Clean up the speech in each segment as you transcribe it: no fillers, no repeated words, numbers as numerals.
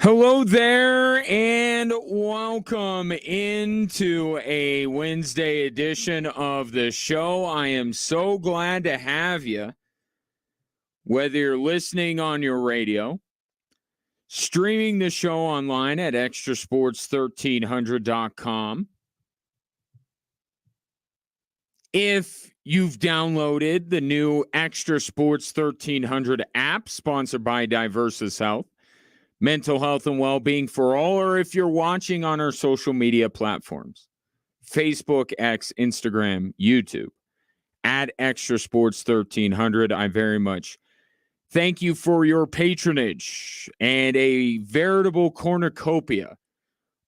Hello there, and welcome into a Wednesday edition of the show. I am so glad to have you, whether you're listening on your radio, streaming the show online at extrasports1300.com. If you've downloaded the new Extra Sports 1300 app, sponsored by Diversus Health, mental health and well-being for all, or if you're watching on our social media platforms, Facebook, X, Instagram, YouTube, at Extra Sports 1300. I very much thank you for your patronage, and a veritable cornucopia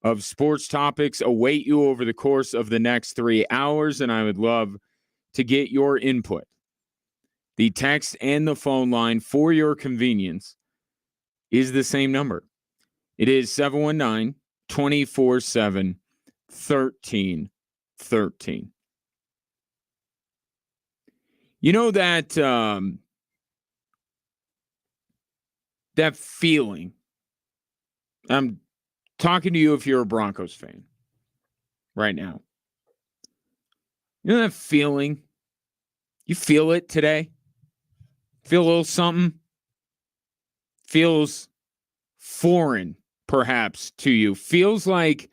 of sports topics await you over the course of the next 3 hours, and I would love to get your input. The text and the phone line for your convenience is the same number. It is 719-247-1313. You know that that feeling. I'm talking to you if you're a Broncos fan right now. You know that feeling? You feel it today? Feel a little something? Feels foreign, perhaps, to you. Feels like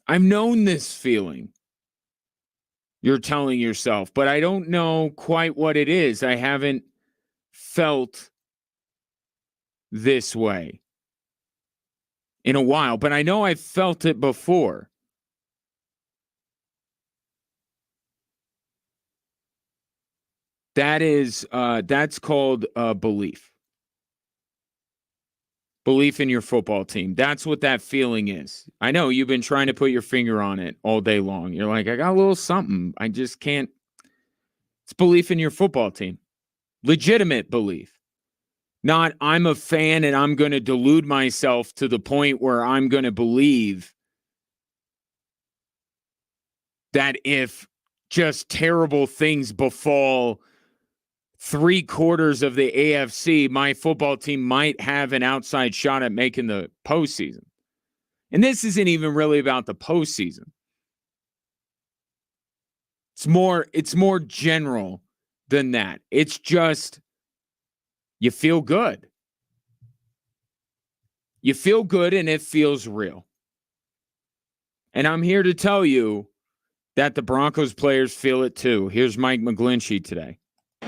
I've known this feeling, you're telling yourself, but I don't know quite what it is. I haven't felt this way in a while, but I know I've felt it before. That's called belief. Belief in your football team. That's what that feeling is. I know you've been trying to put your finger on it all day long. You're like, I got a little something. I just can't. It's belief in your football team. Legitimate belief. Not I'm a fan and I'm going to delude myself to the point where I'm going to believe that if just terrible things befall 3/4 of the AFC, my football team might have an outside shot at making the postseason. And this isn't even really about the postseason. It's more general than that. It's just you feel good. You feel good and it feels real. And I'm here to tell you that the Broncos players feel it too. Here's Mike McGlinchey today.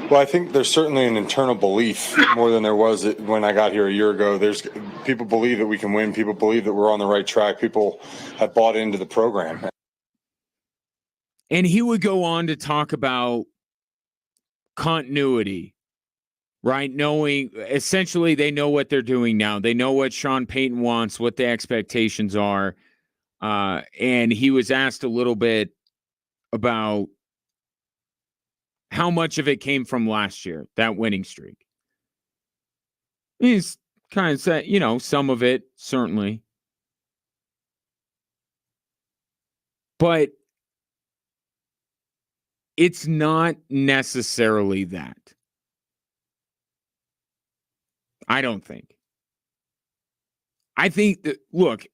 Well, I think there's certainly an internal belief more than there was when I got here a year ago. There's people believe that we can win. People believe that we're on the right track. People have bought into the program. And he would go on to talk about continuity, right? Knowing essentially they know what they're doing now. They know what Sean Payton wants, what the expectations are. And he was asked a little bit about how much of it came from last year, that winning streak. He's kind of said, some of it, certainly. But it's not necessarily that. I don't think. I think that, look,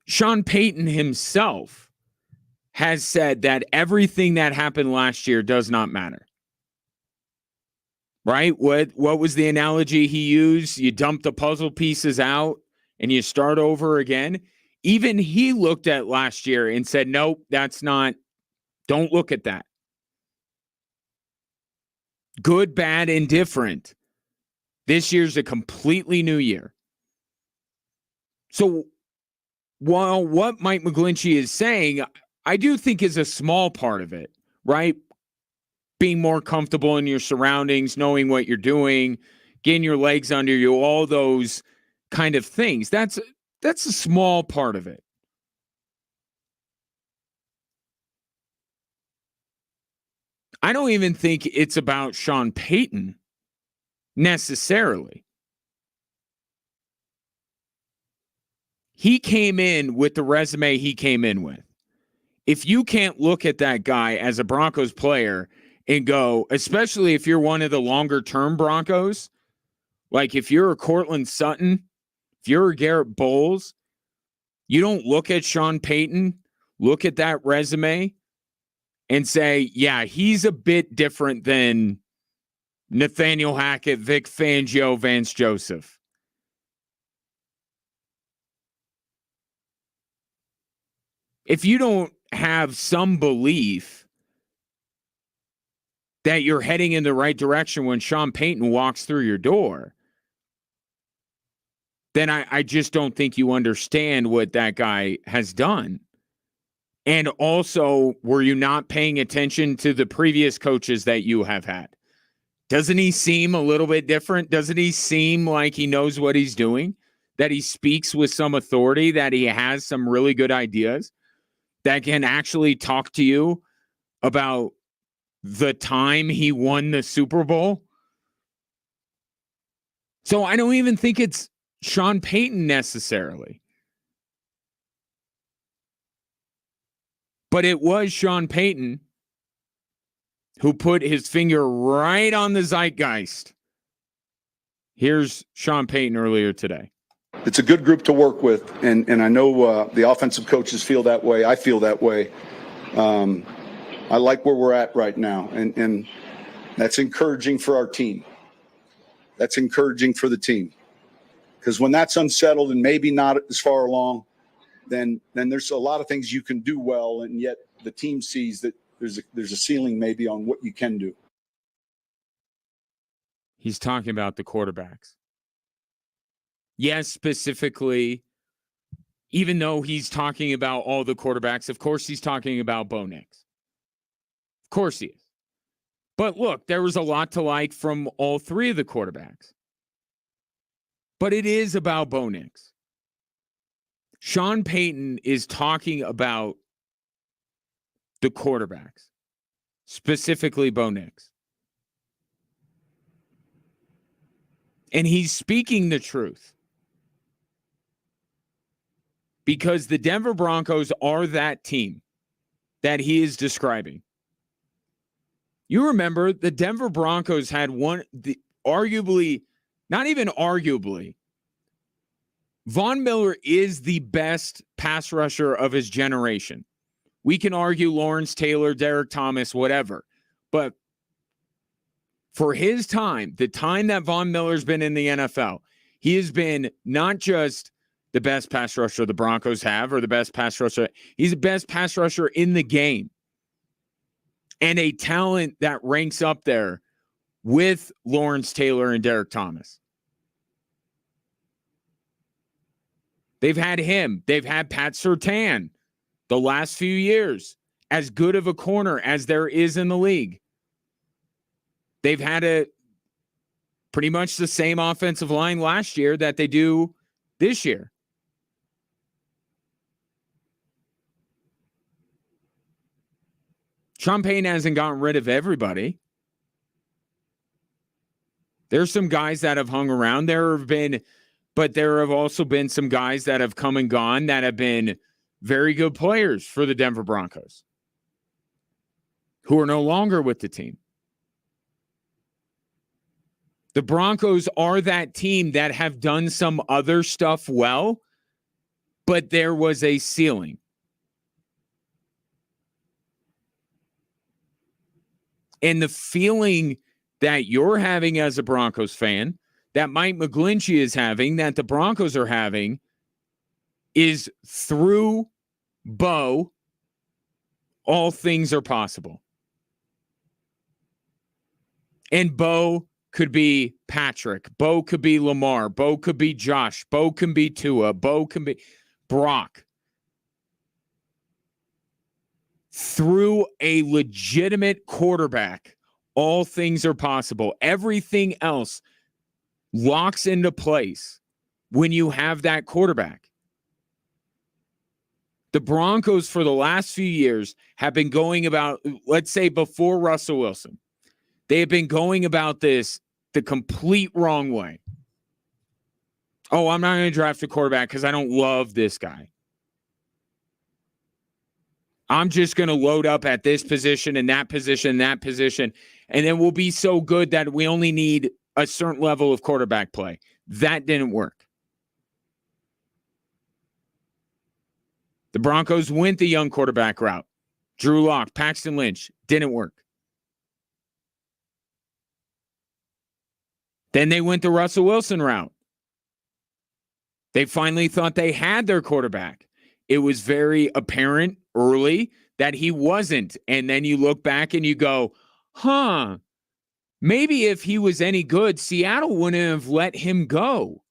Sean Payton himself has said that everything that happened last year does not matter. Right? What was the analogy he used? You dump the puzzle pieces out and you start over again. Even he looked at last year and said, nope, don't look at that. Good, bad, indifferent. This year's a completely new year. So while what Mike McGlinchey is saying, I do think is a small part of it, right? Being more comfortable in your surroundings, knowing what you're doing, getting your legs under you, all those kind of things. That's a small part of it. I don't even think it's about Sean Payton necessarily. He came in with the resume he came in with. If you can't look at that guy as a Broncos player and go, especially if you're one of the longer term Broncos, Like if you're a Cortland Sutton, if you're a Garrett Bowles, you don't look at Sean Payton, look at that resume, and say, yeah, he's a bit different than Nathaniel Hackett, Vic Fangio, Vance Joseph. If you don't have some belief that you're heading in the right direction when Sean Payton walks through your door, then I just don't think you understand what that guy has done. And also, were you not paying attention to the previous coaches that you have had? Doesn't he seem a little bit different? Doesn't he seem like he knows what he's doing? That he speaks with some authority, that he has some really good ideas, that can actually talk to you about the time he won the Super Bowl? So I don't even think it's Sean Payton necessarily. But it was Sean Payton who put his finger right on the zeitgeist. Here's Sean Payton earlier today. It's a good group to work with, and I know the offensive coaches feel that way. I feel that way. I like where we're at right now, and that's encouraging for our team. That's encouraging for the team. Because when that's unsettled and maybe not as far along, then there's a lot of things you can do well, and yet the team sees that there's a ceiling maybe on what you can do. He's talking about the quarterbacks. Yes, specifically, even though he's talking about all the quarterbacks, of course he's talking about Bo Nix. Of course he is. But look, there was a lot to like from all three of the quarterbacks. But it is about Bo Nix. Sean Payton is talking about the quarterbacks, specifically Bo Nix. And he's speaking the truth. Because the Denver Broncos are that team that he is describing. You remember the Denver Broncos had arguably, not even arguably, Von Miller is the best pass rusher of his generation. We can argue Lawrence Taylor, Derek Thomas, whatever. But for his time, the time that Von Miller's been in the NFL, he has been not just the best pass rusher the Broncos have or the best pass rusher. He's the best pass rusher in the game. And a talent that ranks up there with Lawrence Taylor and Derek Thomas. They've had him. They've had Pat Surtain the last few years, as good of a corner as there is in the league. They've had pretty much the same offensive line last year that they do this year. Sean Payton hasn't gotten rid of everybody. There's some guys that have hung around. But there have also been some guys that have come and gone that have been very good players for the Denver Broncos who are no longer with the team. The Broncos are that team that have done some other stuff well, but there was a ceiling. And the feeling that you're having as a Broncos fan, that Mike McGlinchey is having, that the Broncos are having, is through Bo, all things are possible. And Bo could be Patrick. Bo could be Lamar. Bo could be Josh. Bo can be Tua. Bo can be Brock. Through a legitimate quarterback, all things are possible. Everything else locks into place when you have that quarterback. The Broncos for the last few years have been going about, let's say before Russell Wilson, they have been going about this the complete wrong way. Oh, I'm not going to draft a quarterback because I don't love this guy. I'm just going to load up at this position and that position, and then we'll be so good that we only need a certain level of quarterback play. That didn't work. The Broncos went the young quarterback route. Drew Lock, Paxton Lynch, didn't work. Then they went the Russell Wilson route. They finally thought they had their quarterback. It was very apparent early that he wasn't. And then you look back and you go, maybe if he was any good, Seattle wouldn't have let him go.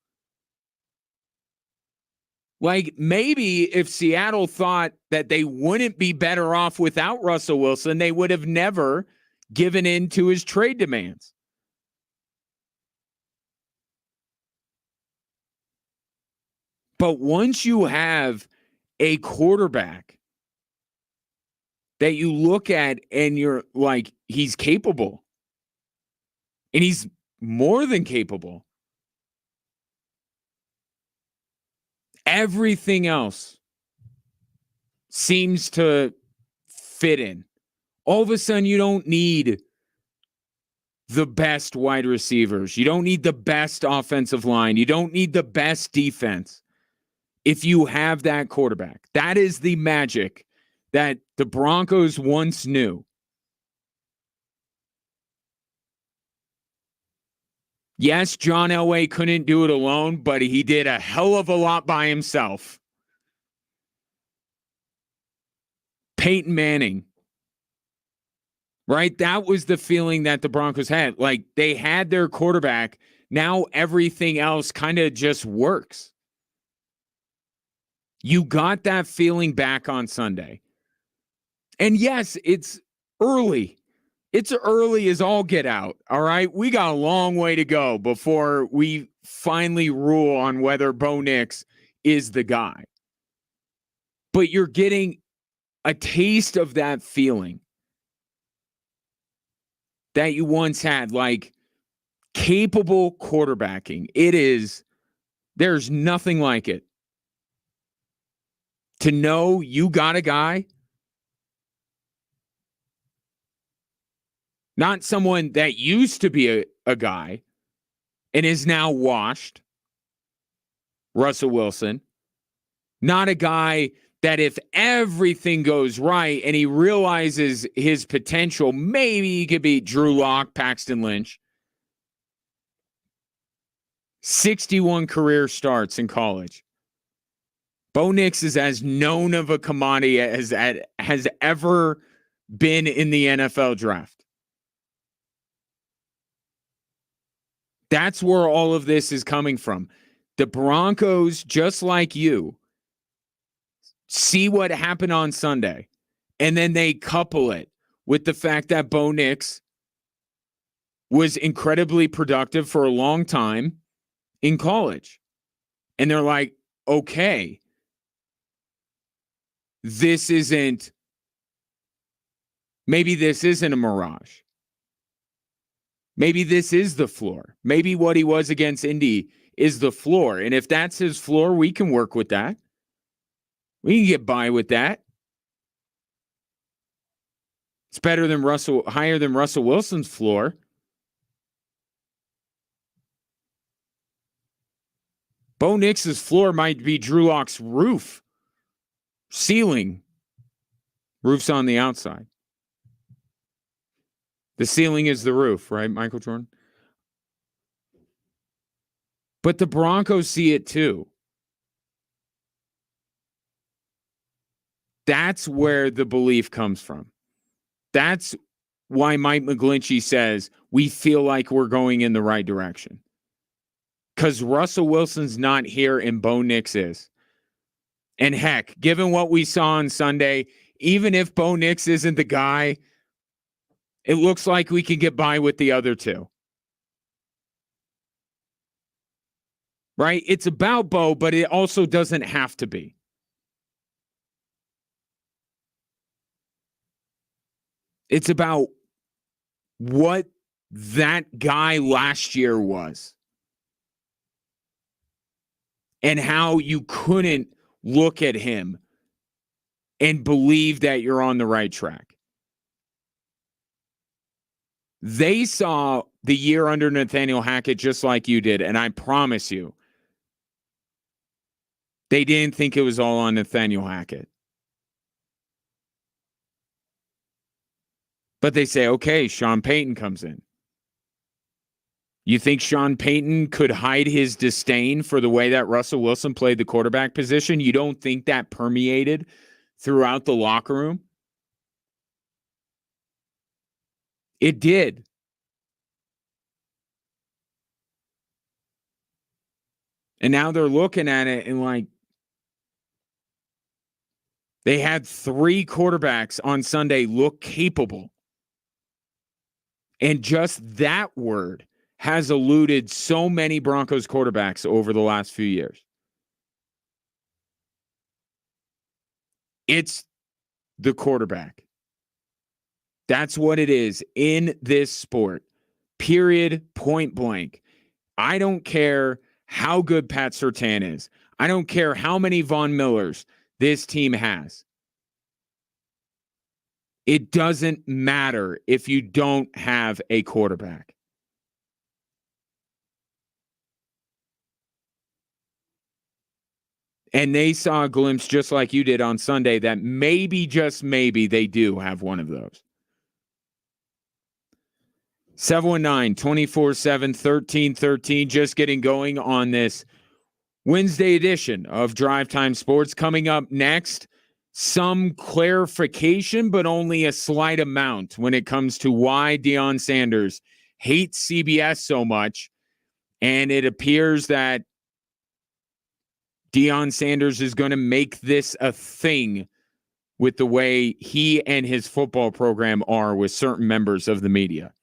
Like, maybe if Seattle thought that they wouldn't be better off without Russell Wilson, they would have never given in to his trade demands. But once you have a quarterback that you look at and you're like, he's capable, and he's more than capable, everything else seems to fit in. All of a sudden, you don't need the best wide receivers. You don't need the best offensive line. You don't need the best defense. If you have that quarterback, that is the magic that the Broncos once knew. Yes, John Elway couldn't do it alone, but he did a hell of a lot by himself. Peyton Manning, right? That was the feeling that the Broncos had. Like, they had their quarterback. Now everything else kind of just works. You got that feeling back on Sunday. And yes, it's early. It's early as all get out, all right? We got a long way to go before we finally rule on whether Bo Nix is the guy. But you're getting a taste of that feeling that you once had, like capable quarterbacking. There's nothing like it. To know you got a guy, not someone that used to be a guy and is now washed, Russell Wilson, not a guy that if everything goes right and he realizes his potential, maybe he could be Drew Lock, Paxton Lynch. 61 career starts in college. Bo Nix is as known of a commodity as has ever been in the NFL draft. That's where all of this is coming from. The Broncos, just like you, see what happened on Sunday, and then they couple it with the fact that Bo Nix was incredibly productive for a long time in college. And they're like, okay, maybe this isn't a mirage. Maybe this is the floor. Maybe what he was against Indy is the floor. And if that's his floor, we can work with that. We can get by with that. It's better than higher than Russell Wilson's floor. Bo Nix's floor might be Drew Lock's roof. Ceiling. Roof's on the outside. The ceiling is the roof, right, Michael Jordan? But the Broncos see it too. That's where the belief comes from. That's why Mike McGlinchey says we feel like we're going in the right direction. Because Russell Wilson's not here and Bo Nix is. And heck, given what we saw on Sunday, even if Bo Nix isn't the guy, it looks like we can get by with the other two. Right? It's about Bo, but it also doesn't have to be. It's about what that guy last year was. And how you couldn't look at him and believe that you're on the right track. They saw the year under Nathaniel Hackett just like you did, and I promise you, they didn't think it was all on Nathaniel Hackett. But they say, okay, Sean Payton comes in. You think Sean Payton could hide his disdain for the way that Russell Wilson played the quarterback position? You don't think that permeated throughout the locker room? It did. And now they're looking at it and like, they had 3 quarterbacks on Sunday look capable. And just that word has eluded so many Broncos quarterbacks over the last few years. It's the quarterback. That's what it is in this sport. Period, point blank. I don't care how good Pat Surtain is. I don't care how many Von Millers this team has. It doesn't matter if you don't have a quarterback. And they saw a glimpse just like you did on Sunday that maybe, just maybe, they do have one of those. 719-247-1313, just getting going on this Wednesday edition of Drive Time Sports. Coming up next, some clarification, but only a slight amount when it comes to why Deion Sanders hates CBS so much. And it appears that Deion Sanders is going to make this a thing with the way he and his football program are with certain members of the media.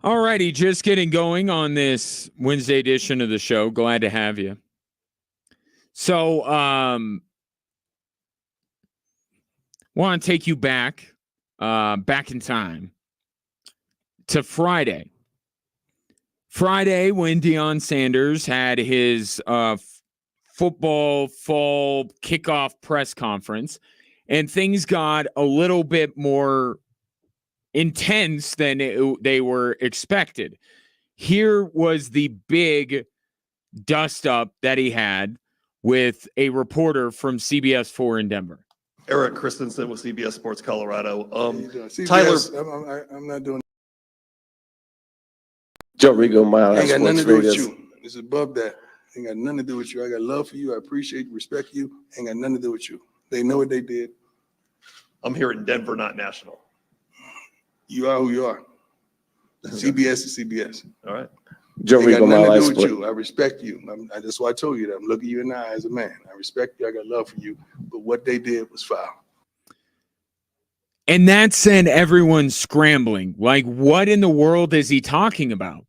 All righty, just getting going on this Wednesday edition of the show. Glad to have you. So, want to take you back in time to Friday. Friday, when Deion Sanders had his football fall kickoff press conference, and things got a little bit more intense than they were expected. Here was the big dust up that he had with a reporter from CBS 4 in Denver. Eric Christensen with CBS Sports Colorado. CBS, Tyler, I'm not doing. Joe Rigo, Mile High Ain't got nothing Sports to do with Vegas. you. It's above that. Ain't got nothing to do with you. I got love for you. I appreciate you, respect you. Ain't got nothing to do with you. They know what they did. I'm here in Denver, not national. You are who you are. CBS is CBS. All right. Joe Ain't got Rigo, Mile nothing High to do with Sports. you. I respect you. That's why I told you that. I'm looking you in the eye as a man. I respect you. I got love for you. But what they did was foul. And that sent everyone scrambling. Like, what in the world is he talking about?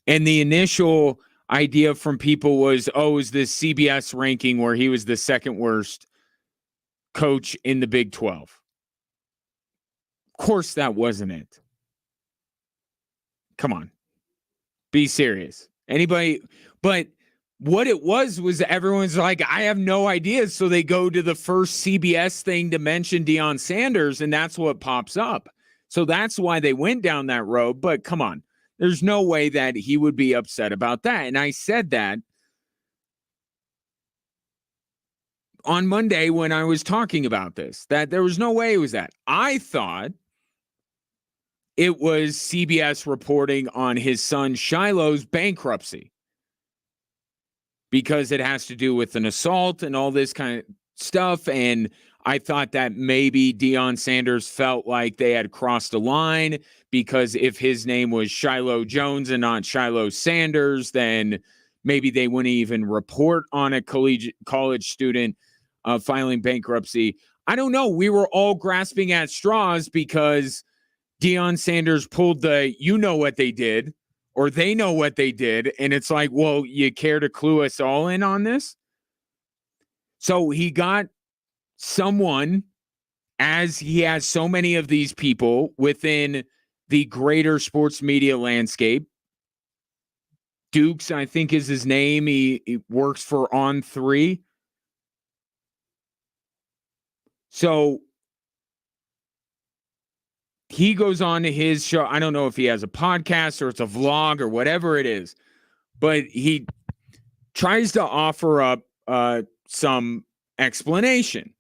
And the initial idea from people was, oh, is this CBS ranking where he was the second worst coach in the Big 12? Of course, that wasn't it. Come on. Be serious. Anybody? But what it was everyone's like, I have no idea. So they go to the first CBS thing to mention Deion Sanders, and that's what pops up. So that's why they went down that road. But come on. There's no way that he would be upset about that. And I said that on Monday when I was talking about this, that there was no way it was that. I thought it was CBS reporting on his son Shiloh's bankruptcy because it has to do with an assault and all this kind of stuff. And I thought that maybe Deion Sanders felt like they had crossed a line because if his name was Shiloh Jones and not Shiloh Sanders, then maybe they wouldn't even report on a college student filing bankruptcy. I don't know. We were all grasping at straws because Deion Sanders pulled the, you know what they did, or they know what they did. And it's like, well, you care to clue us all in on this? So he got someone, as he has so many of these people within the greater sports media landscape. Dukes, I think, is his name. He works for On3. So he goes on to his show. I don't know if he has a podcast or it's a vlog or whatever it is, but he tries to offer up some explanation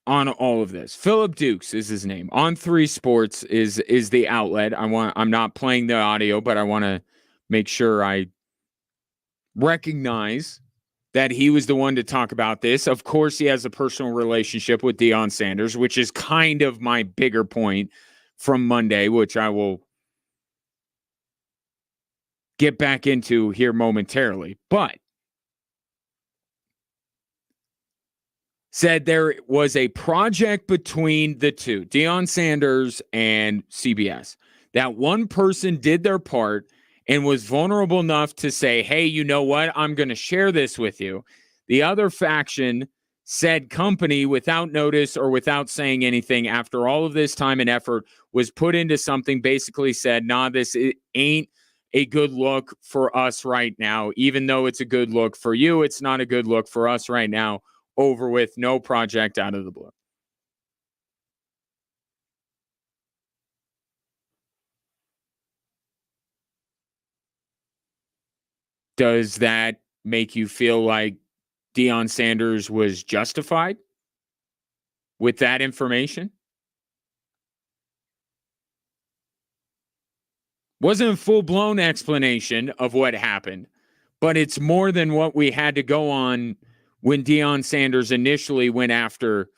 on all of this. Philip Dukes is his name. On3 Sports is the outlet. I'm not playing the audio, but I want to make sure I recognize that he was the one to talk about this. Of course, he has a personal relationship with Deion Sanders, which is kind of my bigger point from Monday, which I will get back into here momentarily. But said there was a project between the two, Deion Sanders and CBS, that one person did their part and was vulnerable enough to say, hey, you know what? I'm going to share this with you. The other faction, said company, without notice or without saying anything, after all of this time and effort, was put into something, basically said, nah, this ain't a good look for us right now. Even though it's a good look for you, it's not a good look for us right now. Over with, no project, out of the blue. Does that make you feel like Deion Sanders was justified with that information? Wasn't a full-blown explanation of what happened, but it's more than what we had to go on when Deion Sanders initially went after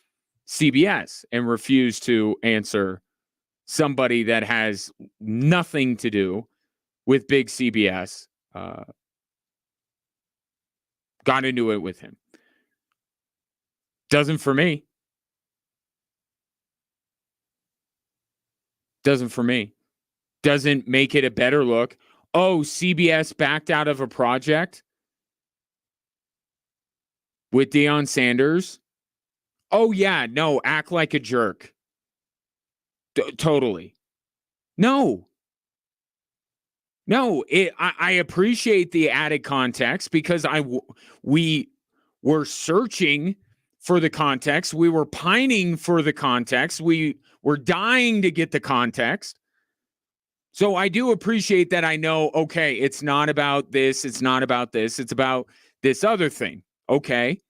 CBS and refused to answer somebody that has nothing to do with big CBS. Got into it with him. Doesn't for me. Doesn't for me. doesn't make it a better look. Oh, CBS backed out of a project with Deion Sanders. Oh, yeah, no, act like a jerk. Totally. No. No, I appreciate the added context because we were searching for the context. We were pining for the context. We were dying to get the context. So I do appreciate that. I know, okay, it's not about this. It's not about this. It's about this other thing. Okay.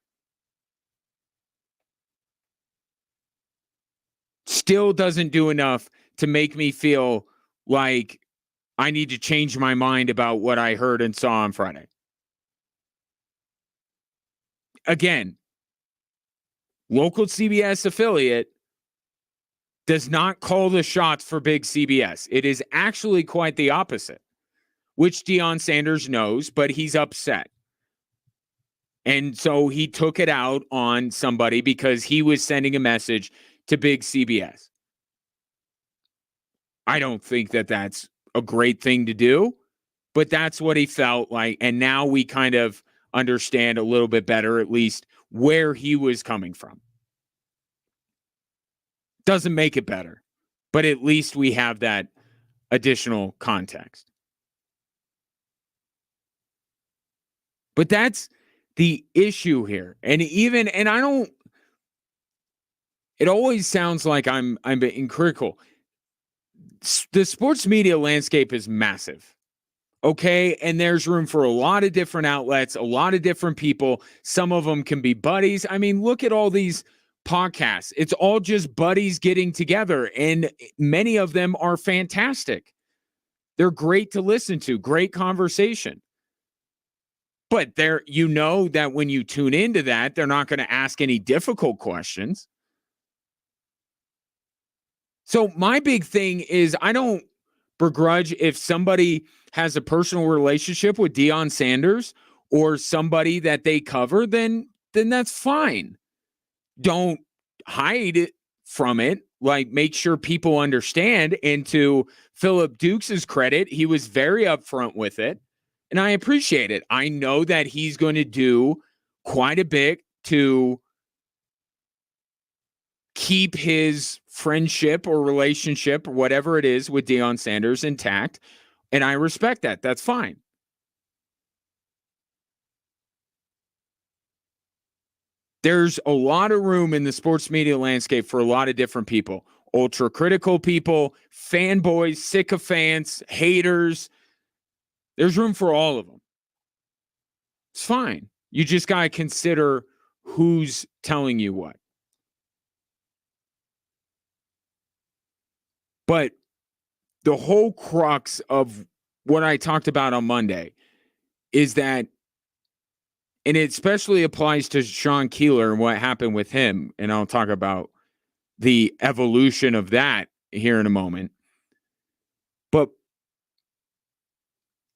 Still doesn't do enough to make me feel like I need to change my mind about what I heard and saw on Friday. Again, local CBS affiliate does not call the shots for big CBS. It is actually quite the opposite, which Deion Sanders knows, but he's upset. And so he took it out on somebody because he was sending a message to big CBS. I don't think that that's a great thing to do, but that's what he felt like. And now we kind of understand a little bit better, at least, where he was coming from. Doesn't make it better, but at least we have that additional context. But that's the issue here. And I don't, it always sounds like I'm being critical. The sports media landscape is massive. Okay. And there's room for a lot of different outlets, a lot of different people. Some of them can be buddies. I mean, look at all these podcasts. It's all just buddies getting together, and many of them are fantastic. They're great to listen to, great conversation. But you know that when you tune into that, they're not going to ask any difficult questions. So my big thing is I don't begrudge if somebody has a personal relationship with Deion Sanders or somebody that they cover, then that's fine. Don't hide it from it. Like, make sure people understand. And to Philip Dukes' credit, he was very upfront with it. And I appreciate it. I know that he's going to do quite a bit to keep his friendship or relationship or whatever it is with Deion Sanders intact. And I respect that. That's fine. There's a lot of room in the sports media landscape for a lot of different people. Ultra critical people, fanboys, sycophants, haters. There's room for all of them. It's fine. You just got to consider who's telling you what. But the whole crux of what I talked about on Monday is that, and it especially applies to Sean Keeler and what happened with him, and I'll talk about the evolution of that here in a moment. But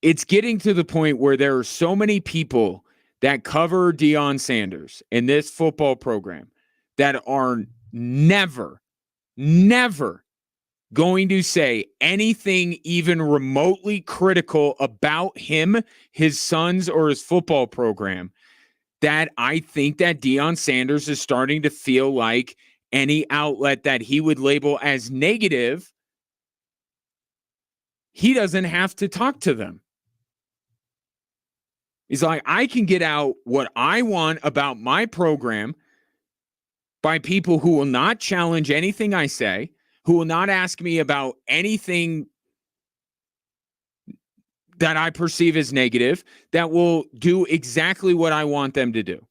it's getting to the point where there are so many people that cover Deion Sanders in this football program that are never going to say anything even remotely critical about him, his sons, or his football program, that I think that Deion Sanders is starting to feel like any outlet that he would label as negative, he doesn't have to talk to them. He's like, I can get out what I want about my program by people who will not challenge anything I say, who will not ask me about anything that I perceive as negative, that will do exactly what I want them to do.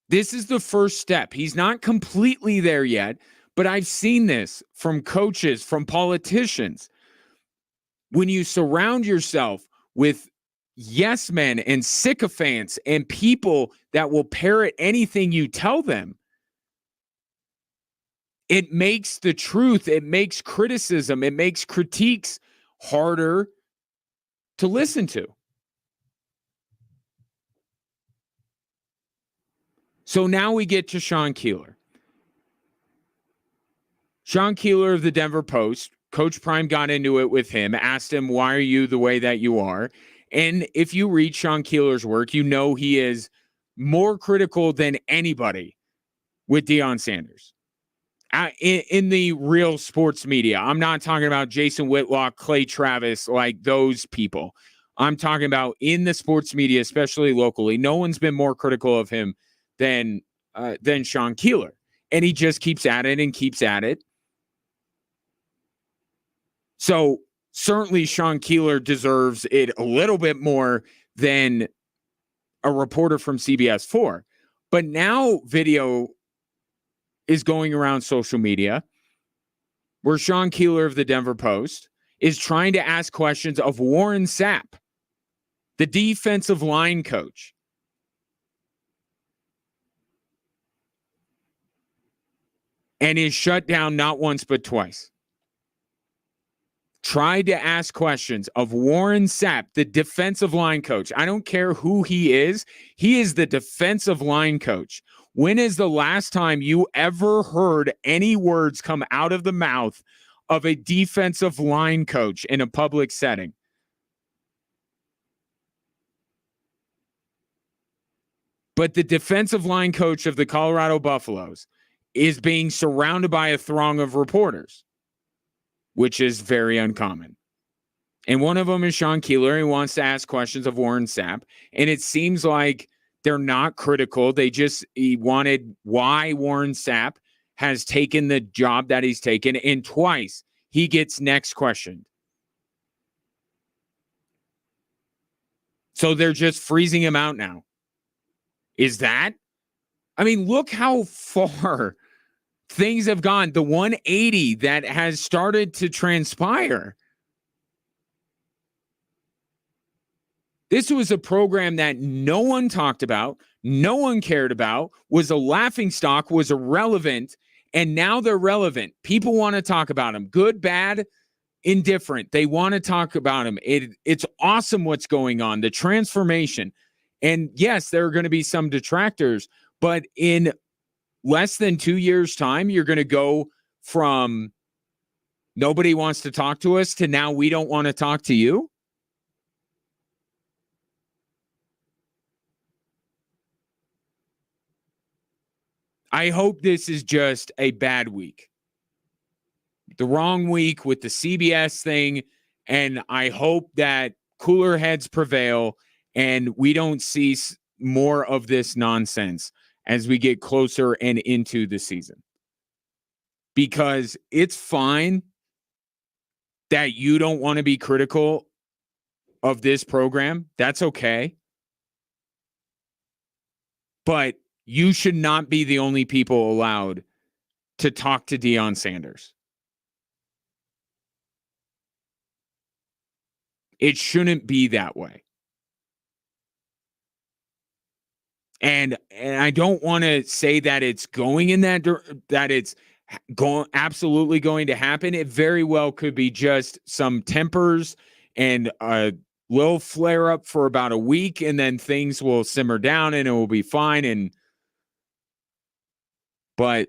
This is the first step. He's not completely there yet, but I've seen this from coaches, from politicians. When you surround yourself with yes men and sycophants and people that will parrot anything you tell them, it makes the truth, it makes criticism, it makes critiques harder to listen to. So now we get to Sean Keeler. Sean Keeler of the Denver Post, Coach Prime got into it with him, asked him, why are you the way that you are? And if you read Sean Keeler's work, you know he is more critical than anybody with Deion Sanders. In the real sports media, I'm not talking about Jason Whitlock, Clay Travis, like those people. I'm talking about in the sports media, especially locally. No one's been more critical of him than Sean Keeler. And he just keeps at it and keeps at it. So certainly Sean Keeler deserves it a little bit more than a reporter from CBS 4. But now video is going around social media where Sean Keeler of the Denver Post is trying to ask questions of Warren Sapp, the defensive line coach. And is shut down not once but twice. Tried to ask questions of Warren Sapp, the defensive line coach. I don't care who he is. He is the defensive line coach. When is the last time you ever heard any words come out of the mouth of a defensive line coach in a public setting? But the defensive line coach of the Colorado Buffaloes is being surrounded by a throng of reporters, which is very uncommon. And one of them is Sean Keeler. He wants to ask questions of Warren Sapp. And it seems like they're not critical. He wanted why Warren Sapp has taken the job that he's taken. And twice he gets next questioned. So they're just freezing him out now. Is that? I mean, look how far things have gone. The 180 that has started to transpire. This was a program that no one talked about, no one cared about, was a laughingstock, was irrelevant, and now they're relevant. People want to talk about them. Good, bad, indifferent. They want to talk about them. It's awesome what's going on, the transformation. And yes, there are going to be some detractors, but in less than 2 years' time, you're going to go from nobody wants to talk to us to now we don't want to talk to you. I hope this is just a bad week. The wrong week with the CBS thing. And I hope that cooler heads prevail and we don't see more of this nonsense as we get closer and into the season. Because it's fine that you don't want to be critical of this program. That's okay. But you should not be the only people allowed to talk to Deion Sanders. It shouldn't be that way. And I don't want to say that it's going in that it's absolutely going to happen. It very well could be just some tempers and a little flare up for about a week, and then things will simmer down and it will be fine. But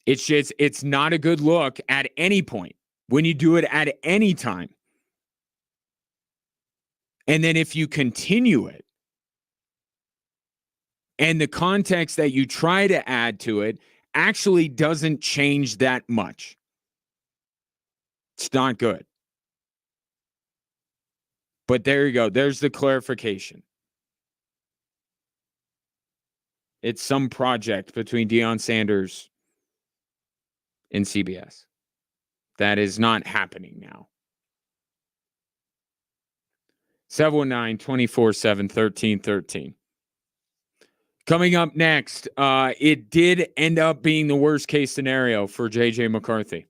it's not a good look at any point when you do it at any time. And then if you continue it, and the context that you try to add to it actually doesn't change that much, it's not good. But there you go. There's the clarification. It's some project between Deion Sanders and CBS. That is not happening now. 719-247-1313. Coming up next, it did end up being the worst case scenario for JJ McCarthy.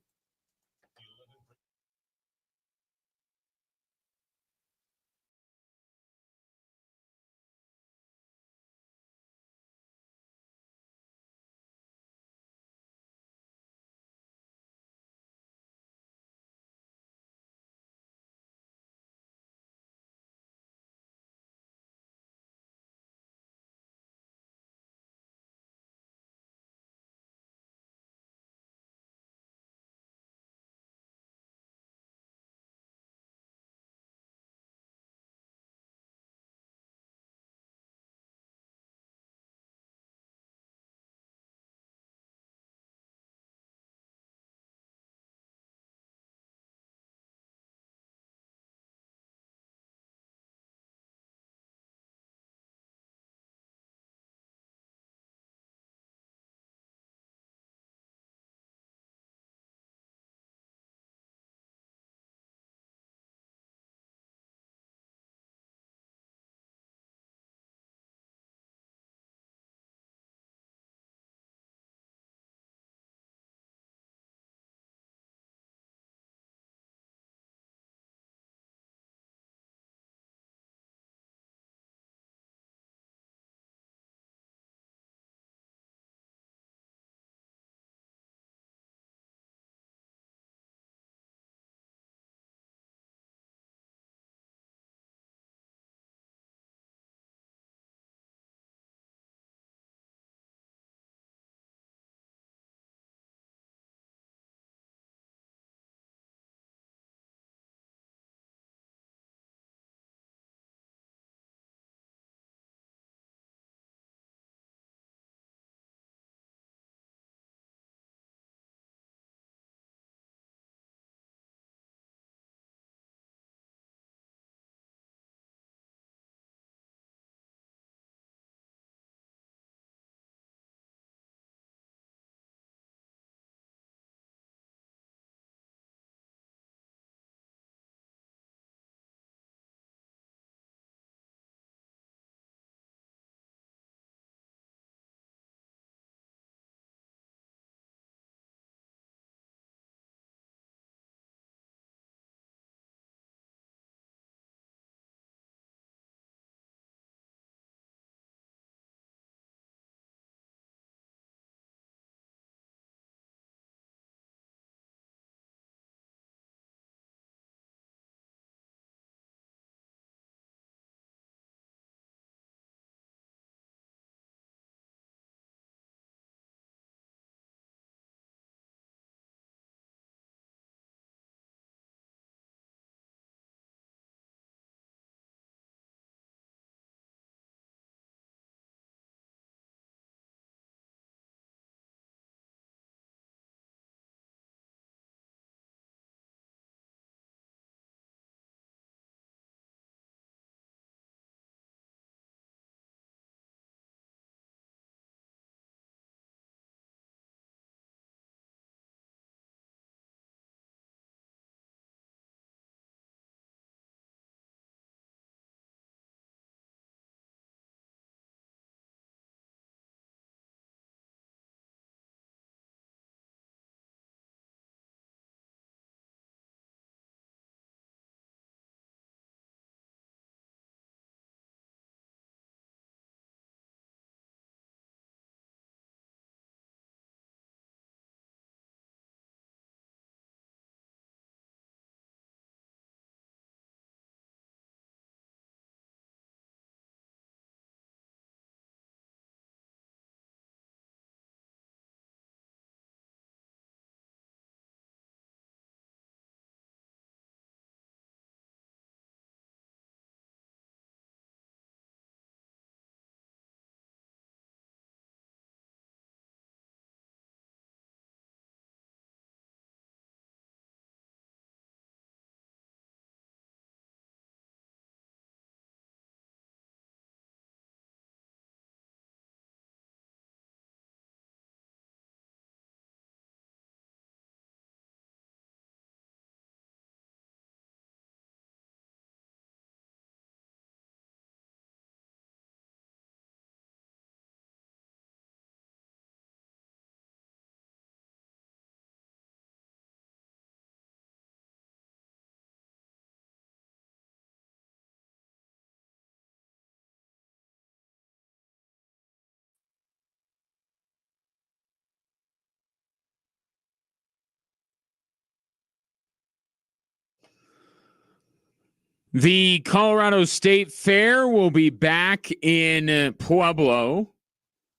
The Colorado State Fair will be back in Pueblo,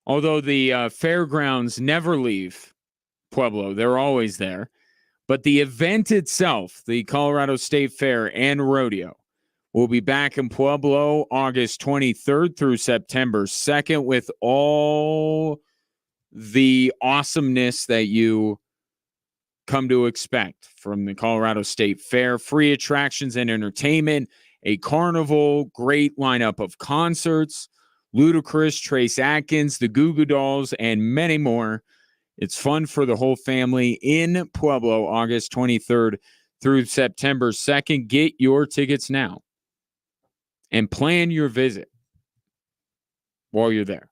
although the fairgrounds never leave Pueblo. They're always there. But the event itself, the Colorado State Fair and Rodeo, will be back in Pueblo August 23rd through September 2nd with all the awesomeness that you come to expect from the Colorado State Fair. Free attractions and entertainment, a carnival, great lineup of concerts, Ludacris, Trace Atkins, the Goo Goo Dolls, and many more. It's fun for the whole family in Pueblo, August 23rd through September 2nd. Get your tickets now and plan your visit while you're there.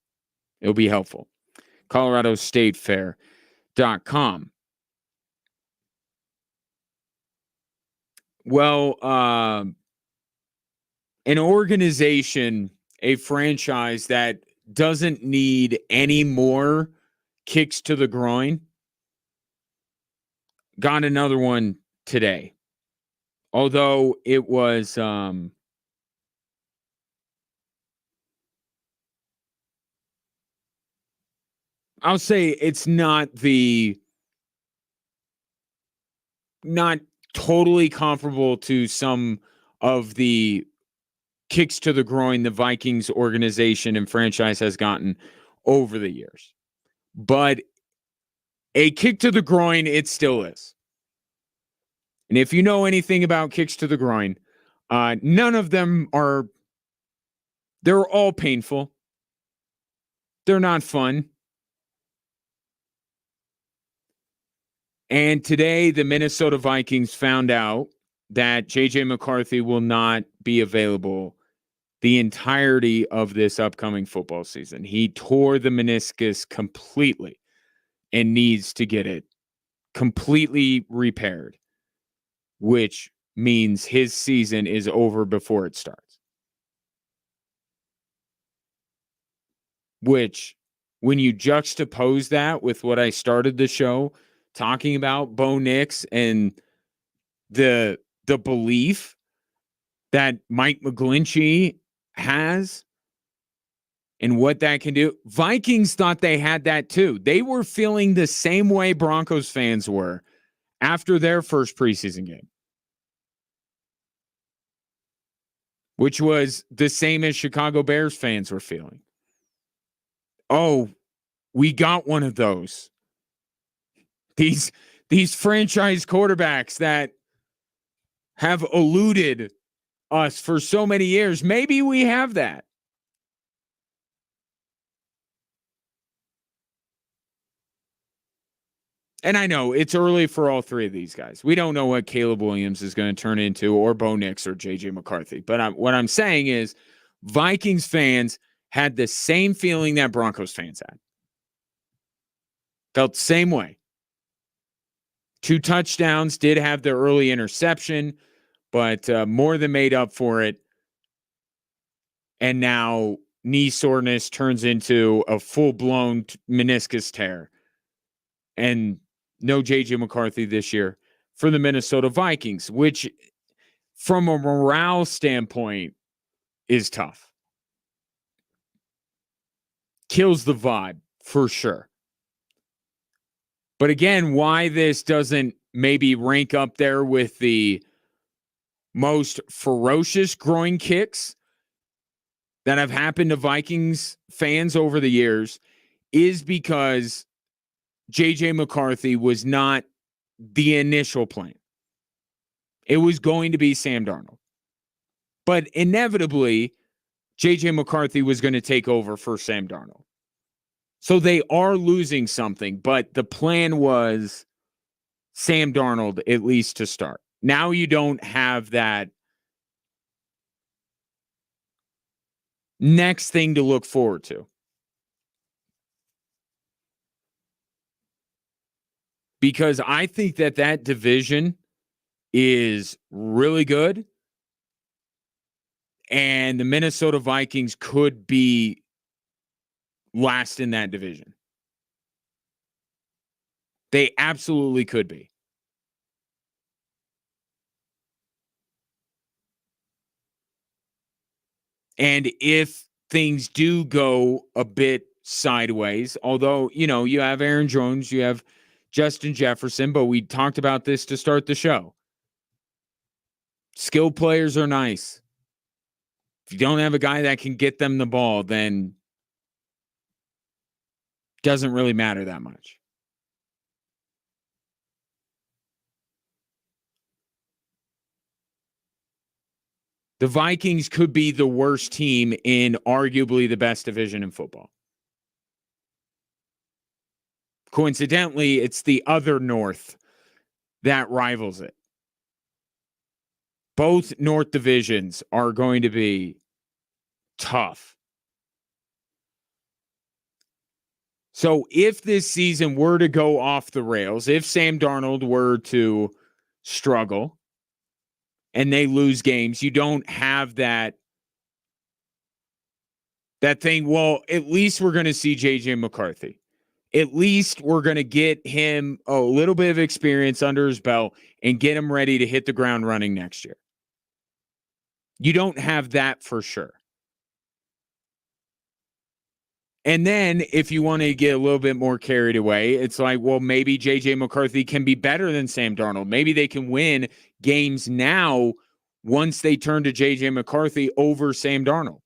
It'll be helpful. ColoradoStateFair.com. Well, an organization, a franchise that doesn't need any more kicks to the groin, got another one today. Although it was I'll say it's not totally comparable to some of the kicks to the groin the Vikings organization and franchise has gotten over the years. But a kick to the groin, it still is. And if you know anything about kicks to the groin, none of them they're all painful. They're not fun. And today, the Minnesota Vikings found out that J.J. McCarthy will not be available the entirety of this upcoming football season. He tore the meniscus completely and needs to get it completely repaired, which means his season is over before it starts. Which, when you juxtapose that with what I started the show talking about, Bo Nix and the belief that Mike McGlinchey has and what that can do. Vikings thought they had that too. They were feeling the same way Broncos fans were after their first preseason game, which was the same as Chicago Bears fans were feeling. Oh, we got one of those. These franchise quarterbacks that have eluded us for so many years. Maybe we have that. And I know it's early for all three of these guys. We don't know what Caleb Williams is going to turn into, or Bo Nix, or J.J. McCarthy. But what I'm saying is Vikings fans had the same feeling that Broncos fans had. Felt the same way. 2 touchdowns, did have the early interception, but more than made up for it. And now knee soreness turns into a full-blown meniscus tear. And no J.J. McCarthy this year for the Minnesota Vikings, which from a morale standpoint is tough. Kills the vibe for sure. But again, why this doesn't maybe rank up there with the most ferocious groin kicks that have happened to Vikings fans over the years is because J.J. McCarthy was not the initial plan. It was going to be Sam Darnold. But inevitably, J.J. McCarthy was going to take over for Sam Darnold. So they are losing something, but the plan was Sam Darnold, at least to start. Now you don't have that next thing to look forward to. Because I think that division is really good. And the Minnesota Vikings could be last in that division. They absolutely could be. And if things do go a bit sideways, although, you have Aaron Jones, you have Justin Jefferson, but we talked about this to start the show. Skilled players are nice. If you don't have a guy that can get them the ball, then it doesn't really matter that much. The Vikings could be the worst team in arguably the best division in football. Coincidentally, it's the other North that rivals it. Both North divisions are going to be tough. So if this season were to go off the rails, if Sam Darnold were to struggle and they lose games, you don't have that thing. Well, at least we're going to see JJ McCarthy. At least we're going to get him a little bit of experience under his belt and get him ready to hit the ground running next year. You don't have that for sure. And then if you want to get a little bit more carried away, it's like, well, maybe JJ McCarthy can be better than Sam Darnold. Maybe they can win games now once they turn to JJ McCarthy over Sam Darnold.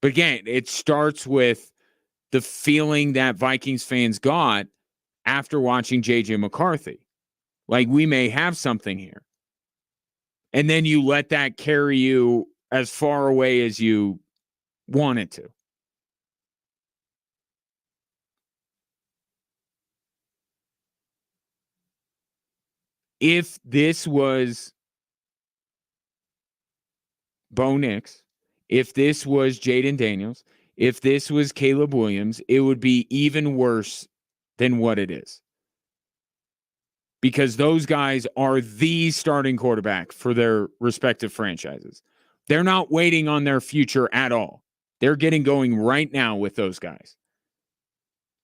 But again, it starts with the feeling that Vikings fans got after watching JJ McCarthy. Like, we may have something here. And then you let that carry you as far away as you want it to. If this was Bo Nix, if this was Jaden Daniels, if this was Caleb Williams, it would be even worse than what it is. Because those guys are the starting quarterback for their respective franchises. They're not waiting on their future at all. They're getting going right now with those guys.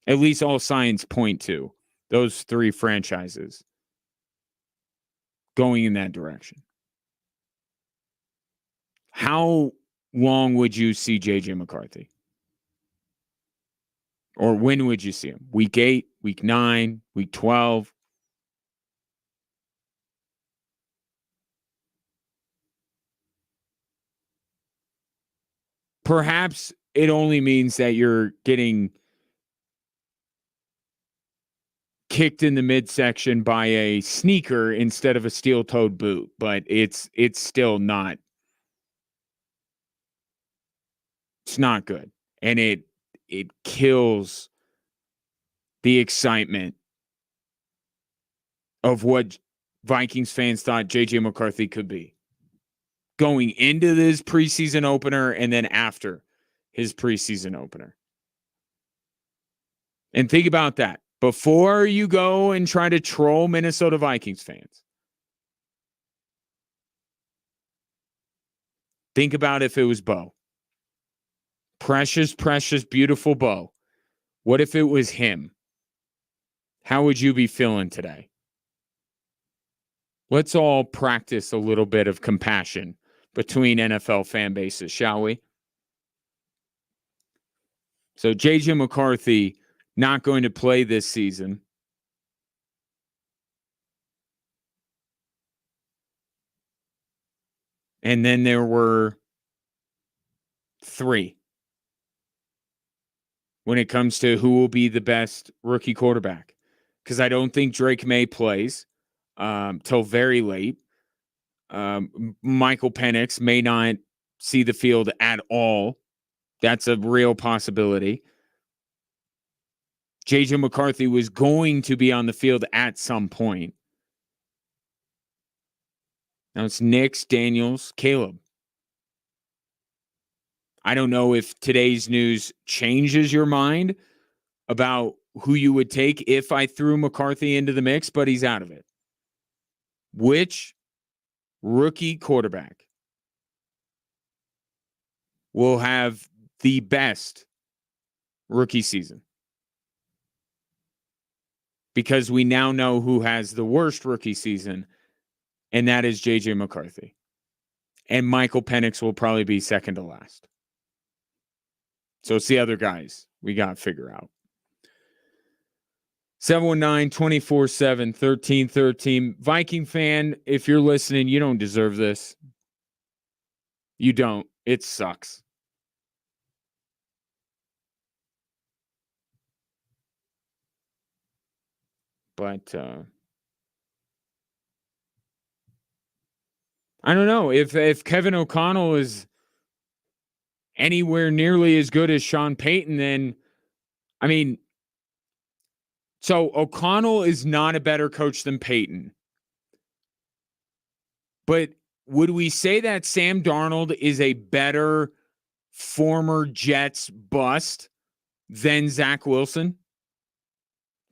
At least all signs point to those three franchises going in that direction. How long would you see JJ McCarthy? Or when would you see him? Week 8, week 9, week 12? Perhaps it only means that you're getting kicked in the midsection by a sneaker instead of a steel-toed boot, but it's still not. It's not good, and it kills the excitement of what Vikings fans thought JJ McCarthy could be going into this preseason opener and then after his preseason opener. And think about that. Before you go and try to troll Minnesota Vikings fans, think about if it was Bo. Precious, precious, beautiful Bo. What if it was him? How would you be feeling today? Let's all practice a little bit of compassion between NFL fan bases, shall we? So JJ McCarthy not going to play this season. And then there were 3 when it comes to who will be the best rookie quarterback. Because I don't think Drake May plays till very late. Michael Penix may not see the field at all. That's a real possibility. JJ McCarthy was going to be on the field at some point. Now it's Nix, Daniels, Caleb. I don't know if today's news changes your mind about who you would take if I threw McCarthy into the mix, but he's out of it. Which rookie quarterback will have the best rookie season? Because we now know who has the worst rookie season and that is J.J. McCarthy. And Michael Penix will probably be second to last. So it's the other guys we got to figure out. 719-247-1313. Viking fan, if you're listening, you don't deserve this. You don't. It sucks. But I don't know. If Kevin O'Connell is anywhere nearly as good as Sean Payton, then, I mean, so O'Connell is not a better coach than Payton. But would we say that Sam Darnold is a better former Jets bust than Zach Wilson?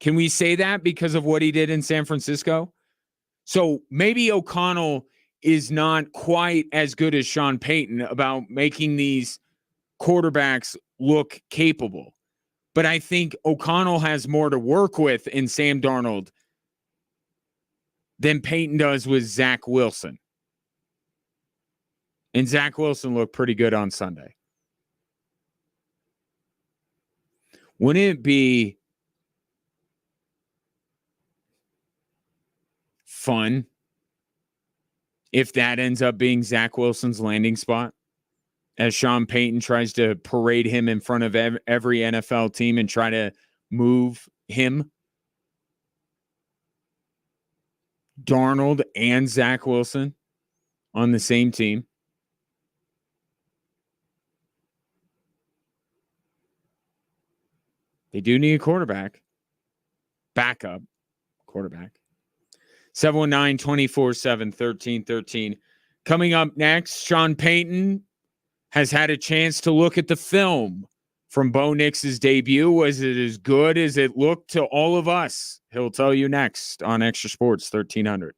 Can we say that because of what he did in San Francisco? So maybe O'Connell is not quite as good as Sean Payton about making these quarterbacks look capable. But I think O'Connell has more to work with in Sam Darnold than Payton does with Zach Wilson. And Zach Wilson looked pretty good on Sunday. Wouldn't it be fun if that ends up being Zach Wilson's landing spot as Sean Payton tries to parade him in front of every NFL team and try to move him? Darnold and Zach Wilson on the same team. They do need a quarterback. Backup quarterback. 719-247-1313. Coming up next, Sean Payton has had a chance to look at the film from Bo Nix's debut. Was it as good as it looked to all of us? He'll tell you next on Extra Sports 1300.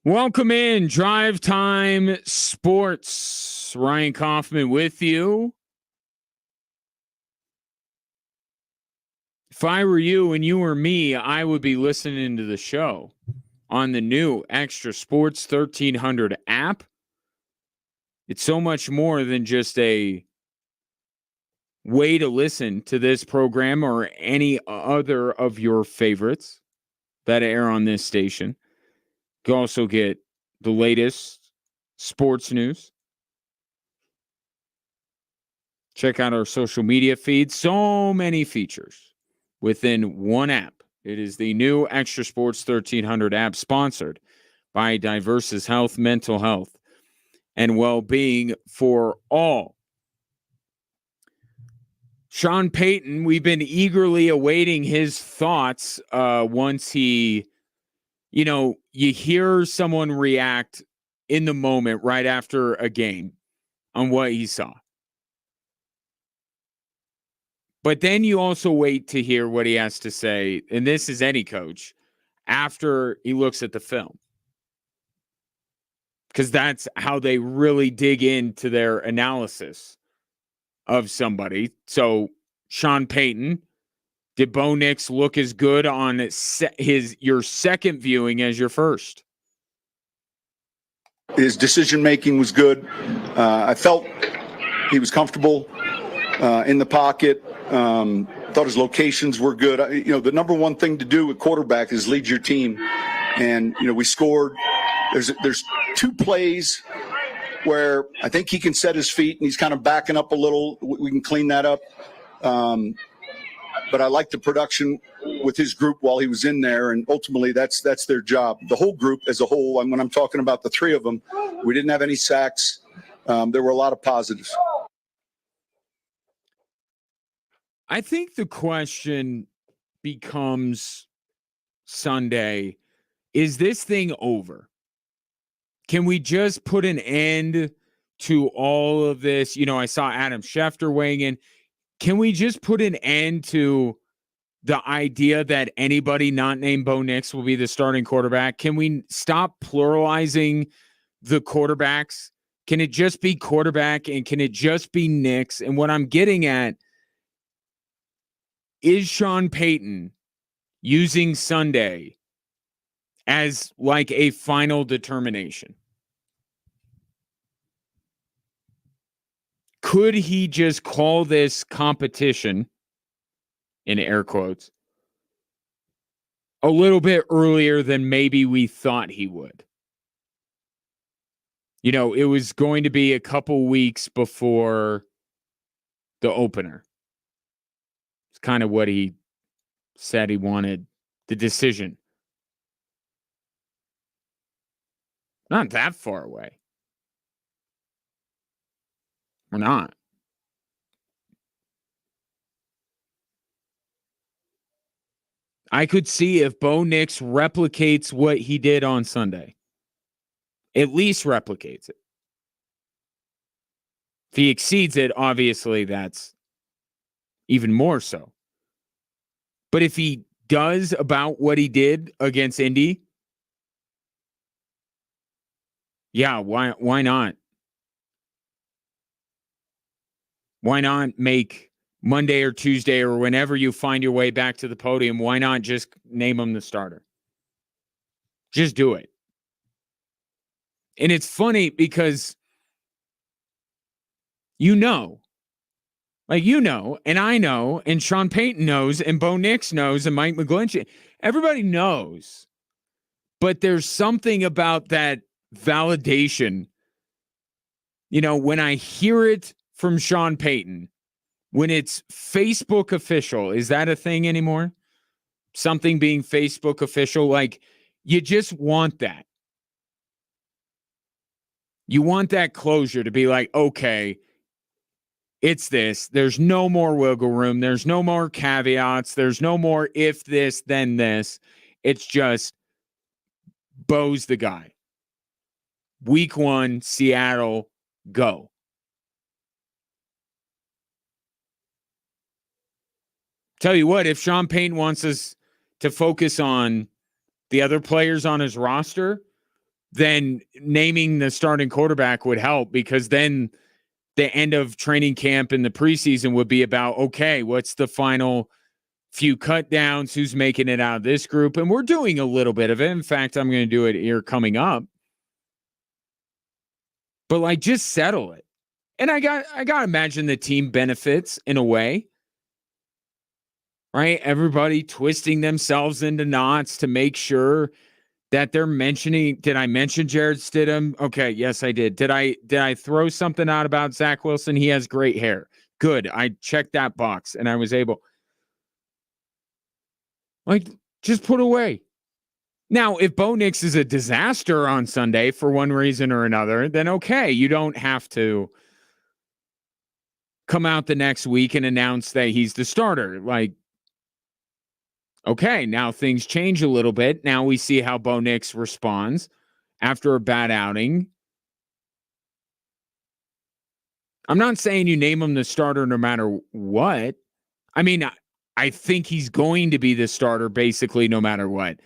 Welcome in Drive Time Sports. Ryan Kaufman with you. If I were you and you were me, I would be listening to the show on the new Extra Sports 1300 app. It's so much more than just a way to listen to this program or any other of your favorites that air on this station. You can also get the latest sports news. Check out our social media feed. So many features within one app. It is the new Extra Sports 1300 app, sponsored by Diversus Health, mental health, and well-being for all. Sean Payton, we've been eagerly awaiting his thoughts once he, you hear someone react in the moment right after a game on what he saw. But then you also wait to hear what he has to say, and this is any coach, after he looks at the film. Because that's how they really dig into their analysis of somebody. So, Sean Payton, did Bo Nix look as good on your second viewing as your first? His decision-making was good. I felt he was comfortable in the pocket. Thought his locations were good. The number one thing to do with quarterback is lead your team. And, we scored. There's two plays where I think he can set his feet and he's kind of backing up a little. We can clean that up. But I like the production with his group while he was in there, and ultimately that's their job. The whole group as a whole, when I'm talking about the three of them, we didn't have any sacks. There were a lot of positives. I think the question becomes Sunday, is this thing over? Can we just put an end to all of this? I saw Adam Schefter weighing in. Can we just put an end to the idea that anybody not named Bo Nix will be the starting quarterback? Can we stop pluralizing the quarterbacks? Can it just be quarterback, and can it just be Nix? And what I'm getting at is Sean Payton using Sunday as like a final determination. Could he just call this competition, in air quotes, a little bit earlier than maybe we thought he would? It was going to be a couple weeks before the opener. It's kind of what he said he wanted the decision. Not that far away. We're not. I could see if Bo Nix replicates what he did on Sunday. At least replicates it. If he exceeds it, obviously that's even more so. But if he does about what he did against Indy, yeah, why not? Why not make Monday or Tuesday or whenever you find your way back to the podium, why not just name him the starter? Just do it. And it's funny because and I know, and Sean Payton knows, and Bo Nix knows, and Mike McGlinchey, everybody knows. But there's something about that validation. When I hear it from Sean Payton, when it's Facebook official, is that a thing anymore? Something being Facebook official, like you just want that. You want that closure to be like, okay, it's this. There's no more wiggle room. There's no more caveats. There's no more if this, then this. It's just Bo's the guy. Week 1, Seattle, go. Tell you what, if Sean Payton wants us to focus on the other players on his roster, then naming the starting quarterback would help, because then the end of training camp and the preseason would be about, okay, what's the final few cut downs? Who's making it out of this group? And we're doing a little bit of it. In fact, I'm going to do it here coming up. But like, just settle it. And I got to imagine the team benefits in a way, right? Everybody twisting themselves into knots to make sure that they're mentioning. Did I mention Jared Stidham? Okay, yes, I did. Did I throw something out about Zach Wilson? He has great hair. Good. I checked that box and I was able. Like, just put away. Now, if Bo Nix is a disaster on Sunday for one reason or another, then okay, you don't have to come out the next week and announce that he's the starter. Like, okay, now things change a little bit. Now we see how Bo Nix responds after a bad outing. I'm not saying you name him the starter no matter what. I mean, I think he's going to be the starter basically no matter what.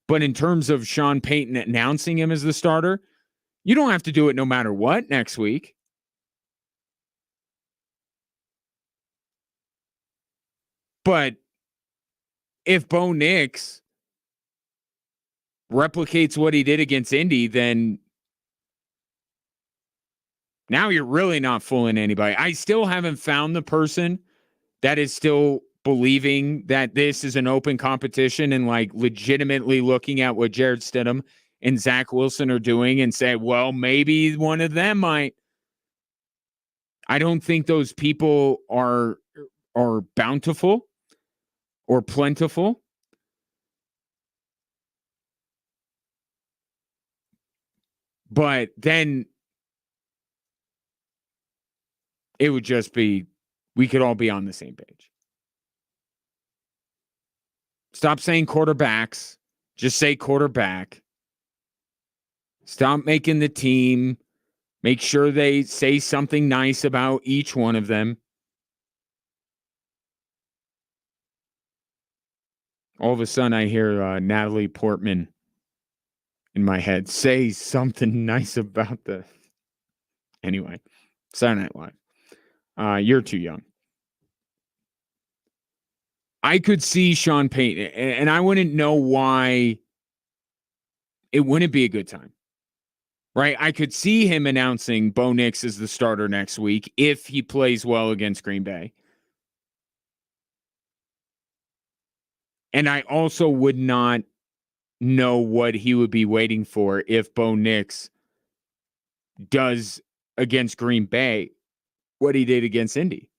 But in terms of Sean Payton announcing him as the starter, you don't have to do it no matter what next week. But if Bo Nix replicates what he did against Indy, then now you're really not fooling anybody. I still haven't found the person that is still believing that this is an open competition and like legitimately looking at what Jared Stidham and Zach Wilson are doing and say, well, maybe one of them might. I don't think those people are bountiful or plentiful. But then it would just be, we could all be on the same page. Stop saying quarterbacks. Just say quarterback. Stop making the team. Make sure they say something nice about each one of them. All of a sudden, I hear Natalie Portman in my head. Say something nice about the... Anyway, Saturday Night Live. You're too young. I could see Sean Payton, and I wouldn't know why it wouldn't be a good time. Right? I could see him announcing Bo Nix as the starter next week if he plays well against Green Bay. And I also would not know what he would be waiting for if Bo Nix does against Green Bay what he did against Indy.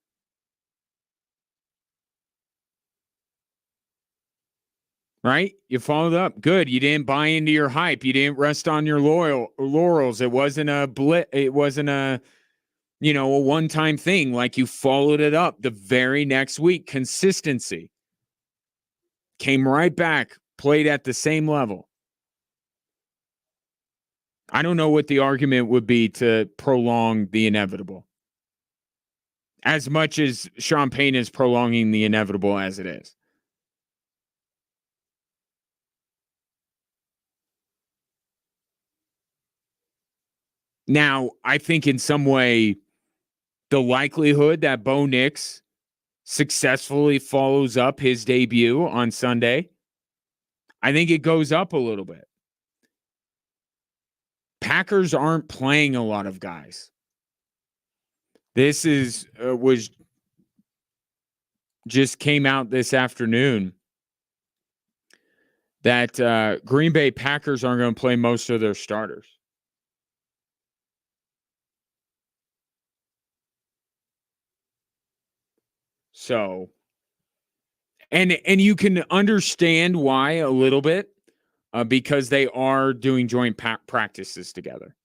Right? You followed up. Good. You didn't buy into your hype. You didn't rest on your laurels. It wasn't a It wasn't a one-time thing. Like, you followed it up the very next week. Consistency. Came right back. Played at the same level. I don't know what the argument would be to prolong the inevitable. As much as Sean Payton is prolonging the inevitable as it is. Now, I think in some way, the likelihood that Bo Nix successfully follows up his debut on Sunday, I think it goes up a little bit. Packers aren't playing a lot of guys. This just came out this afternoon that Green Bay Packers aren't going to play most of their starters. So, and you can understand why a little bit, because they are doing joint practices together.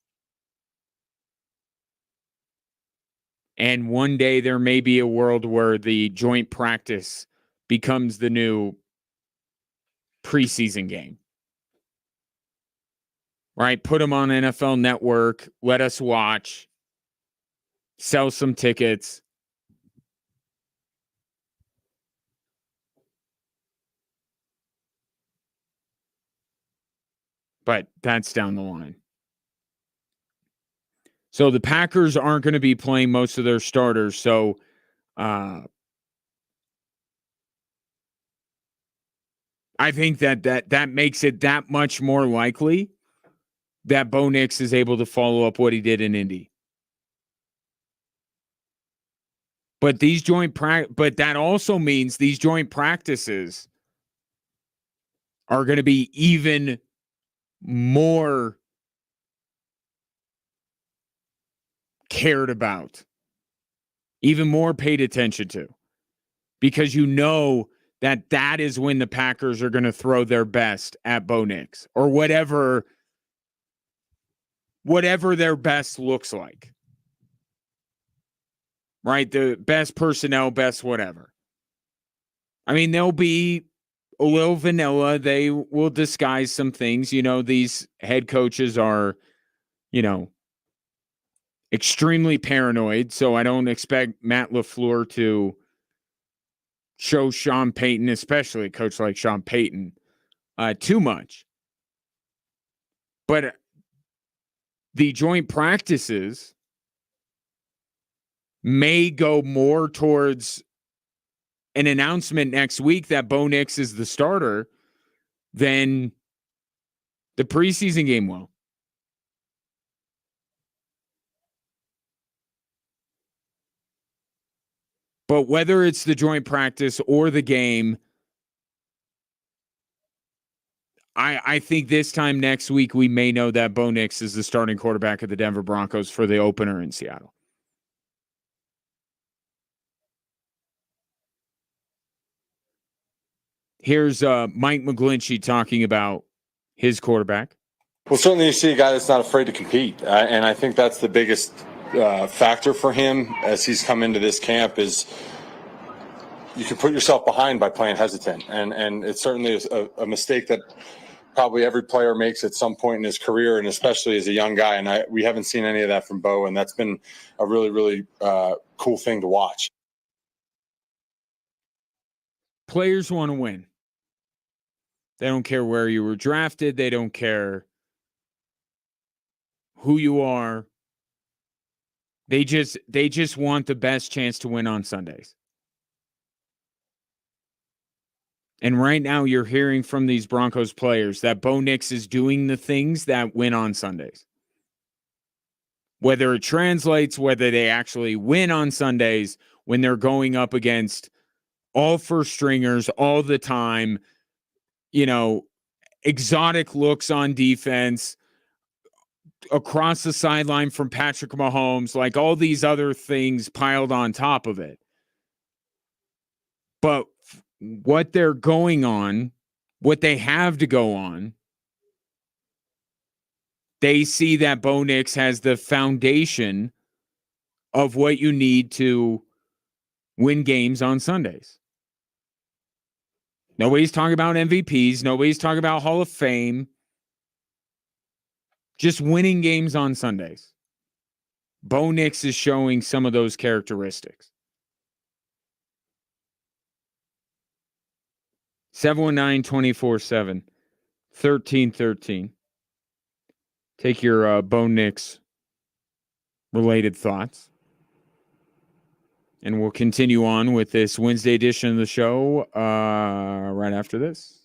And one day there may be a world where the joint practice becomes the new preseason game. Right? Put them on NFL Network. Let us watch. Sell some tickets. But that's down the line. So the Packers aren't going to be playing most of their starters. So I think that makes it that much more likely that Bo Nix is able to follow up what he did in Indy. But but that also means these joint practices are going to be even more cared about, even more paid attention to, because you know that is when the Packers are going to throw their best at Bo Nix or whatever their best looks like. Right? The best personnel, best whatever. I mean, they'll be a little vanilla. They will disguise some things. You know, these head coaches are, extremely paranoid. So I don't expect Matt LaFleur to show Sean Payton, especially a coach like Sean Payton, too much. But the joint practices may go more towards an announcement next week that Bo Nix is the starter than the preseason game will. But whether it's the joint practice or the game, I think this time next week we may know that Bo Nix is the starting quarterback of the Denver Broncos for the opener in Seattle. Here's Mike McGlinchey talking about his quarterback. Well, certainly you see a guy that's not afraid to compete, and I think that's the biggest factor for him as he's come into this camp is you can put yourself behind by playing hesitant, and it certainly is a mistake that probably every player makes at some point in his career, and especially as a young guy. And we haven't seen any of that from Bo, and that's been a really, really cool thing to watch. Players want to win. They don't care where you were drafted. They don't care who you are. They just want the best chance to win on Sundays. And right now you're hearing from these Broncos players that Bo Nix is doing the things that win on Sundays. Whether it translates, whether they actually win on Sundays when they're going up against all first stringers all the time, exotic looks on defense, across the sideline from Patrick Mahomes, like all these other things piled on top of it. But what they're going on, what they have to go on, they see that Bo Nix has the foundation of what you need to win games on Sundays. Nobody's talking about MVPs. Nobody's talking about Hall of Fame. Just winning games on Sundays. Bo Nix is showing some of those characteristics. 719-24-7, 1313. Take your Bo Nix related thoughts. And we'll continue on with this Wednesday edition of the show right after this.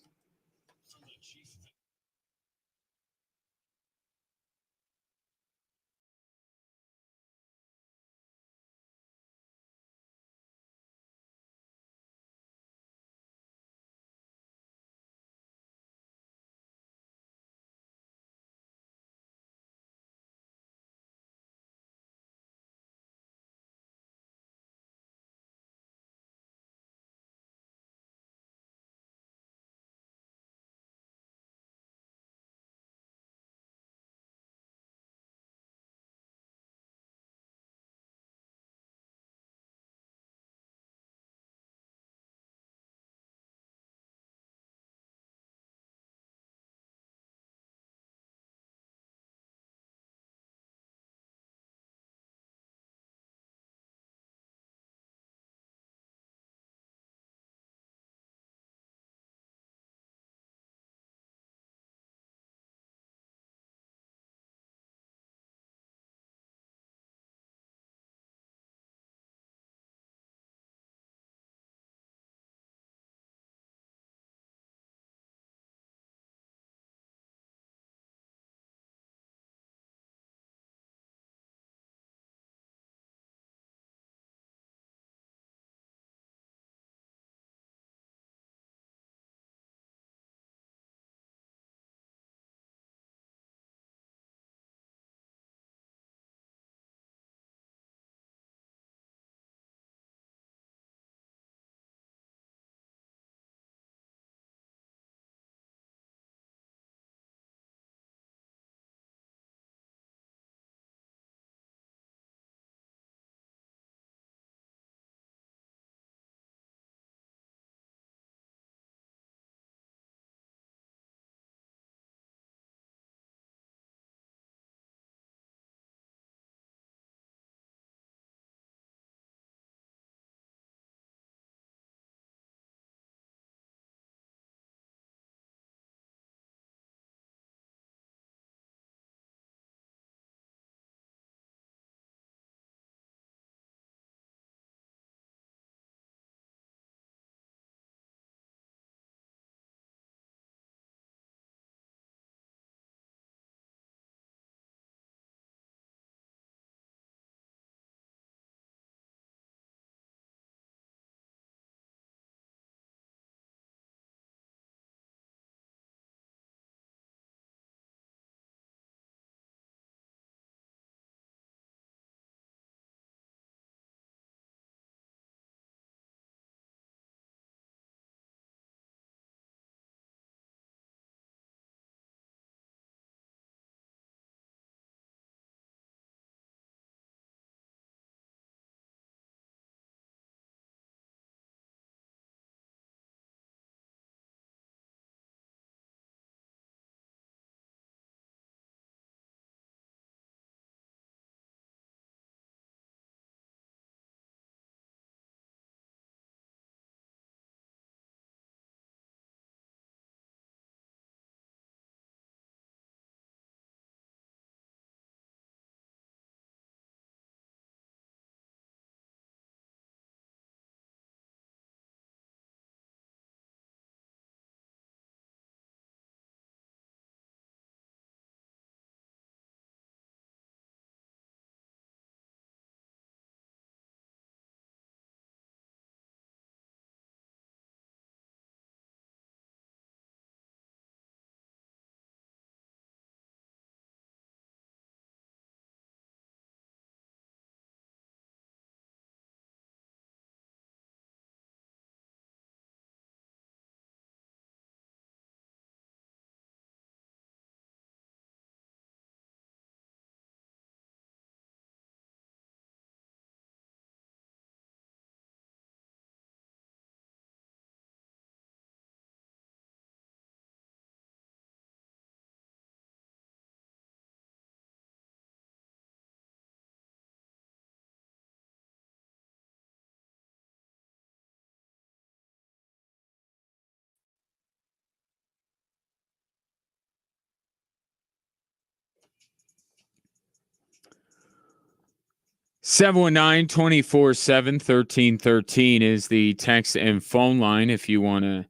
719-247-1313 is the text and phone line if you want to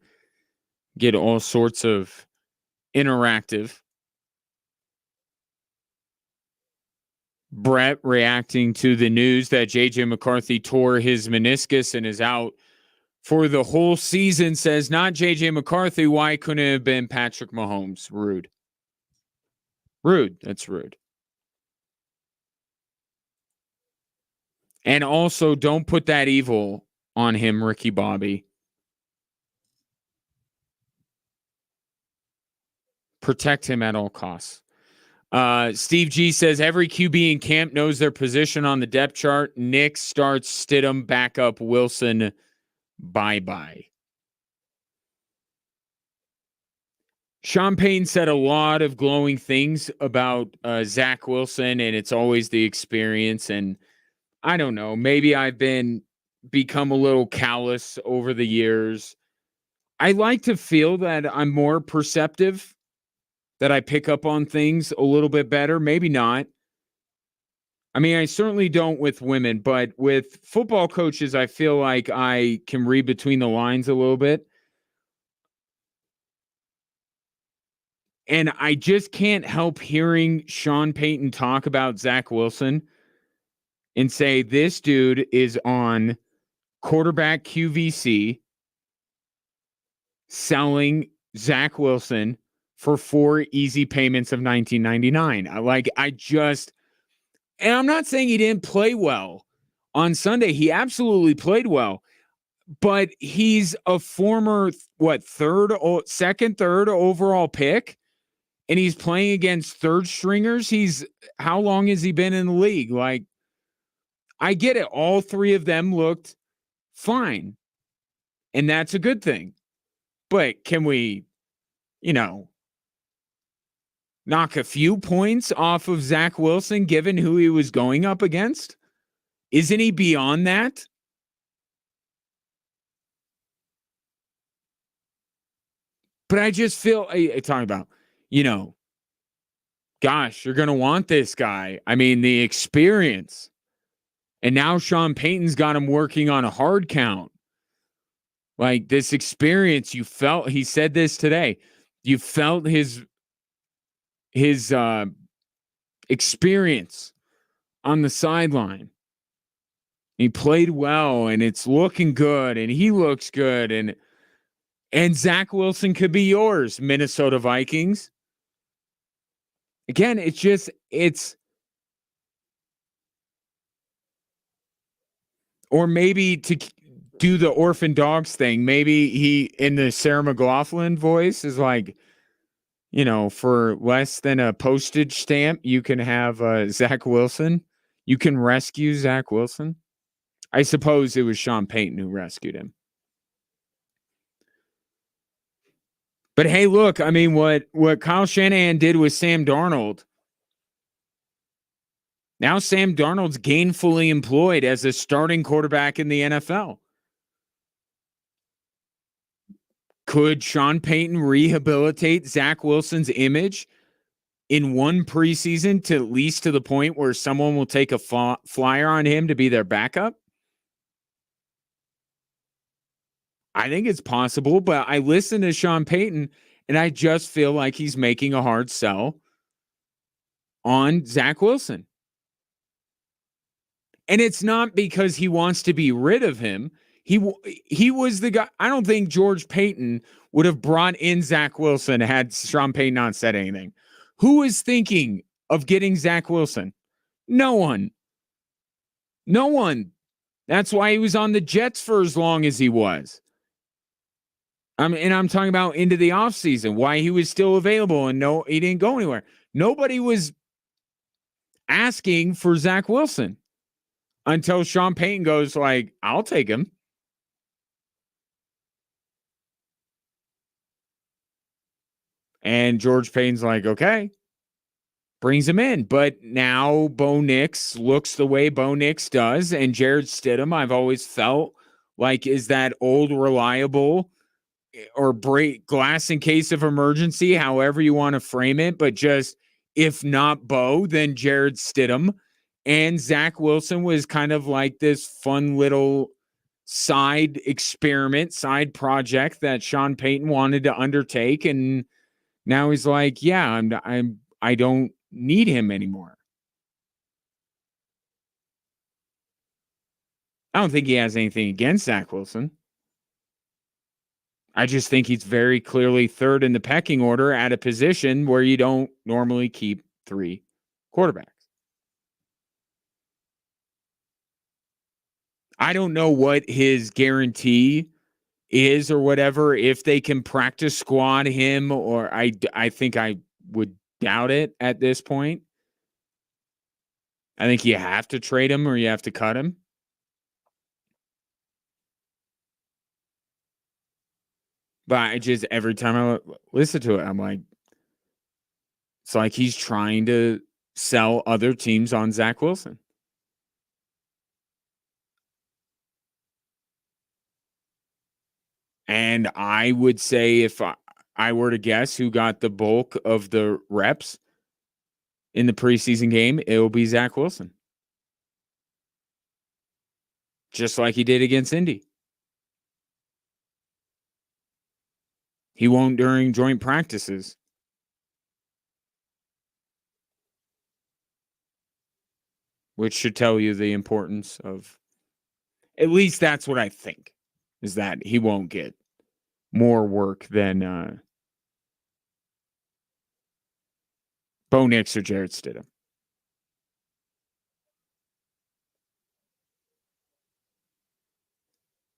get all sorts of interactive. Brett reacting to the news that J.J. McCarthy tore his meniscus and is out for the whole season says, not J.J. McCarthy. Why couldn't it have been Patrick Mahomes? Rude. Rude. That's rude. And also, don't put that evil on him, Ricky Bobby. Protect him at all costs. Steve G says, every QB in camp knows their position on the depth chart. Nick starts Stidham, backup Wilson. Bye-bye. Sean Payton said a lot of glowing things about Zach Wilson, and it's always the experience. And I don't know, maybe I've become a little callous over the years. I like to feel that I'm more perceptive, that I pick up on things a little bit better. Maybe not. I mean, I certainly don't with women, but with football coaches, I feel like I can read between the lines a little bit. And I just can't help hearing Sean Payton talk about Zach Wilson and say, this dude is on quarterback QVC selling Zach Wilson for 4 easy payments of $19.99. And I'm not saying he didn't play well on Sunday. He absolutely played well, but he's a former, second, third overall pick. And he's playing against third stringers. How long has he been in the league? Like, I get it. All 3 of them looked fine. And that's a good thing. But can we, knock a few points off of Zach Wilson given who he was going up against? Isn't he beyond that? But I just feel, talking about, gosh, you're going to want this guy. I mean, the experience. And now Sean Payton's got him working on a hard count. Like, this experience, you felt, he said this today, you felt his experience on the sideline. He played well, and it's looking good, and he looks good, and Zach Wilson could be yours, Minnesota Vikings. Again, or maybe to do the orphan dogs thing. Maybe he, in the Sarah McLachlan voice, is like, for less than a postage stamp, you can have Zach Wilson. You can rescue Zach Wilson. I suppose it was Sean Payton who rescued him. But hey, look, I mean, what Kyle Shanahan did with Sam Darnold. Now Sam Darnold's gainfully employed as a starting quarterback in the NFL. Could Sean Payton rehabilitate Zach Wilson's image in one preseason to at least to the point where someone will take a flyer on him to be their backup? I think it's possible, but I listen to Sean Payton, and I just feel like he's making a hard sell on Zach Wilson. And it's not because he wants to be rid of him. He was the guy. I don't think George Payton would have brought in Zach Wilson had Sean Payton not said anything. Who is thinking of getting Zach Wilson? No one. No one. That's why he was on the Jets for as long as he was. And I'm talking about into the offseason, why he was still available and no, he didn't go anywhere. Nobody was asking for Zach Wilson until Sean Payton goes like, I'll take him. And George Payton's like, okay, brings him in. But now Bo Nix looks the way Bo Nix does. And Jared Stidham, I've always felt like, is that old, reliable or break glass in case of emergency, however you want to frame it. But just if not Bo, then Jared Stidham. And Zach Wilson was kind of like this fun little side experiment, side project that Sean Payton wanted to undertake. And now he's like, yeah, I don't need him anymore. I don't think he has anything against Zach Wilson. I just think he's very clearly third in the pecking order at a position where you don't normally keep 3 quarterbacks. I don't know what his guarantee is or whatever, if they can practice squad him, or I think I would doubt it at this point. I think you have to trade him or you have to cut him. But I just, every time I listen to it, I'm like, it's like he's trying to sell other teams on Zach Wilson. And I would say, if I were to guess who got the bulk of the reps in the preseason game, it will be Zach Wilson. Just like he did against Indy. He won't during joint practices. Which should tell you the importance of, at least that's what I think, is that he won't get more work than Bo Nix or Jarrett Stidham.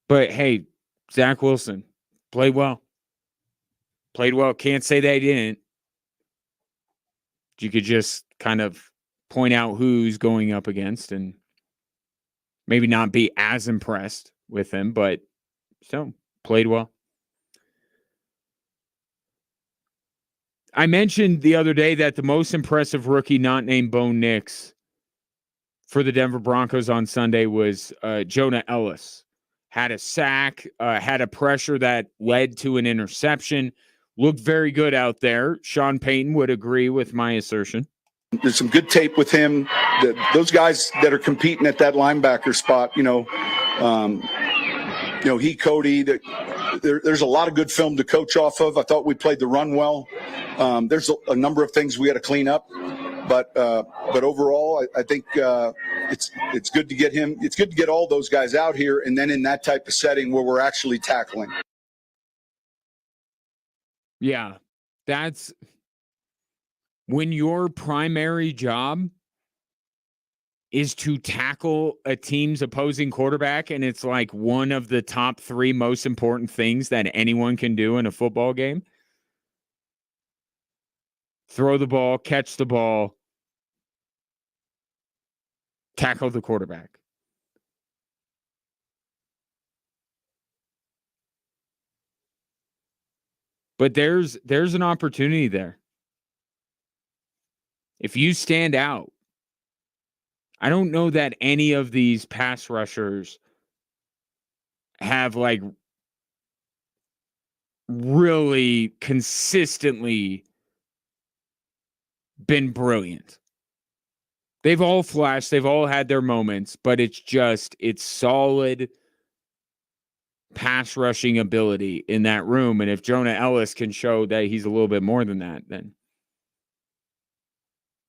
But hey, Zach Wilson played well. Played well. Can't say they didn't. You could just kind of point out who's going up against and maybe not be as impressed with him, but still played well. I mentioned the other day that the most impressive rookie not named Bo Nix for the Denver Broncos on Sunday was Jonah Ellis. Had a sack, had a pressure that led to an interception. Looked very good out there. Sean Payton would agree with my assertion. There's some good tape with him. Those guys that are competing at that linebacker spot, he, Cody, there's a lot of good film to coach off of. I thought we played the run well. There's a number of things we had to clean up, but overall, I think it's good to get him. It's good to get all those guys out here, and then in that type of setting where we're actually tackling. Yeah, that's when your primary job is to tackle a team's opposing quarterback, and it's like one of the top 3 most important things that anyone can do in a football game. Throw the ball, catch the ball, tackle the quarterback. But there's an opportunity there. If you stand out, I don't know that any of these pass rushers have like really consistently been brilliant. They've all flashed, they've all had their moments, but it's solid pass rushing ability in that room. And if Jonah Ellis can show that he's a little bit more than that, then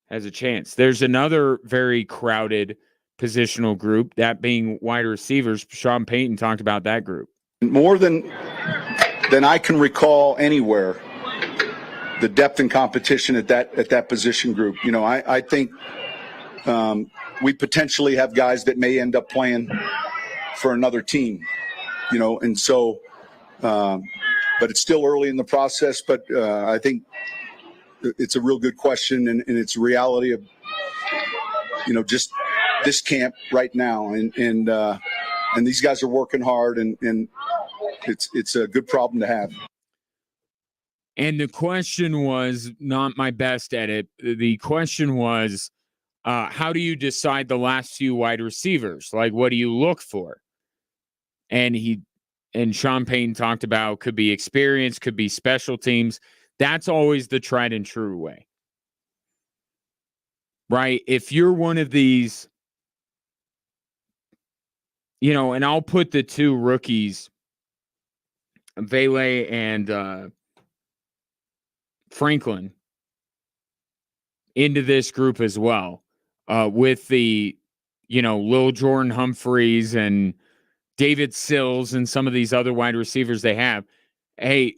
has a chance. There's another very crowded positional group, that being wide receivers. Sean Payton talked about that group. More than I can recall anywhere, the depth and competition at that position group. I think we potentially have guys that may end up playing for another team. And so, but it's still early in the process. But I think it's a real good question, and it's a reality of, just this camp right now. And these guys are working hard, and it's a good problem to have. And the question was not my best at it. The question was, how do you decide the last few wide receivers? Like, what do you look for? And Sean Payton talked about could be experience, could be special teams. That's always the tried and true way. right? If you're one of these, and I'll put the two rookies, Vele and Franklin, into this group as well, with the, Lil Jordan Humphreys and David Sills and some of these other wide receivers they have. Hey,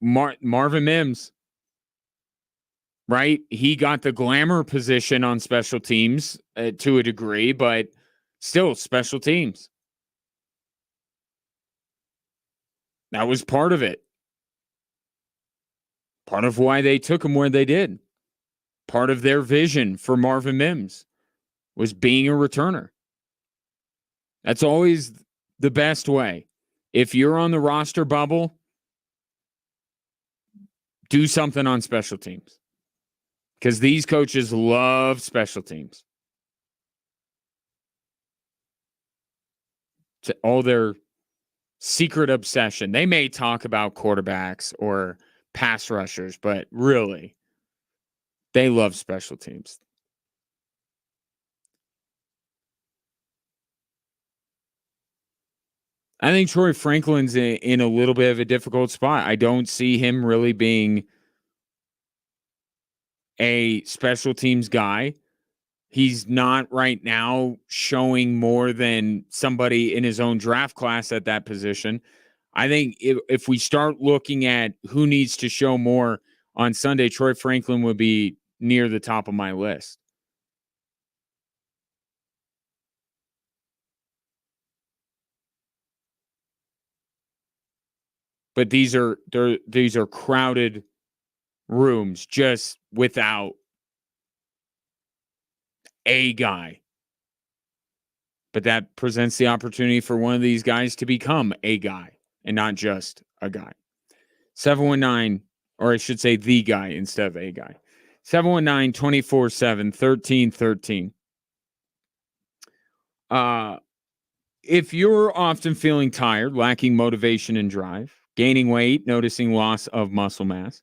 Marvin Mims, right? He got the glamour position on special teams to a degree, but still special teams. That was part of it. Part of why they took him where they did. Part of their vision for Marvin Mims was being a returner. That's always the best way. If you're on the roster bubble, do something on special teams. Because these coaches love special teams. It's all their secret obsession. They may talk about quarterbacks or pass rushers, but really, they love special teams. I think Troy Franklin's in a little bit of a difficult spot. I don't see him really being a special teams guy. He's not right now showing more than somebody in his own draft class at that position. I think if we start looking at who needs to show more on Sunday, Troy Franklin would be near the top of my list. But these are crowded rooms just without a guy. But that presents the opportunity for one of these guys to become a guy and not just a guy. 719, or I should say the guy instead of a guy. 719-247-1313. If you're often feeling tired, lacking motivation and drive, gaining weight, noticing loss of muscle mass,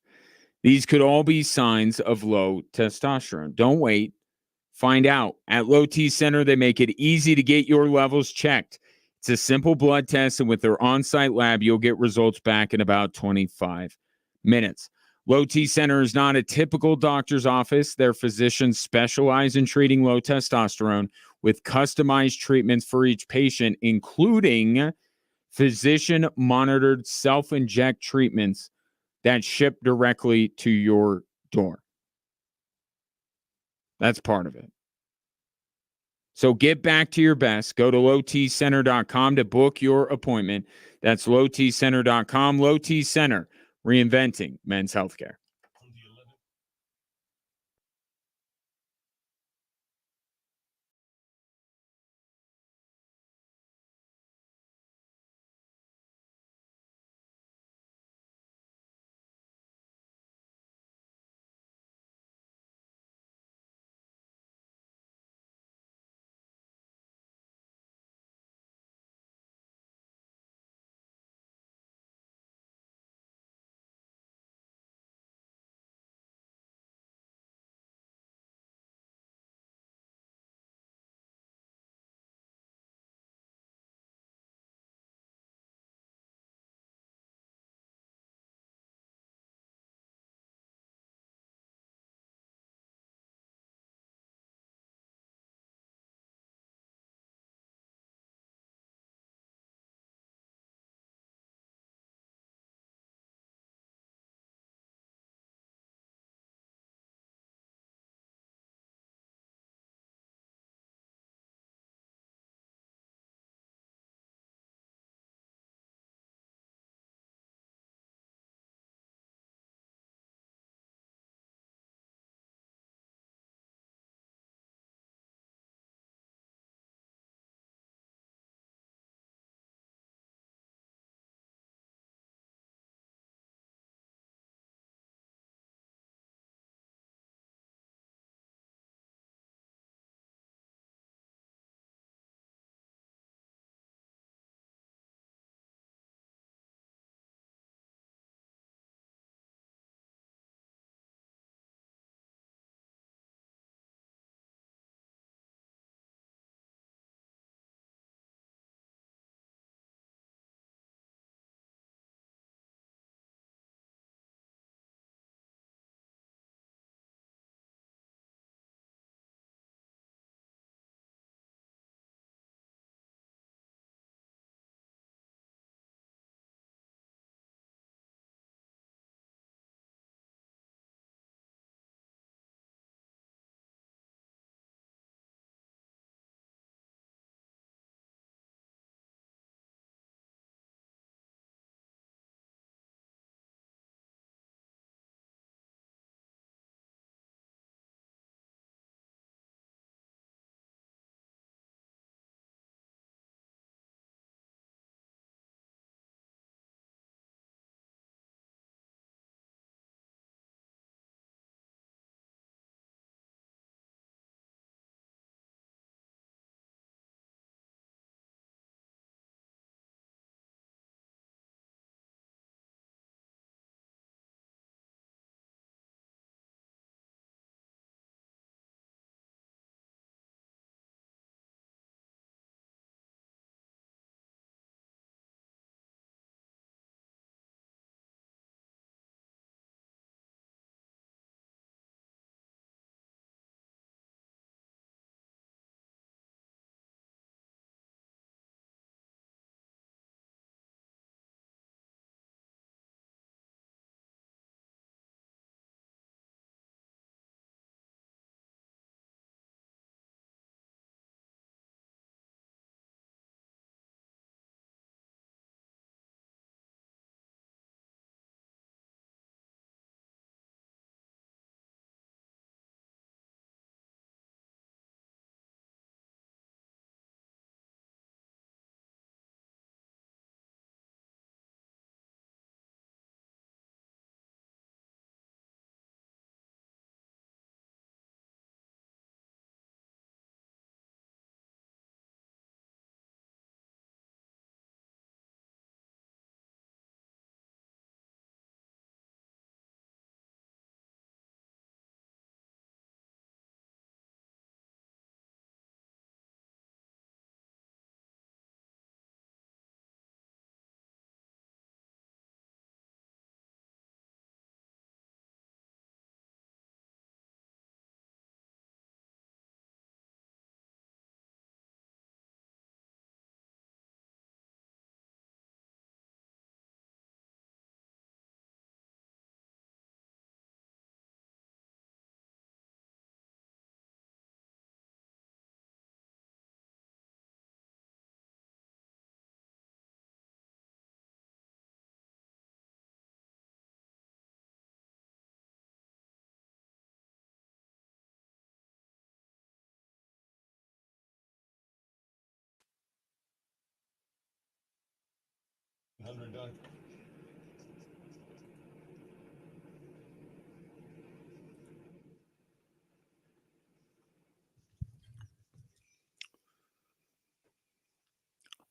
these could all be signs of low testosterone. Don't wait. Find out. At Low T Center, they make it easy to get your levels checked. It's a simple blood test, and with their on-site lab, you'll get results back in about 25 minutes. Low T Center is not a typical doctor's office. Their physicians specialize in treating low testosterone with customized treatments for each patient, including physician-monitored self-inject treatments that ship directly to your door. That's part of it. So get back to your best. Go to lowtcenter.com to book your appointment. That's lowtcenter.com. Low T Center, reinventing men's healthcare.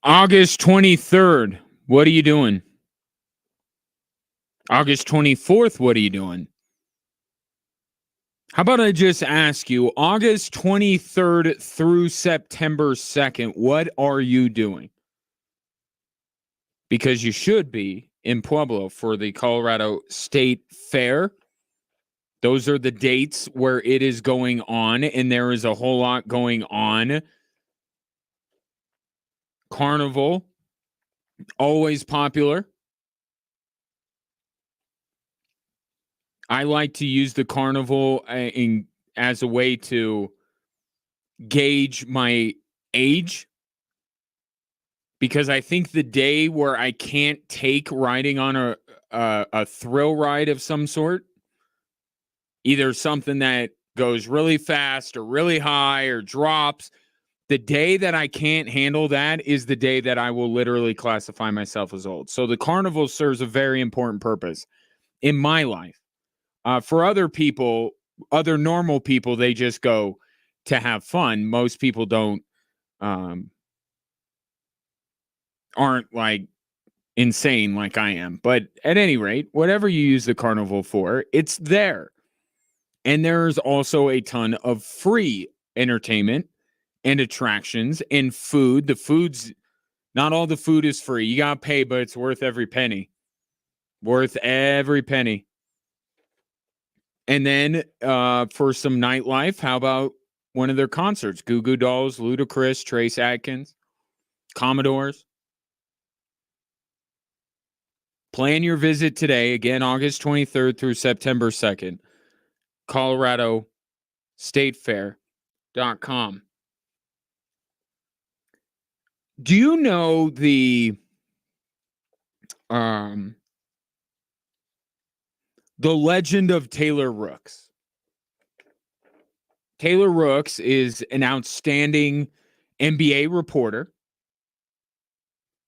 August 23rd, what are you doing? August 24th, what are you doing? How about I just ask you, August 23rd through September 2nd, what are you doing? Because you should be in Pueblo for the Colorado State Fair. Those are the dates where it is going on, and there is a whole lot going on. Carnival, always popular. I like to use the carnival as a way to gauge my age, because I think the day where I can't take riding on a thrill ride of some sort, either something that goes really fast or really high or drops, the day that I can't handle that is the day that I will literally classify myself as old. So the carnival serves a very important purpose in my life. For other people, other normal people, they just go to have fun. Most people aren't like insane like I am. But at any rate, whatever you use the carnival for, it's there. And there's also a ton of free entertainment and attractions and food. Not all the food is free. You got to pay, but it's worth every penny. Worth every penny. And then for some nightlife, how about one of their concerts? Goo Goo Dolls, Ludacris, Trace Adkins, Commodores. Plan your visit today. Again, August 23rd through September 2nd. Colorado State Fair.com. Do you know the legend of Taylor Rooks? Taylor Rooks is an outstanding NBA reporter.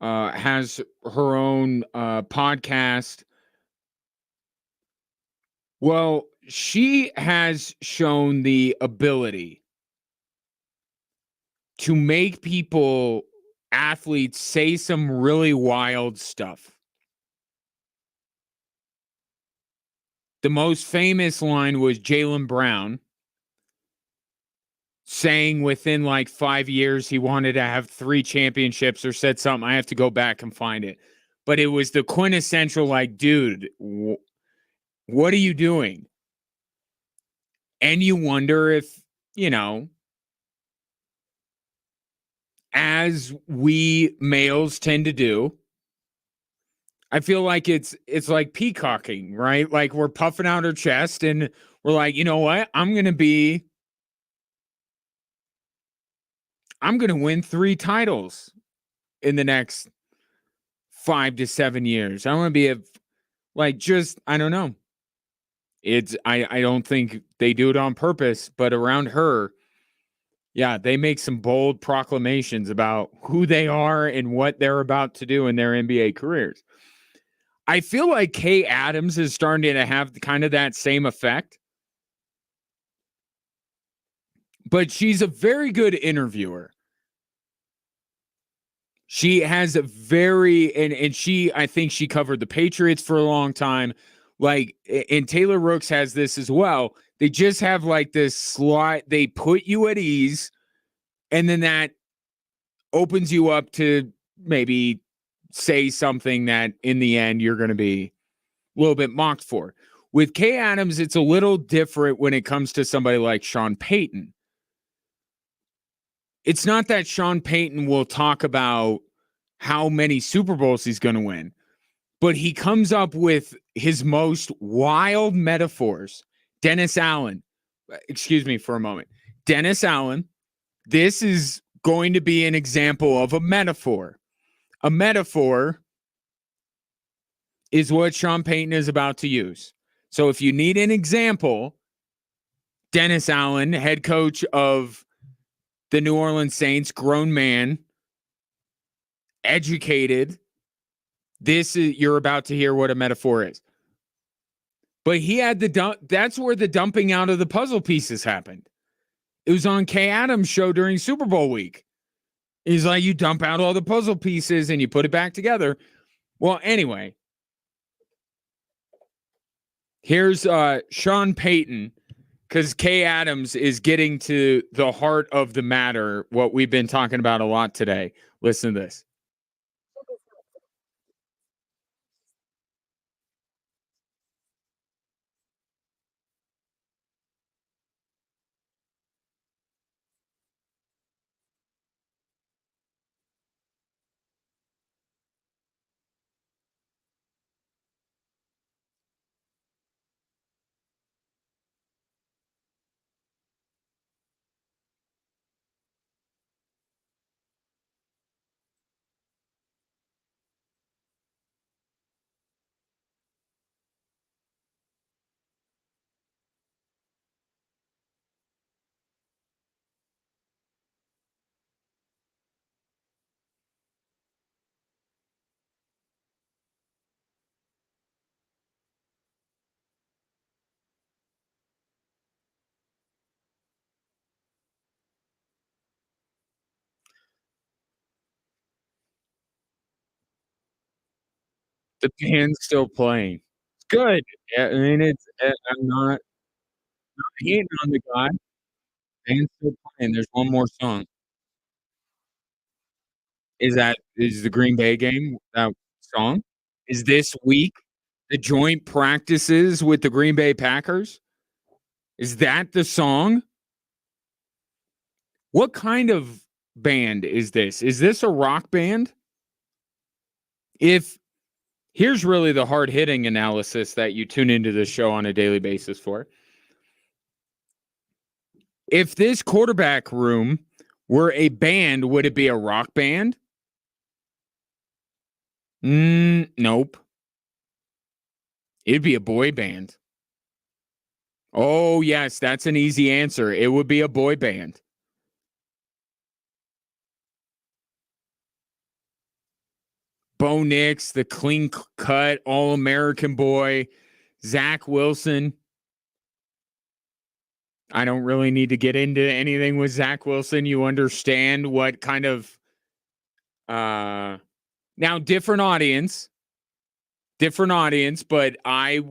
Has her own podcast. Well, she has shown the ability to make athletes, say some really wild stuff. The most famous line was Jaylen Brown saying within like 5 years he wanted to have 3 championships, or said something. I have to go back and find it. But it was the quintessential, like, dude, what are you doing? And you wonder if, as we males tend to do, I feel like it's like peacocking, right? Like we're puffing out our chest and we're like, you know what? I'm going to win 3 titles in the next 5 to 7 years. I want to be I don't know. I don't think they do it on purpose, but around her, yeah, they make some bold proclamations about who they are and what they're about to do in their NBA careers. I feel like Kay Adams is starting to have kind of that same effect. But she's a very good interviewer. She has a I think she covered the Patriots for a long time. And Taylor Rooks has this as well. They just have like this slot. They put you at ease, and then that opens you up to maybe say something that in the end you're going to be a little bit mocked for. With Kay Adams, it's a little different when it comes to somebody like Sean Payton. It's not that Sean Payton will talk about how many Super Bowls he's going to win, but he comes up with his most wild metaphors. Dennis Allen, excuse me for a moment. Dennis Allen, this is going to be an example of a metaphor. A metaphor is what Sean Payton is about to use. So if you need an example, Dennis Allen, head coach of the New Orleans Saints, grown man, educated, you're about to hear what a metaphor is. But he had that's where the dumping out of the puzzle pieces happened. It was on Kay Adams' show during Super Bowl week. He's like, you dump out all the puzzle pieces and you put it back together. Well, anyway, here's Sean Payton, because Kay Adams is getting to the heart of the matter, what we've been talking about a lot today. Listen to this. The band's still playing. It's good. Yeah, I mean, I'm not hating on the guy. Band's still playing. There's one more song. Is the Green Bay game that song? Is this week the joint practices with the Green Bay Packers? Is that the song? What kind of band is this? Is this a rock band? Here's really the hard-hitting analysis that you tune into the show on a daily basis for. If this quarterback room were a band, would it be a rock band? Nope. It'd be a boy band. Oh, yes, that's an easy answer. It would be a boy band. Bo Nix, the clean cut, all-American boy, Zach Wilson. I don't really need to get into anything with Zach Wilson. You understand what kind of now different audience, but I've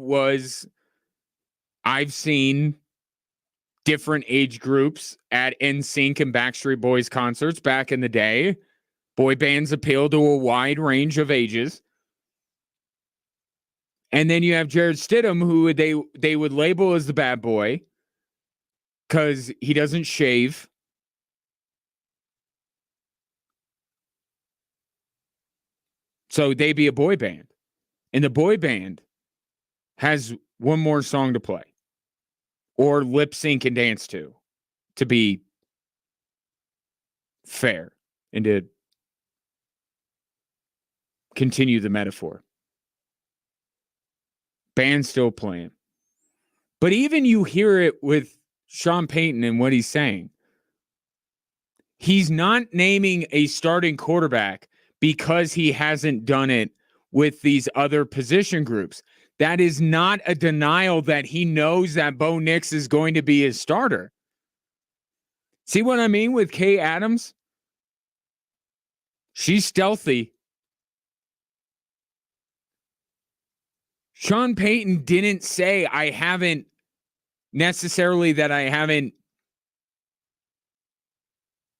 seen different age groups at NSYNC and Backstreet Boys concerts back in the day. Boy bands appeal to a wide range of ages. And then you have Jared Stidham, who they would label as the bad boy because he doesn't shave. So they'd be a boy band. And the boy band has one more song to play or lip sync and dance to be fair and to continue the metaphor. Band's still playing. But even you hear it with Sean Payton and what he's saying. He's not naming a starting quarterback because he hasn't done it with these other position groups. That is not a denial that he knows that Bo Nix is going to be his starter. See what I mean with Kay Adams? She's stealthy. Sean Payton didn't say I haven't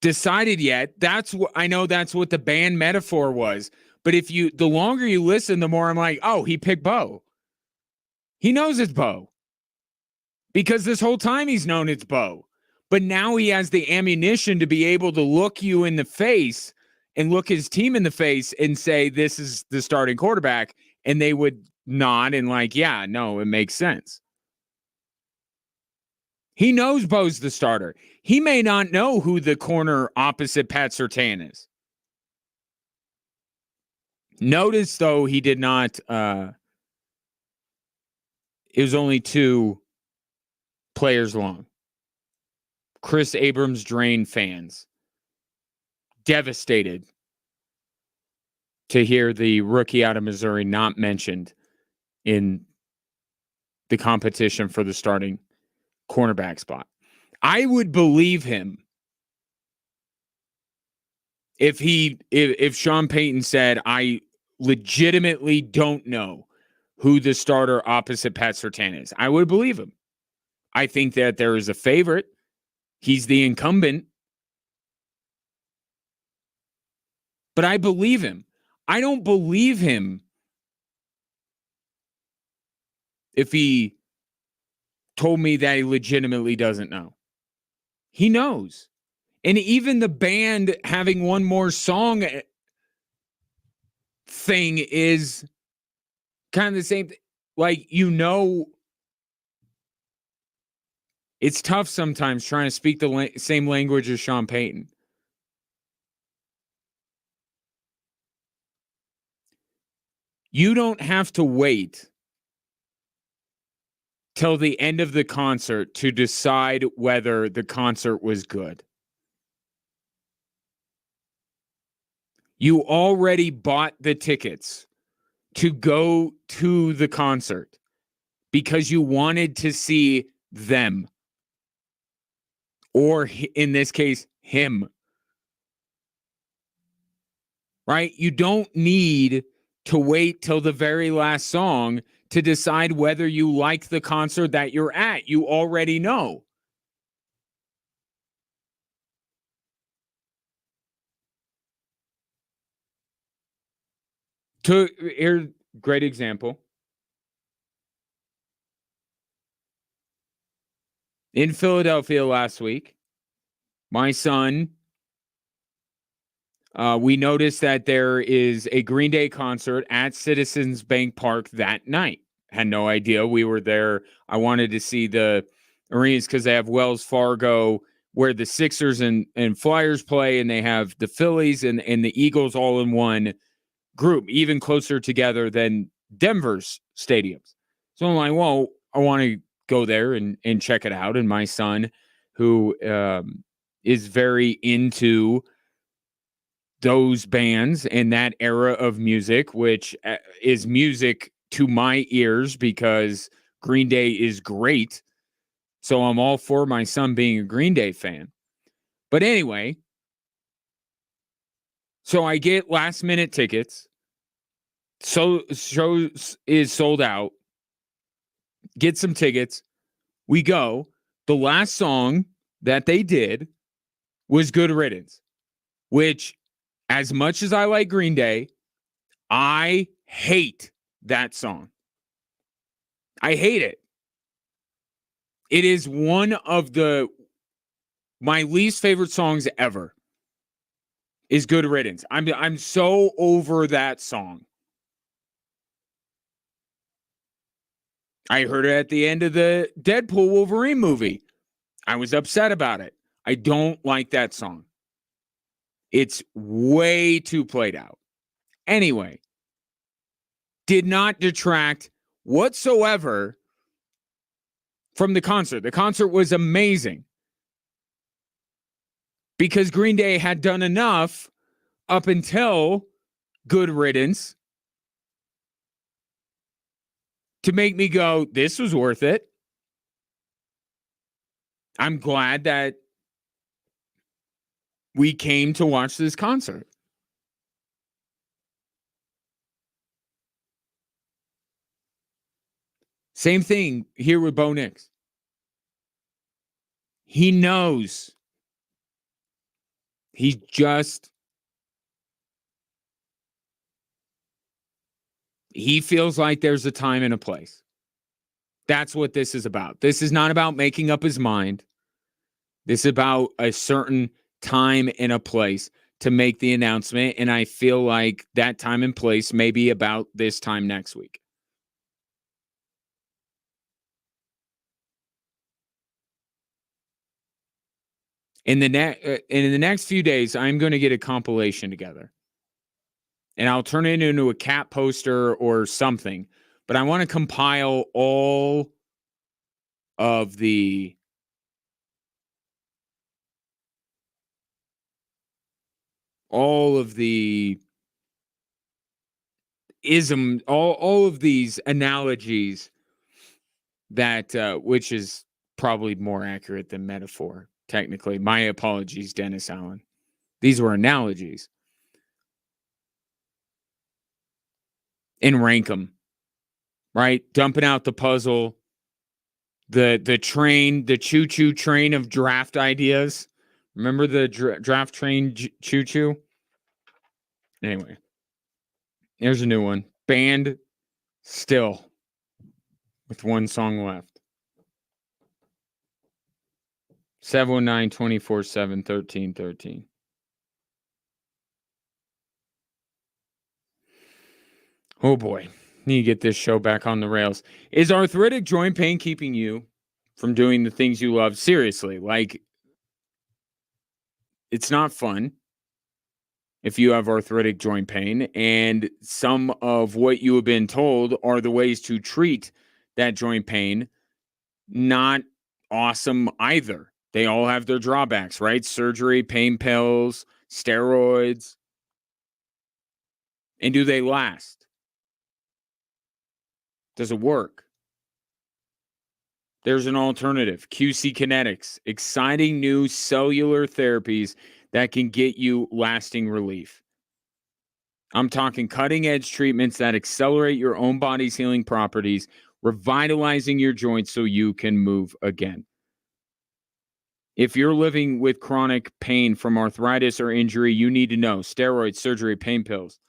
decided yet. That's what I know. That's what the band metaphor was. But the longer you listen, the more I'm like, oh, he picked Bo. He knows it's Bo because this whole time he's known it's Bo. But now he has the ammunition to be able to look you in the face and look his team in the face and say, this is the starting quarterback. And they would nod and like, yeah, no, it makes sense. He knows Bo's the starter. He may not know who the corner opposite Pat Surtain is. Notice, though, he did not. It was only 2 players long. Chris Abrams Drain fans devastated to hear the rookie out of Missouri not mentioned in the competition for the starting cornerback spot. I would believe him if Sean Payton said, I legitimately don't know who the starter opposite Pat Surtain is. I would believe him. I think that there is a favorite. He's the incumbent. But I believe him. I don't believe him if he told me that he legitimately doesn't know. He knows. And even the band having one more song thing is kind of the same thing. Like, it's tough sometimes trying to speak the same language as Sean Payton. You don't have to wait till the end of the concert to decide whether the concert was good. You already bought the tickets to go to the concert because you wanted to see them. Or in this case, him. Right? You don't need to wait till the very last song to decide whether you like the concert that you're at. You already know. Here's a great example. In Philadelphia last week, my son, we noticed that there is a Green Day concert at Citizens Bank Park that night. Had no idea we were there. I wanted to see the arenas because they have Wells Fargo where the Sixers and Flyers play, and they have the Phillies and the Eagles all in one group, even closer together than Denver's stadiums. So I'm like, well, I want to go there and check it out. And my son, who is very into those bands and that era of music, which is music to my ears because Green Day is great. So I'm all for my son being a Green Day fan. But anyway, so I get last minute tickets. So show is sold out. Get some tickets. We go. The last song that they did was Good Riddance, which, as much as I like Green Day, I hate that song. I hate it. It is one of my least favorite songs ever. Is Good Riddance. I'm so over that song. I heard it at the end of the Deadpool Wolverine movie. I was upset about it. I don't like that song. It's way too played out. Anyway, did not detract whatsoever from the concert. The concert was amazing because Green Day had done enough up until Good Riddance to make me go, this was worth it. I'm glad that we came to watch this concert. Same thing here with Bo Nix. He knows. He feels like there's a time and a place. That's what this is about. This is not about making up his mind. This is about a certain time and a place to make the announcement. And I feel like that time and place may be about this time next week. In the next few days, I'm going to get a compilation together. And I'll turn it into a cat poster or something. But I want to compile all of the ism, all of these analogies that which is probably more accurate than metaphor, technically. My apologies, Dennis Allen. These were analogies. And rank them, right? Dumping out the puzzle, the train, the choo-choo train of draft ideas. Remember the draft train choo-choo? Anyway, here's a new one. Band Still with one song left. 719-247-1313. Oh boy, need to get this show back on the rails. Is arthritic joint pain keeping you from doing the things you love? Seriously, like, it's not fun if you have arthritic joint pain, and some of what you have been told are the ways to treat that joint pain. Not awesome either. They all have their drawbacks, right? Surgery, pain pills, steroids. And do they last? Does it work? There's an alternative. QC Kinetics, exciting new cellular therapies that can get you lasting relief. I'm talking cutting edge treatments that accelerate your own body's healing properties, revitalizing your joints so you can move again. If you're living with chronic pain from arthritis or injury, you need to know steroids, surgery, pain pills,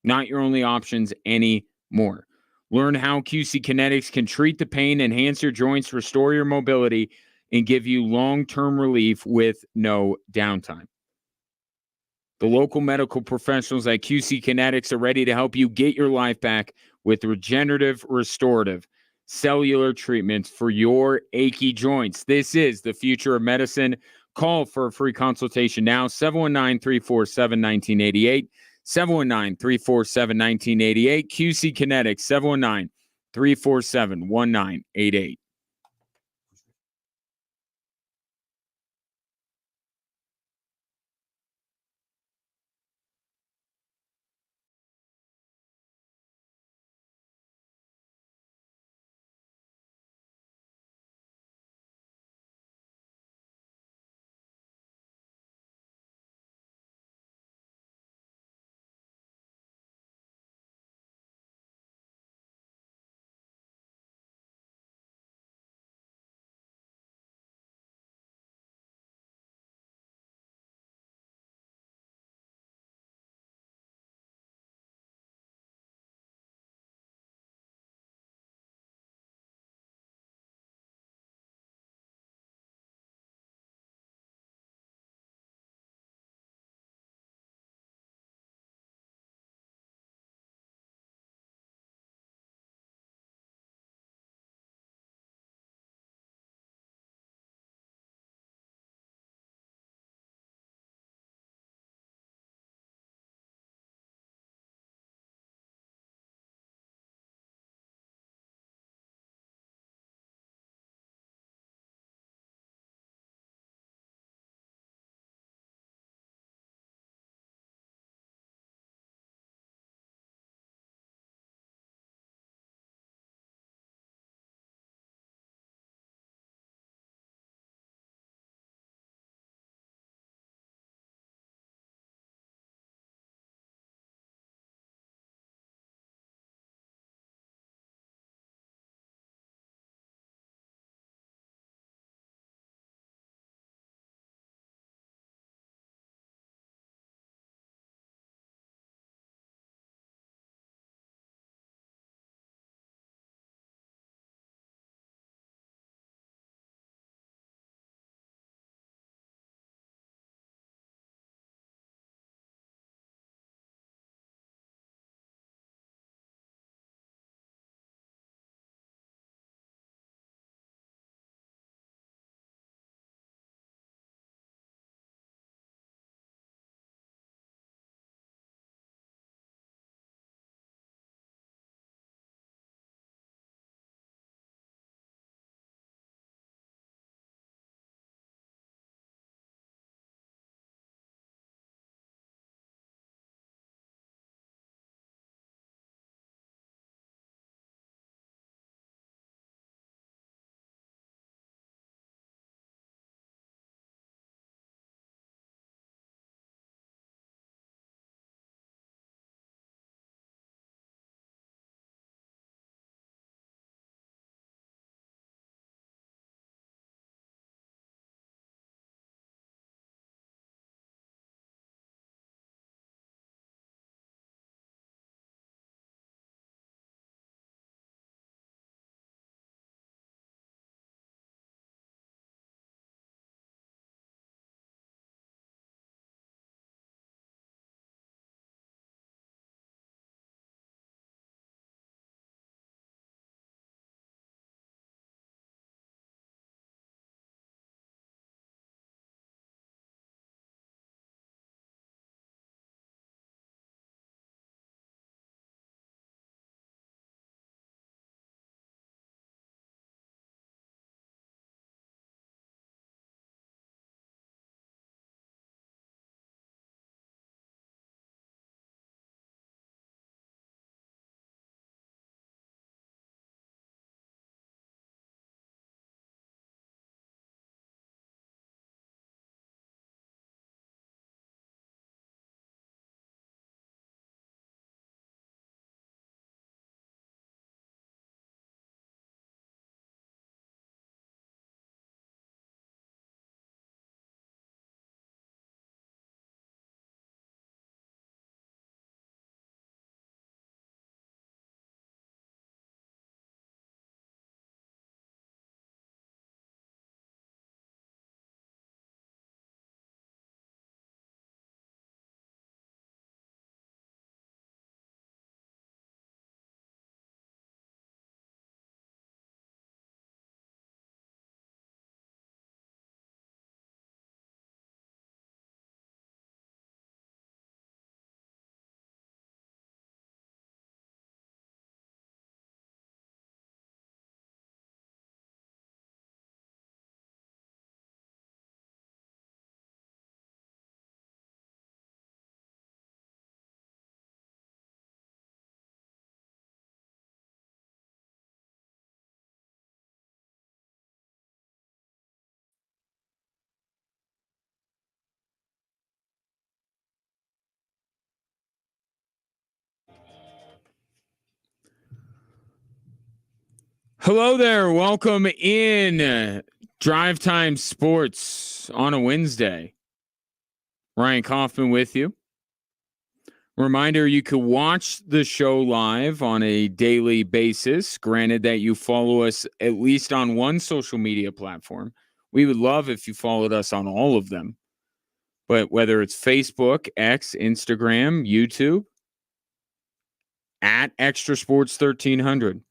not your only options anymore. Learn how QC Kinetics can treat the pain, enhance your joints, restore your mobility, and give you long-term relief with no downtime. The local medical professionals at QC Kinetics are ready to help you get your life back with regenerative, restorative, cellular treatments for your achy joints. This is the future of medicine. Call for a free consultation now, 719-347-1988, 719-347-1988, QC Kinetics, 719-347-1988. Hello there. Welcome in Drive Time Sports on a Wednesday. Ryan Kaufman with you. Reminder, you can watch the show live on a daily basis, granted that you follow us at least on one social media platform. We would love if you followed us on all of them. But whether it's Facebook, X, Instagram, YouTube, at Extra Sports 1300.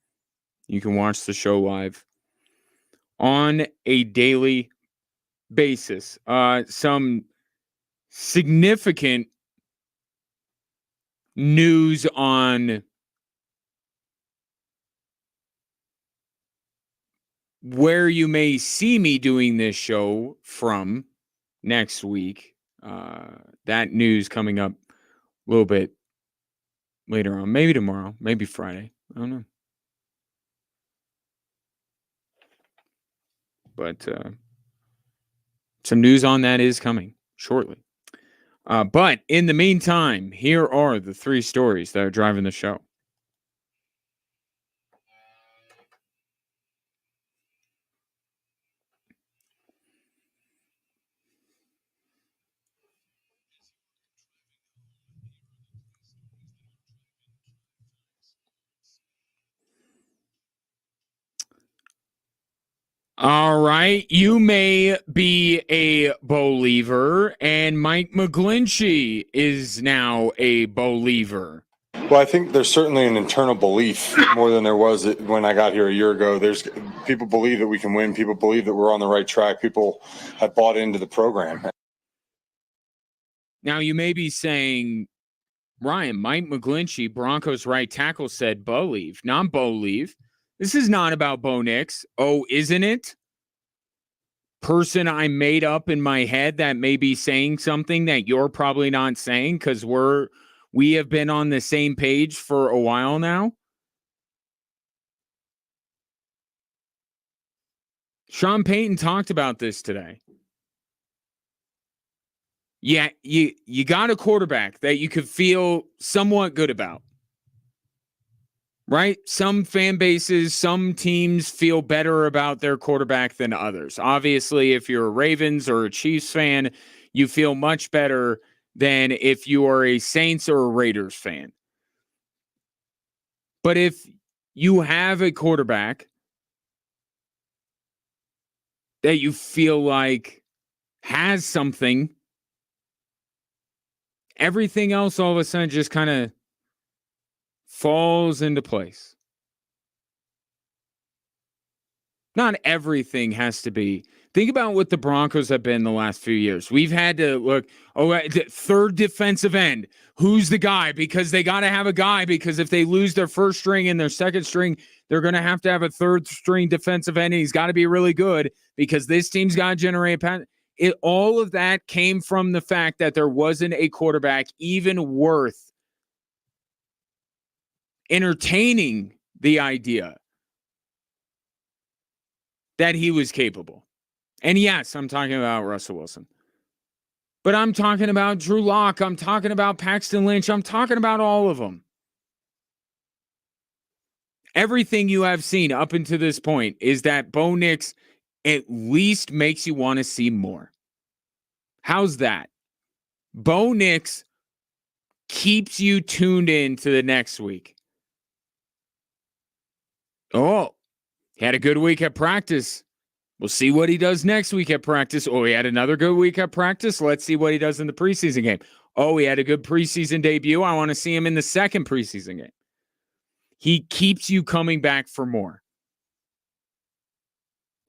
You can watch the show live on a daily basis. Some significant news on where you may see me doing this show from next week. That news coming up a little bit later on, maybe tomorrow, maybe Friday. I don't know. But some news on that is coming shortly. But in the meantime, here are the three stories that are driving the show. All right. You may be a BO-liever, and Mike McGlinchey is now a BO-liever. Well, I think there's certainly an internal belief more than there was when I got here a year ago. There's people believe that we can win. People believe that we're on the right track. People have bought into the program. Now, you may be saying, Ryan, Mike McGlinchey, Broncos right tackle, said BO-lieve, not BO-lieve. This is not about Bo Nix. Oh, isn't it? Person I made up in my head that may be saying something that you're probably not saying because we have been on the same page for a while now. Sean Payton talked about this today. Yeah, you got a quarterback that you could feel somewhat good about. Right? Some fan bases, some teams feel better about their quarterback than others. Obviously, if you're a Ravens or a Chiefs fan, you feel much better than if you are a Saints or a Raiders fan. But if you have a quarterback that you feel like has something, everything else all of a sudden just kind of falls into place. Not everything has to be. Think about what the Broncos have been the last few years. We've had to look, third defensive end. Who's the guy? Because they got to have a guy, because if they lose their first string and their second string, they're going to have a third string defensive end, and he's got to be really good because this team's got to generate all of that came from the fact that there wasn't a quarterback even worth entertaining the idea that he was capable. And yes, I'm talking about Russell Wilson. But I'm talking about Drew Lock. I'm talking about Paxton Lynch. I'm talking about all of them. Everything you have seen up until this point is that Bo Nix at least makes you want to see more. How's that? Bo Nix keeps you tuned in to the next week. Oh, he had a good week at practice. We'll see what he does next week at practice. Oh, he had another good week at practice. Let's see what he does in the preseason game. Oh, he had a good preseason debut. I want to see him in the second preseason game. He keeps you coming back for more.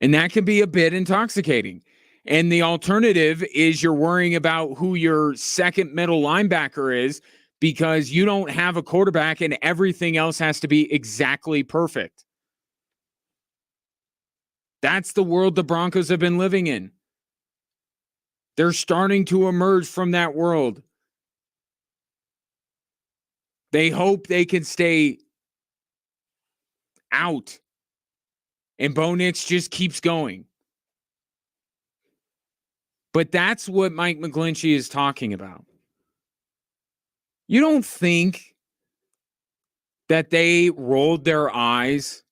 And that can be a bit intoxicating. And the alternative is you're worrying about who your second middle linebacker is because you don't have a quarterback and everything else has to be exactly perfect. That's the world the Broncos have been living in. They're starting to emerge from that world. They hope they can stay out. And Bo Nix just keeps going. But that's what Mike McGlinchey is talking about. You don't think that they rolled their eyes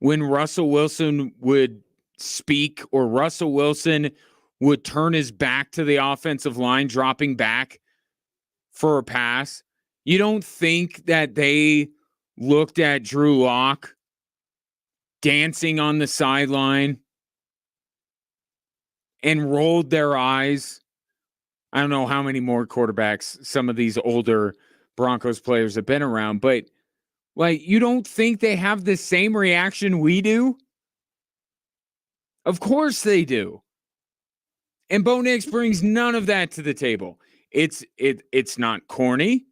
when Russell Wilson would speak or Russell Wilson would turn his back to the offensive line, dropping back for a pass, you don't think that they looked at Drew Lock dancing on the sideline and rolled their eyes? I don't know how many more quarterbacks some of these older Broncos players have been around, but like, you don't think they have the same reaction we do? Of course they do. And Bo Nix brings none of that to the table. It's not corny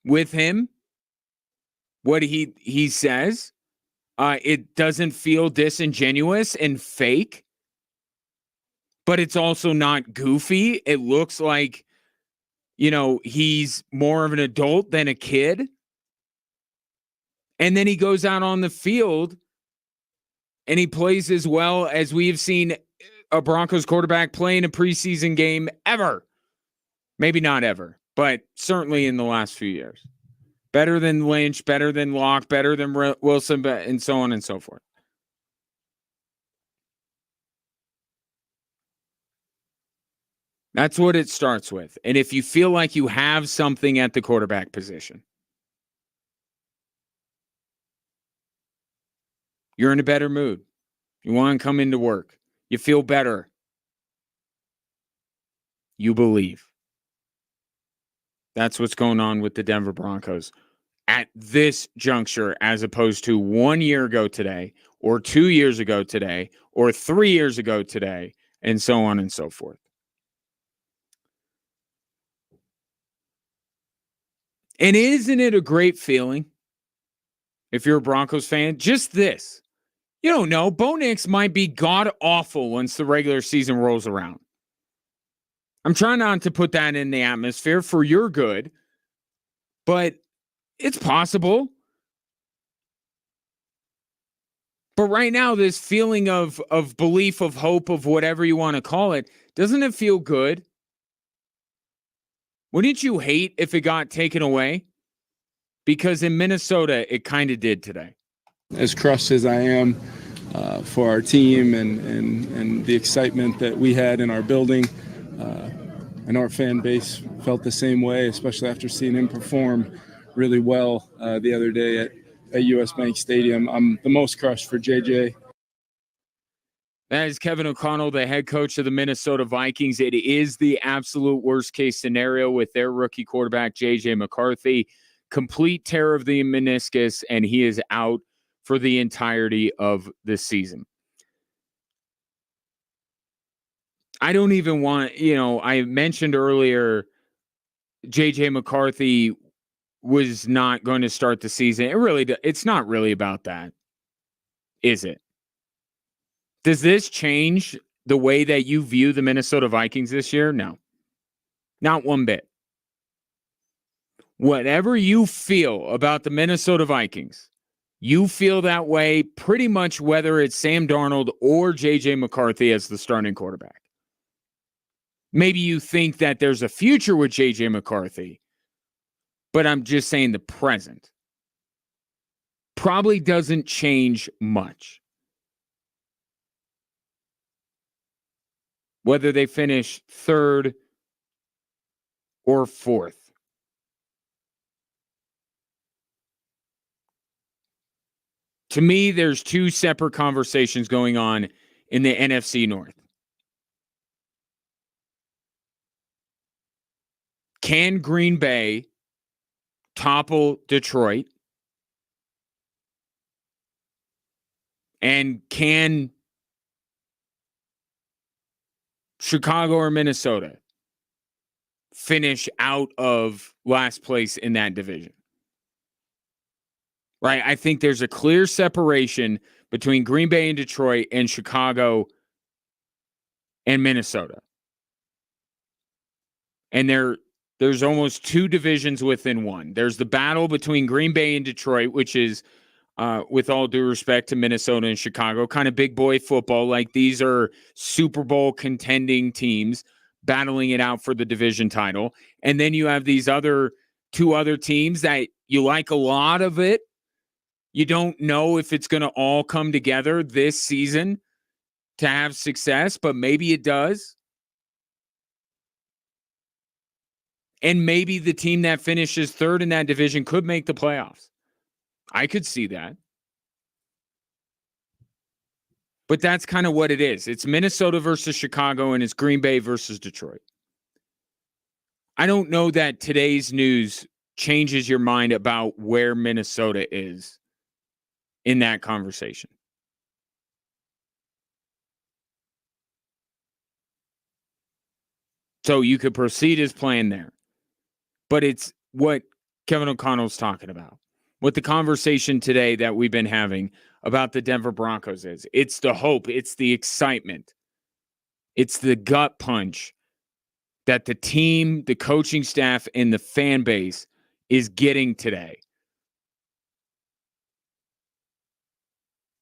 with him, what he says. It doesn't feel disingenuous and fake, but it's also not goofy. It looks like, he's more of an adult than a kid. And then he goes out on the field and he plays as well as we've seen a Broncos quarterback play in a preseason game ever. Maybe not ever, but certainly in the last few years. Better than Lynch, better than Locke, better than Wilson, and so on and so forth. That's what it starts with. And if you feel like you have something at the quarterback position, you're in a better mood. You want to come into work. You feel better. You believe. That's what's going on with the Denver Broncos at this juncture, as opposed to 1 year ago today, or 2 years ago today, or 3 years ago today, and so on and so forth. And isn't it a great feeling if you're a Broncos fan? Just this. You don't know. Bo Nix might be god-awful once the regular season rolls around. I'm trying not to put that in the atmosphere for your good, but it's possible. But right now, this feeling of belief, of hope, of whatever you want to call it, doesn't it feel good? Wouldn't you hate if it got taken away? Because in Minnesota, it kind of did today. As crushed as I am for our team and the excitement that we had in our building, I know our fan base felt the same way, especially after seeing him perform really well the other day at US Bank Stadium. I'm the most crushed for JJ. That is Kevin O'Connell, the head coach of the Minnesota Vikings. It is the absolute worst case scenario with their rookie quarterback, JJ McCarthy. Complete tear of the meniscus, and he is out for the entirety of the season. I don't even want, I mentioned earlier JJ McCarthy was not going to start the season. It's not really about that, is it? Does this change the way that you view the Minnesota Vikings this year? No, not one bit. Whatever you feel about the Minnesota Vikings, you feel that way pretty much whether it's Sam Darnold or JJ McCarthy as the starting quarterback. Maybe you think that there's a future with JJ McCarthy, but I'm just saying the present probably doesn't change much. Whether they finish third or fourth. To me, there's two separate conversations going on in the NFC North. Can Green Bay topple Detroit? And can Chicago or Minnesota finish out of last place in that division? Right? I think there's a clear separation between Green Bay and Detroit and Chicago and Minnesota. And there's almost two divisions within one. There's the battle between Green Bay and Detroit, which is, with all due respect to Minnesota and Chicago, kind of big boy football. Like, these are Super Bowl contending teams battling it out for the division title. And then you have these two other teams that you like a lot of it, You don't know if it's going to all come together this season to have success, but maybe it does. And maybe the team that finishes third in that division could make the playoffs. I could see that. But that's kind of what it is. It's Minnesota versus Chicago, and it's Green Bay versus Detroit. I don't know that today's news changes your mind about where Minnesota is in that conversation. So you could proceed as planned there. But it's what Kevin O'Connell's talking about. What the conversation today that we've been having about the Denver Broncos is. It's the hope. It's the excitement. It's the gut punch that the team, the coaching staff, and the fan base is getting today.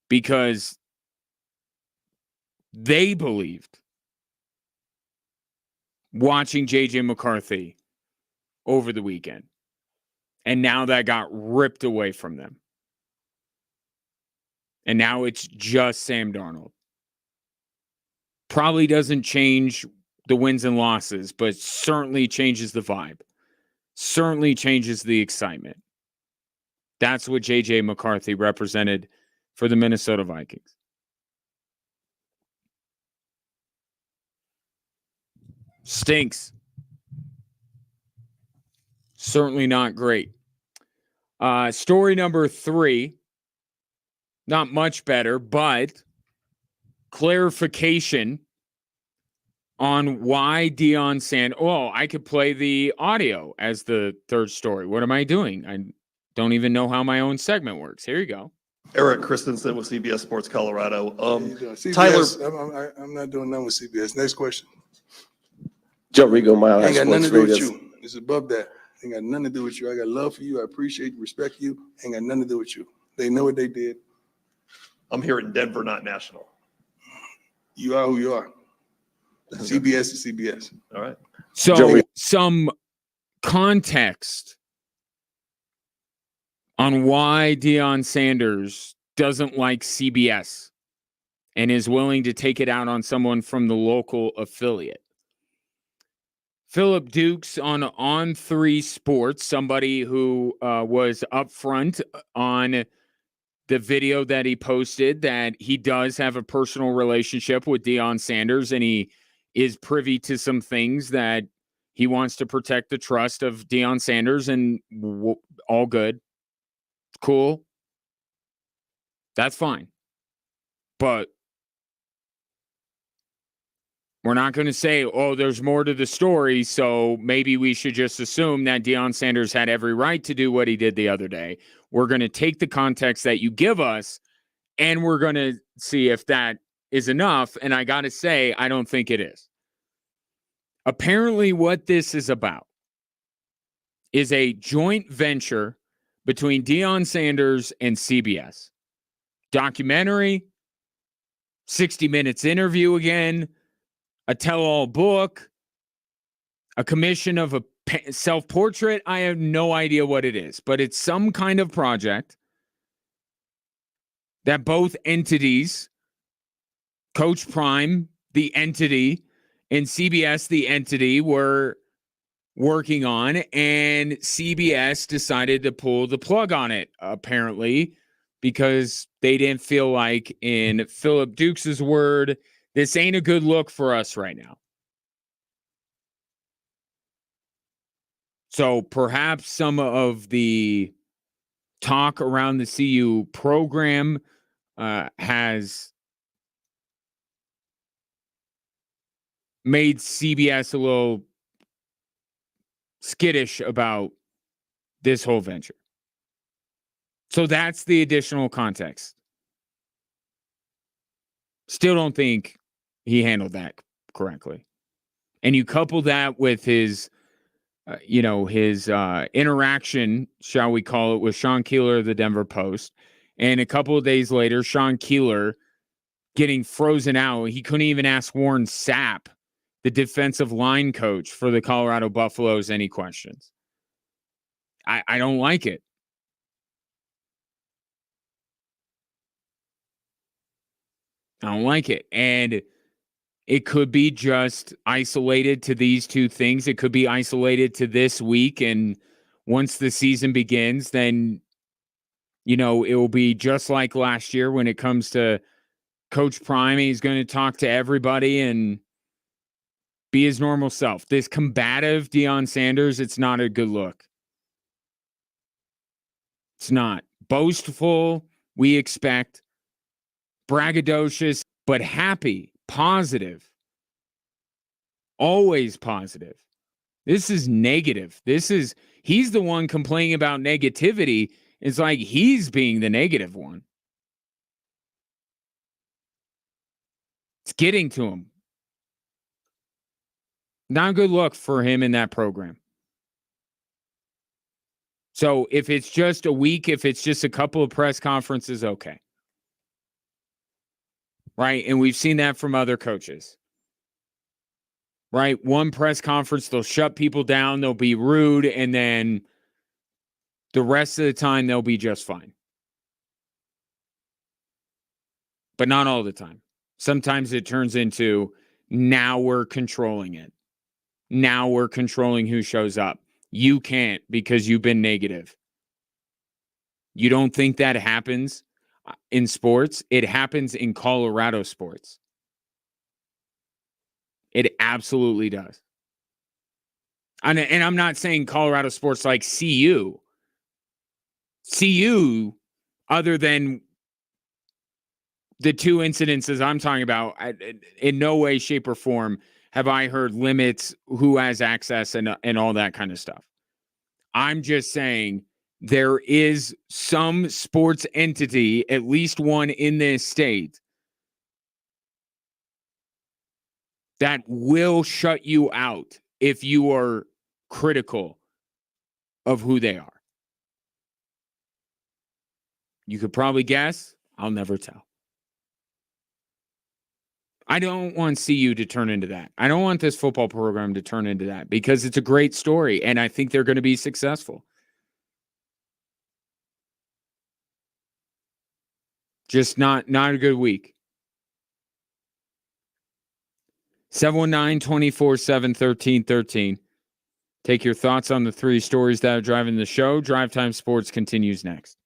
Because they believed watching J.J. McCarthy over the weekend. And now that got ripped away from them. And now it's just Sam Darnold. Probably doesn't change the wins and losses, but certainly changes the vibe. Certainly changes the excitement. That's what J.J. McCarthy represented for the Minnesota Vikings. Stinks. Certainly not great. Story number 3. Not much better, but clarification on why Deion Sanders. Oh, I could play the audio as the third story. What am I doing? I don't even know how my own segment works. Here you go. Eric Christensen with CBS Sports Colorado. CBS, Tyler, I'm not doing nothing with CBS. Next question. Joe Rigo, Mile High Ain't got nothing Sports to do with Radio. you. It's above that. Ain't got nothing to do with you. I got love for you. I appreciate, respect you. Ain't got nothing to do with you. They know what they did. I'm here in Denver, not national. You are who you are. CBS is CBS. All right. So Joey. some context on why Deion Sanders doesn't like CBS and is willing to take it out on someone from the local affiliate. Philip Dukes on On3 Sports, somebody who was upfront on the video that he posted that he does have a personal relationship with Deion Sanders, and he is privy to some things that he wants to protect the trust of Deion Sanders, and all good. Cool. That's fine. But we're not going to say, oh, there's more to the story, so maybe we should just assume that Deion Sanders had every right to do what he did the other day. We're going to take the context that you give us, and we're going to see if that is enough. And I got to say, I don't think it is. Apparently, what this is about is a joint venture between Deion Sanders and CBS. Documentary, 60 Minutes interview again, a tell-all book, a commission of a self-portrait. I have no idea what it is, but it's some kind of project that both entities, Coach Prime, the entity, and CBS, the entity, were working on, and CBS decided to pull the plug on it, apparently, because they didn't feel like, in Philip Dukes' word, this ain't a good look for us right now. So perhaps some of the talk around the CU program has made CBS a little skittish about this whole venture. So that's the additional context. Still don't think he handled that correctly. And you couple that with his, interaction, shall we call it, with Sean Keeler of the Denver Post. And a couple of days later, Sean Keeler getting frozen out. He couldn't even ask Warren Sapp, the defensive line coach for the Colorado Buffaloes, any questions. I don't like it. I don't like it. And it could be just isolated to these two things. It could be isolated to this week. And once the season begins, then, it will be just like last year when it comes to Coach Prime. He's going to talk to everybody and be his normal self. This combative Deion Sanders, it's not a good look. It's not. Boastful, we expect. Braggadocious, but happy, positive. Always positive. This is negative. He's the one complaining about negativity. It's like he's being the negative one. It's getting to him. Not a good look for him in that program. So if it's just a week, if it's just a couple of press conferences, okay. Right? And we've seen that from other coaches. Right? One press conference, they'll shut people down, they'll be rude, and then the rest of the time they'll be just fine. But not all the time. Sometimes it turns into, now we're controlling it. Now we're controlling who shows up. You can't because you've been negative. You don't think that happens in sports? It happens in Colorado sports. It absolutely does. And I'm not saying Colorado sports like CU. CU, other than the two incidences I'm talking about, in no way, shape, or form have I heard limits who has access and all that kind of stuff. I'm just saying there is some sports entity, at least one in this state, that will shut you out if you are critical of who they are. You could probably guess. I'll never tell. I don't want CU to turn into that. I don't want this football program to turn into that because it's a great story and I think they're going to be successful. Just not a good week. 719-247-1313. Take your thoughts on the three stories that are driving the show. Drive Time Sports continues next.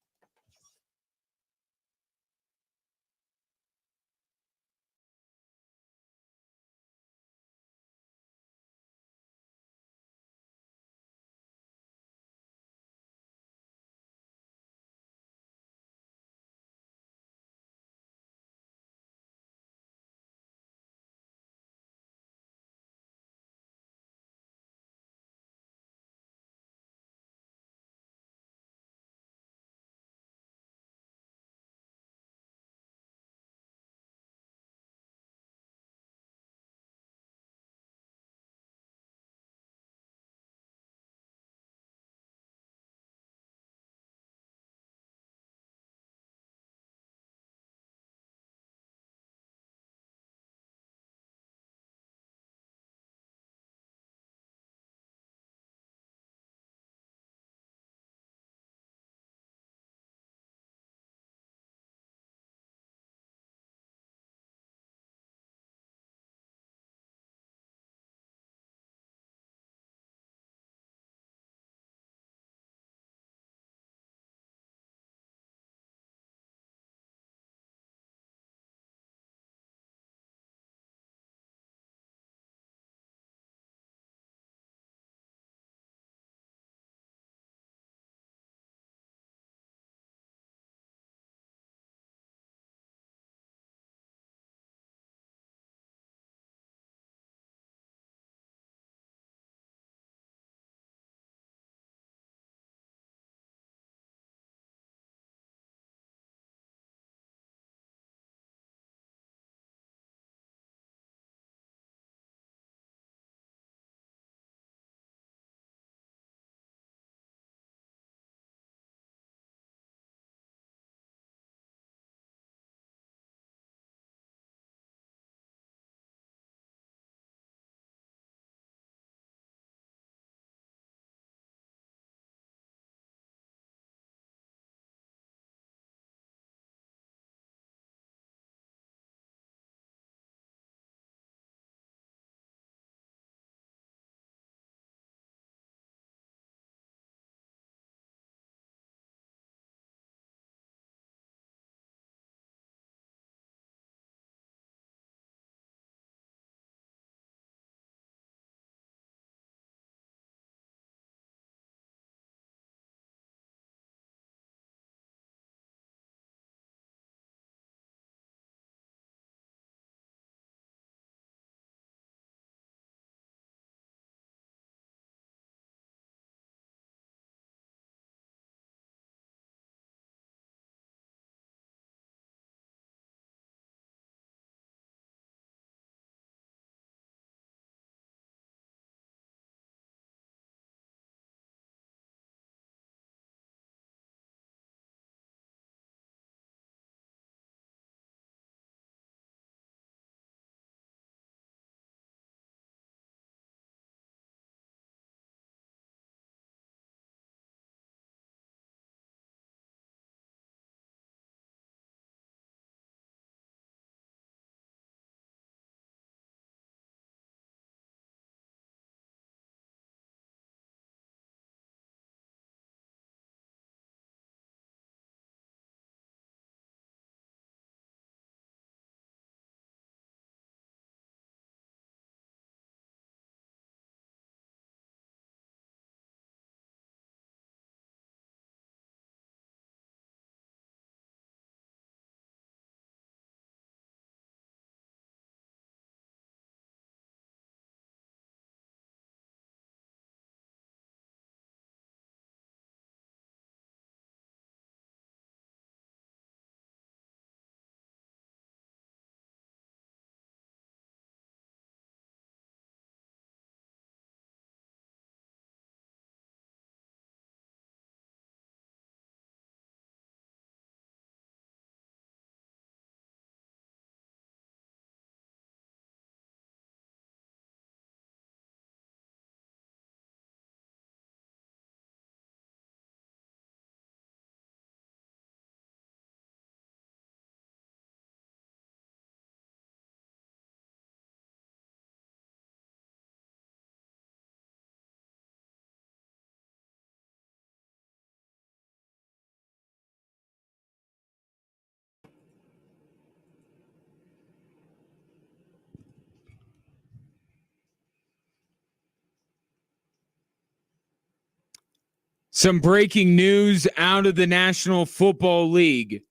Some breaking news out of the National Football League.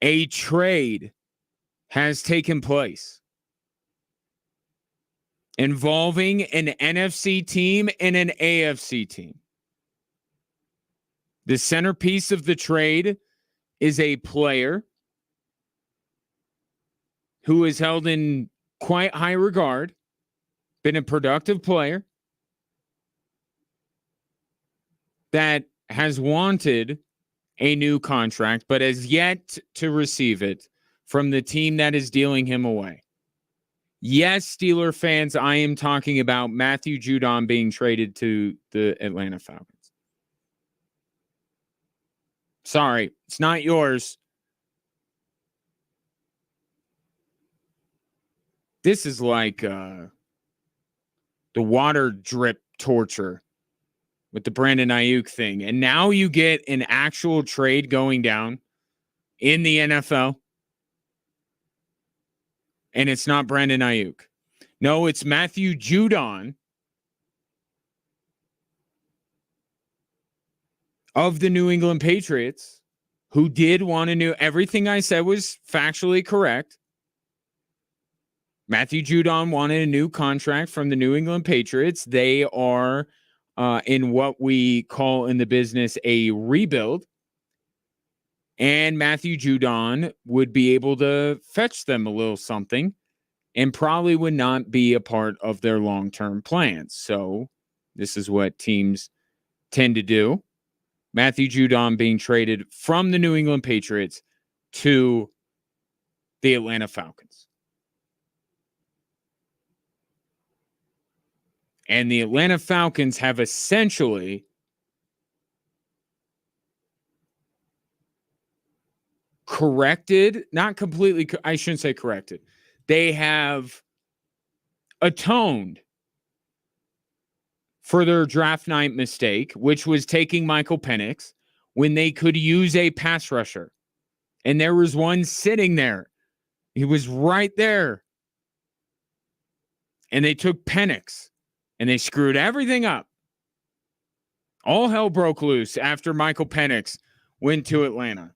A trade has taken place involving an NFC team and an AFC team. The centerpiece of the trade is a player who is held in quite high regard, been a productive player that has wanted a new contract, but has yet to receive it from the team that is dealing him away. Yes, Steeler fans, I am talking about Matthew Judon being traded to the Atlanta Falcons. Sorry, it's not yours. This is like the water drip torture with the Brandon Ayuk thing. And now you get an actual trade going down in the NFL. And it's not Brandon Ayuk. No, it's Matthew Judon of the New England Patriots, who did want a new. Everything I said was factually correct. Matthew Judon wanted a new contract from the New England Patriots. They are in what we call in the business a rebuild. And Matthew Judon would be able to fetch them a little something and probably would not be a part of their long-term plans. So this is what teams tend to do. Matthew Judon being traded from the New England Patriots to the Atlanta Falcons. And the Atlanta Falcons have essentially corrected, not completely, I shouldn't say corrected. They have atoned for their draft night mistake, which was taking Michael Penix when they could use a pass rusher. And there was one sitting there. He was right there. And they took Penix and they screwed everything up. All hell broke loose after Michael Penix went to Atlanta.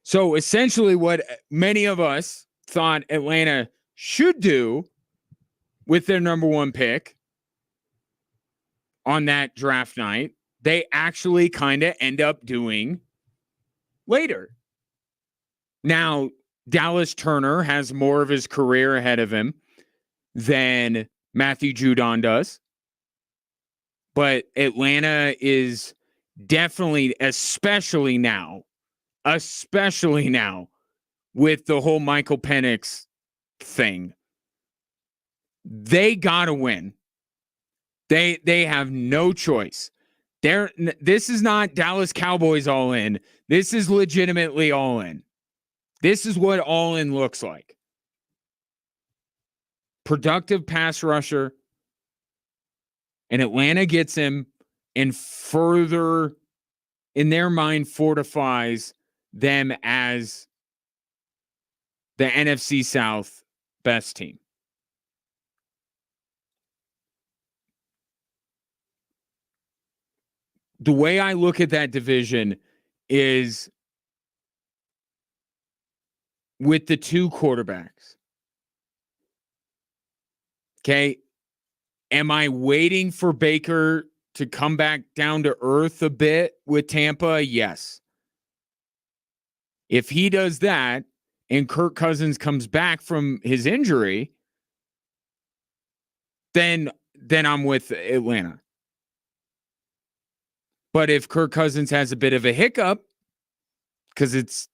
So essentially what many of us thought Atlanta should do with their number one pick on that draft night, they actually kind of end up doing later. Now, Dallas Turner has more of his career ahead of him than Matthew Judon does. But Atlanta is definitely, especially now, with the whole Michael Penix thing, they got to win. They have no choice. This is not Dallas Cowboys all in. This is legitimately all in. This is what all in looks like. Productive pass rusher. And Atlanta gets him and further, in their mind, fortifies them as the NFC South best team. The way I look at that division is with the two quarterbacks. Okay. Am I waiting for Baker to come back down to earth a bit with Tampa? Yes. If he does that and Kirk Cousins comes back from his injury, then I'm with Atlanta. But if Kirk Cousins has a bit of a hiccup, because it's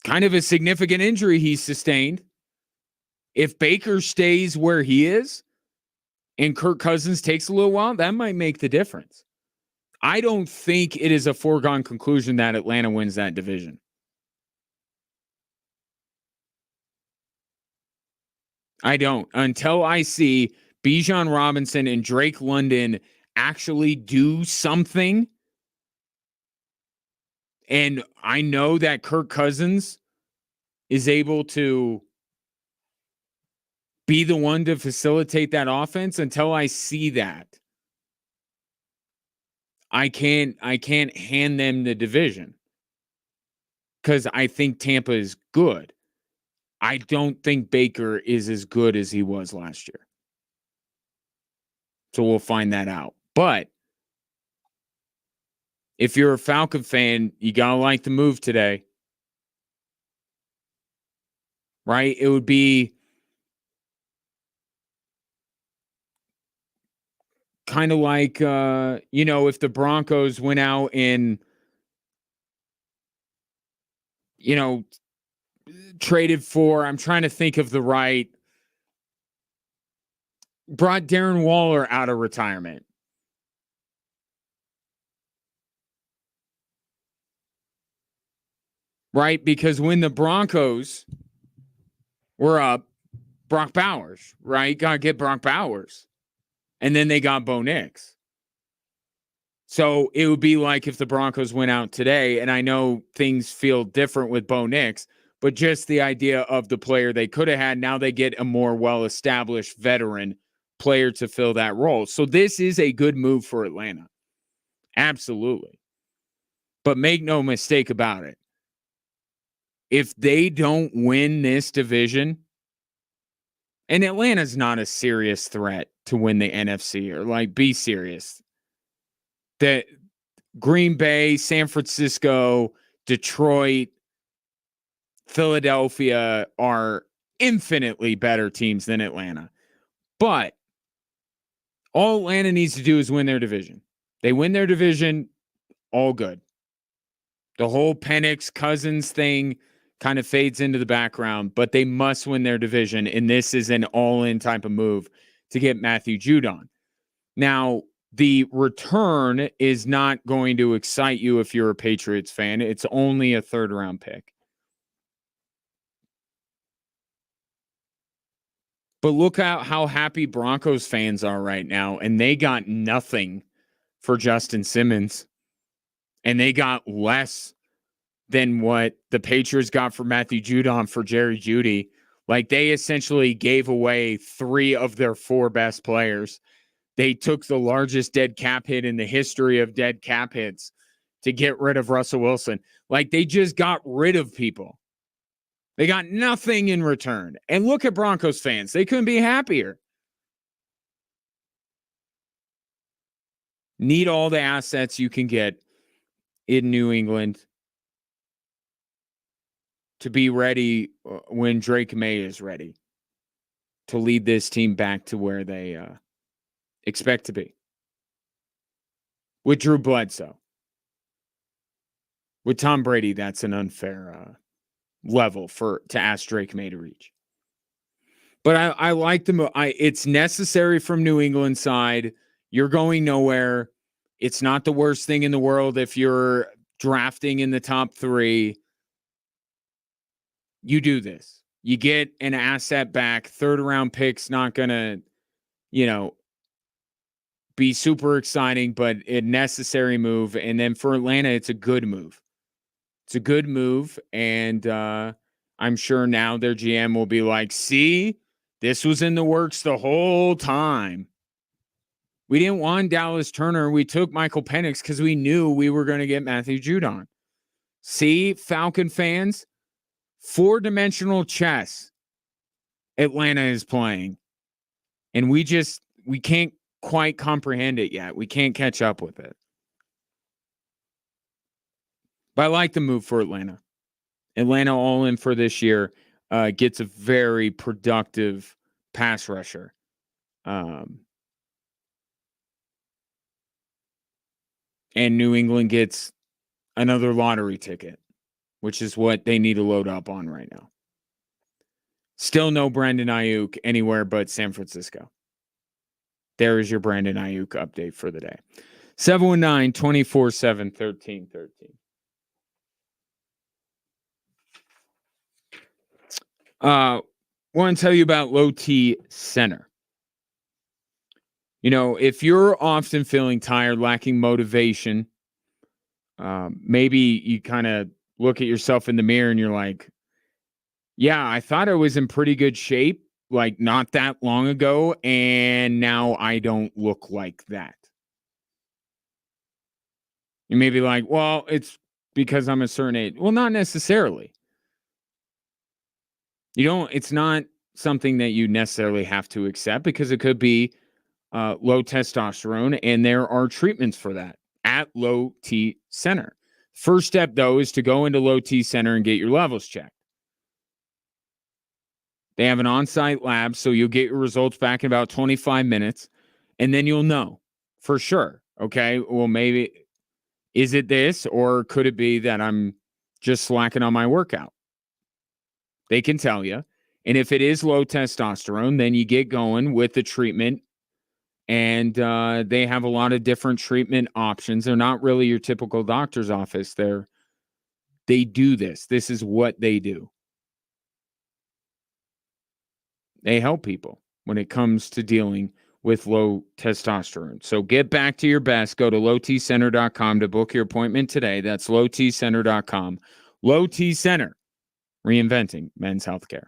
kind of a significant injury he sustained, if Baker stays where he is and Kirk Cousins takes a little while, that might make the difference. I don't think it is a foregone conclusion that Atlanta wins that division. I don't. Until I see Bijan Robinson and Drake London actually do something. And I know that Kirk Cousins is able to be the one to facilitate that offense, until I see that, I can't hand them the division, because I think Tampa is good. I don't think Baker is as good as he was last year. So we'll find that out. But if you're a Falcon fan, you got to like the move today. Right? It would be kind of like, if the Broncos went out and, traded for, I'm trying to think of brought Darren Waller out of retirement. Right? Because when the Broncos were up, Brock Bowers, right? Got to get Brock Bowers. And then they got Bo Nix. So it would be like if the Broncos went out today, and I know things feel different with Bo Nix, but just the idea of the player they could have had, now they get a more well-established veteran player to fill that role. So this is a good move for Atlanta. Absolutely. But make no mistake about it. If they don't win this division, and Atlanta's not a serious threat to win the NFC, or be serious. That Green Bay, San Francisco, Detroit, Philadelphia are infinitely better teams than Atlanta. But all Atlanta needs to do is win their division. They win their division, all good. The whole Penix Cousins thing kind of fades into the background, but they must win their division, and this is an all-in type of move to get Matthew Judon. Now, the return is not going to excite you if you're a Patriots fan. It's only a third-round pick. But look at how happy Broncos fans are right now, and they got nothing for Justin Simmons, and they got less than what the Patriots got for Matthew Judon for Jerry Jeudy. They essentially gave away 3 of their 4 best players. They took the largest dead cap hit in the history of dead cap hits to get rid of Russell Wilson. They just got rid of people. They got nothing in return. And look at Broncos fans. They couldn't be happier. Need all the assets you can get in New England to be ready when Drake May is ready to lead this team back to where they expect to be. With Drew Bledsoe. With Tom Brady, that's an unfair level to ask Drake May to reach. But I like the move. It's necessary from New England side. You're going nowhere. It's not the worst thing in the world if you're drafting in the top 3. You do this. You get an asset back. Third-round pick's not going to, be super exciting, but a necessary move. And then for Atlanta, it's a good move. It's a good move, and I'm sure now their GM will be like, see, this was in the works the whole time. We didn't want Dallas Turner. We took Michael Penix because we knew we were going to get Matthew Judon. See, Falcon fans, 4-dimensional chess Atlanta is playing. And we can't quite comprehend it yet. We can't catch up with it. But I like the move for Atlanta. Atlanta all in for this year gets a very productive pass rusher. And New England gets another lottery ticket, which is what they need to load up on right now. Still no Brandon Ayuk anywhere but San Francisco. There is your Brandon Ayuk update for the day. 719-247-1313. Want to tell you about Low T Center. If you're often feeling tired, lacking motivation, maybe you kind of look at yourself in the mirror and you're like, Yeah, I thought I was in pretty good shape like not that long ago, and now I don't look like that. You may be like, well, it's because I'm a certain age. Well, not necessarily. It's not something that you necessarily have to accept because it could be low testosterone, and there are treatments for that at Low T Center. First step, though, is to go into Low T Center and get your levels checked. They have an on-site lab, so you'll get your results back in about 25 minutes, and then you'll know for sure. Okay, well, maybe is it this, or could it be that I'm just slacking on my workout? They can tell you. And if it is low testosterone, then you get going with the treatment. And they have a lot of different treatment options. They're not really your typical doctor's office. They do this. This is what they do. They help people when it comes to dealing with low testosterone. So get back to your best. Go to lowtcenter.com to book your appointment today. That's lowtcenter.com. Low T Center, reinventing men's healthcare.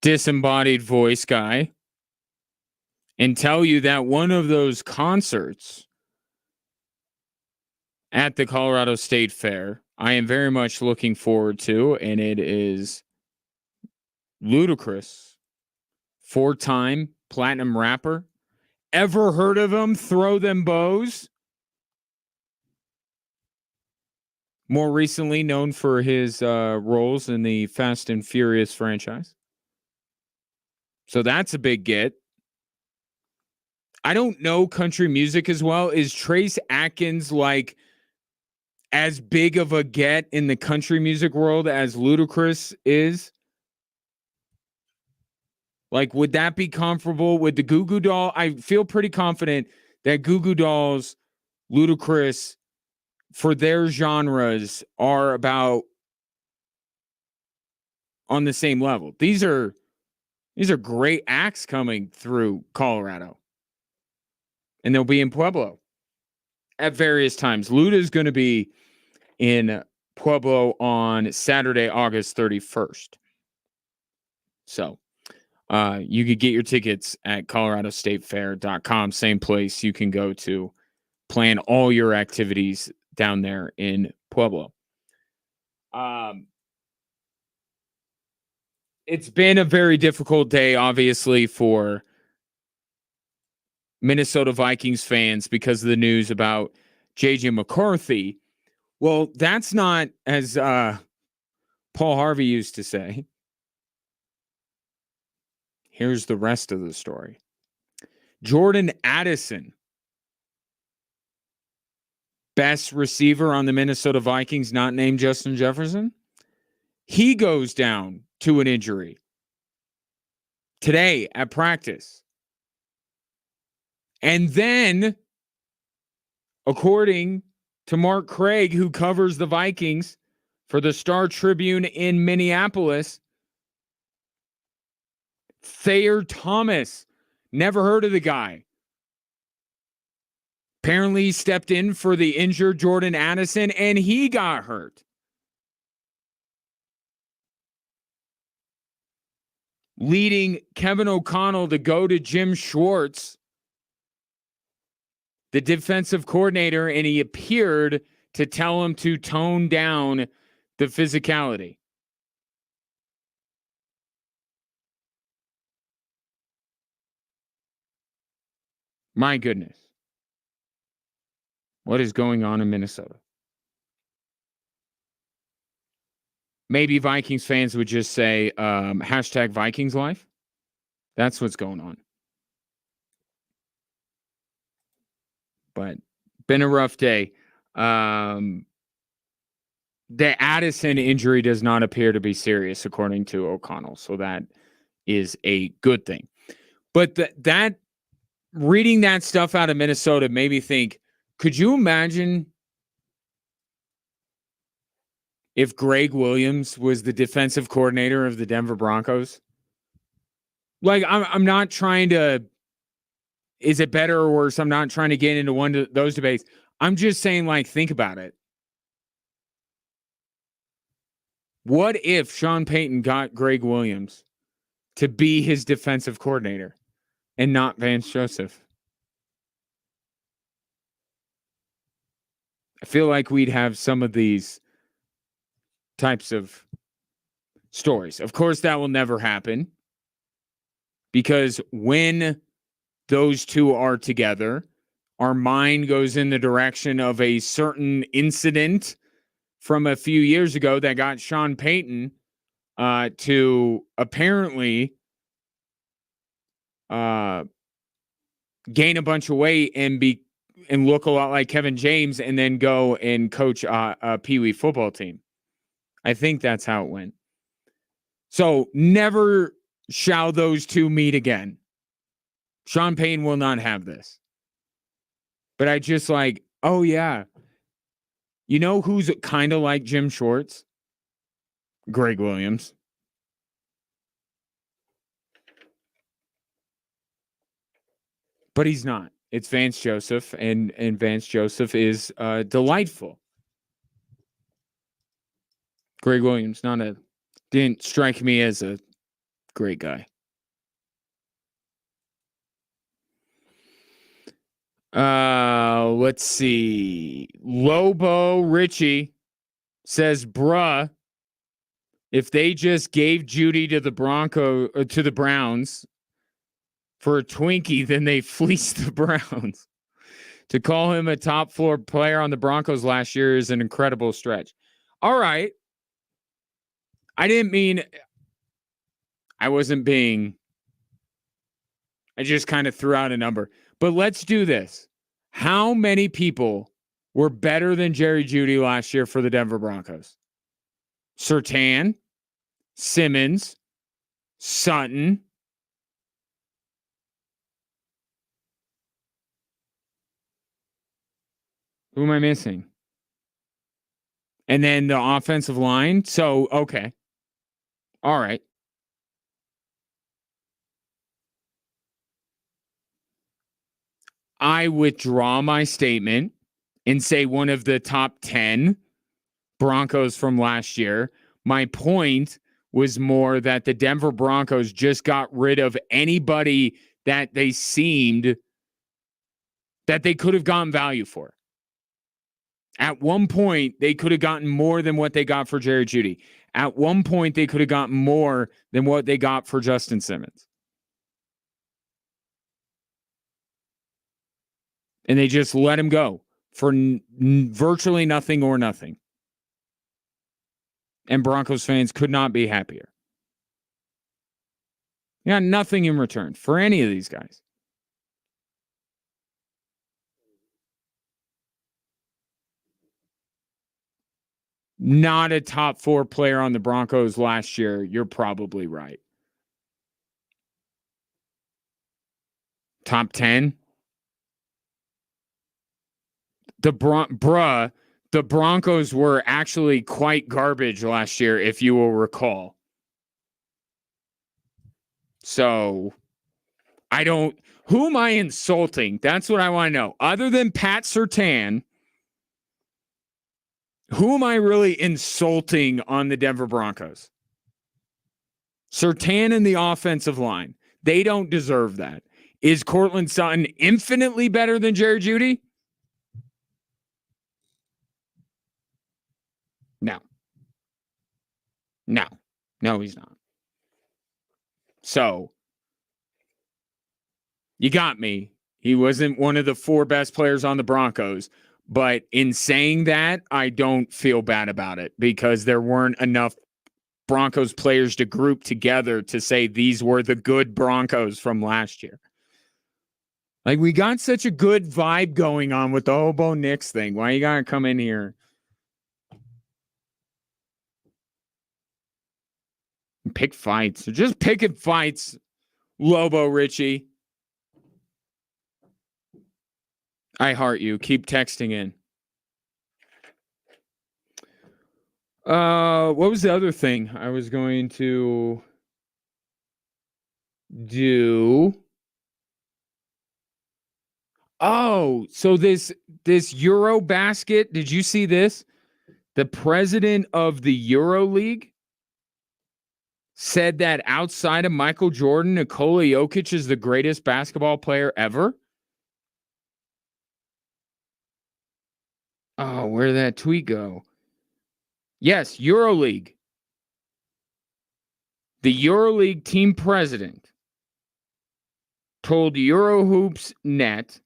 disembodied voice guy and tell you that one of those concerts at the Colorado State Fair I am very much looking forward to, and it is Ludacris, 4-time platinum rapper. Ever heard of him? Throw them bows. More recently known for his roles in the Fast and Furious franchise. So that's a big get. I don't know country music as well. Is Trace Atkins like as big of a get in the country music world as Ludacris is? Like, would that be comparable with the Goo Goo Doll? I feel pretty confident that Goo Goo Dolls, Ludacris, for their genres, are about on the same level. These are great acts coming through Colorado. And they'll be in Pueblo at various times. Luda's going to be in Pueblo on Saturday, August 31st. So you could get your tickets at coloradostatefair.com. Same place you can go to plan all your activities down there in Pueblo. It's been a very difficult day, obviously, for Minnesota Vikings fans because of the news about J.J. McCarthy. Well, that's not, as Paul Harvey used to say. Here's the rest of the story. Jordan Addison, best receiver on the Minnesota Vikings, not named Justin Jefferson. He goes down to an injury today at practice. And then, according to Mark Craig, who covers the Vikings for the Star Tribune in Minneapolis, Thayer Thomas, never heard of the guy. Apparently stepped in for the injured Jordan Addison, and he got hurt. Leading Kevin O'Connell to go to Jim Schwartz, the defensive coordinator, and he appeared to tell him to tone down the physicality. My goodness. What is going on in Minnesota? Maybe Vikings fans would just say, hashtag Vikings life. That's what's going on. But been a rough day. The Addison injury does not appear to be serious, according to O'Connell. So that is a good thing. But that reading that stuff out of Minnesota made me think, could you imagine if Greg Williams was the defensive coordinator of the Denver Broncos? Like, I'm not trying to, is it better or worse? I'm not trying to get into one of those debates. I'm just saying, like, think about it. What if Sean Payton got Greg Williams to be his defensive coordinator and not Vance Joseph? I feel like we'd have some of these types of stories. Of course, that will never happen because when those two are together, our mind goes in the direction of a certain incident from a few years ago that got Sean Payton to apparently gain a bunch of weight and look a lot like Kevin James and then go and coach a Pee Wee football team. I think that's how it went. So never shall those two meet again. Sean Payton will not have this. But I just like, oh yeah. You know who's kind of like Jim Schwartz? Greg Williams. But he's not. It's Vance Joseph, and Vance Joseph is delightful. Greg Williams, didn't strike me as a Great guy. Let's see. Lobo Richie says, bruh, if they just gave Judy to the to the Browns for a Twinkie, then they fleeced the Browns. To call him a top floor player on the Broncos last year is an incredible stretch. All right. I didn't mean, I wasn't being, I just kind of threw out a number. But let's do this. How many people were better than Jerry Jeudy last year for the Denver Broncos? Surtain, Simmons, Sutton. Who am I missing? And then the offensive line. So, okay. All right. I withdraw my statement and say one of the top 10 Broncos from last year. My point was more that the Denver Broncos just got rid of anybody that they seemed that they could have gotten value for. At one point, they could have gotten more than what they got for Jerry Jeudy. At one point, they could have gotten more than what they got for Justin Simmons. And they just let him go for virtually nothing or nothing. And Broncos fans could not be happier. You got nothing in return for any of these guys. Not a top 4 player on the Broncos last year. You're probably right. Top 10? The Broncos were actually quite garbage last year, if you will recall. So, who am I insulting? That's what I want to know. Other than Pat Surtain, who am I really insulting on the Denver Broncos? Surtain and the offensive line. They don't deserve that. Is Courtland Sutton infinitely better than Jerry Jeudy? No, he's not. So, you got me. He wasn't one of the 4 best players on the Broncos. But in saying that, I don't feel bad about it because there weren't enough Broncos players to group together to say these were the good Broncos from last year. Like, we got such a good vibe going on with the Hobo Knicks thing. Why you gotta come in here? Pick fights. Just picking fights, Lobo Richie. I heart you. Keep texting in. What was the other thing I was going to do? Oh, so this Eurobasket, did you see this? The president of the EuroLeague said that outside of Michael Jordan, Nikola Jokic is the greatest basketball player ever. Oh, where did that tweet go? Yes, EuroLeague. The EuroLeague team president told EuroHoopsNet,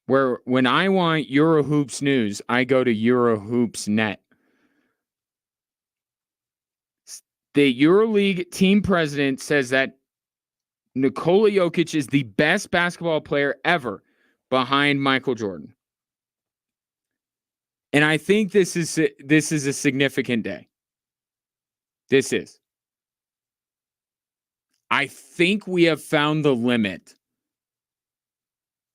where when I want EuroHoops news, I go to EuroHoopsNet. The EuroLeague team president says that Nikola Jokic is the best basketball player ever behind Michael Jordan. And I think this is a significant day. This is. I think we have found the limit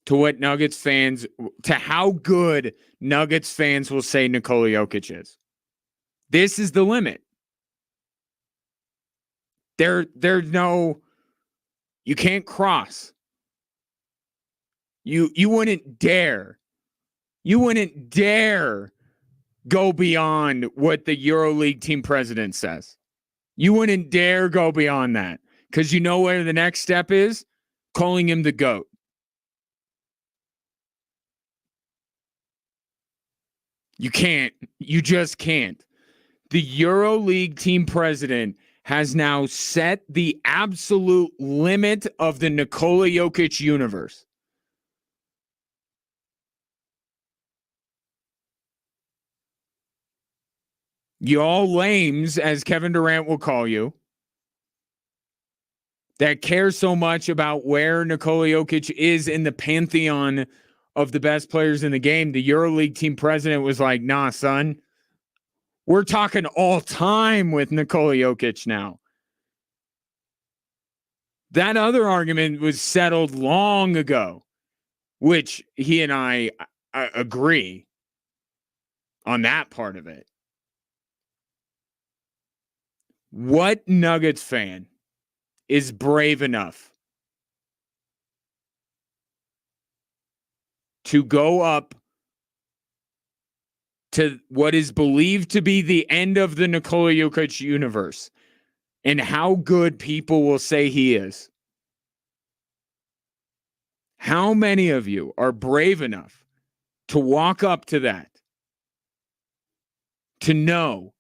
to what Nuggets fans, to how good Nuggets fans will say Nikola Jokic is. This is the limit. There's no, you can't cross. You wouldn't dare. You wouldn't dare go beyond what the EuroLeague team president says. You wouldn't dare go beyond that because you know where the next step is? Calling him the GOAT. You can't. You just can't. The EuroLeague team president has now set the absolute limit of the Nikola Jokic universe. Y'all lames, as Kevin Durant will call you, that care so much about where Nikola Jokic is in the pantheon of the best players in the game. The EuroLeague team president was like, nah, son, we're talking all time with Nikola Jokic now. That other argument was settled long ago, which he and I agree on that part of it. What Nuggets fan is brave enough to go up to what is believed to be the end of the Nikola Jokic universe and how good people will say he is? How many of you are brave enough to walk up to that, to know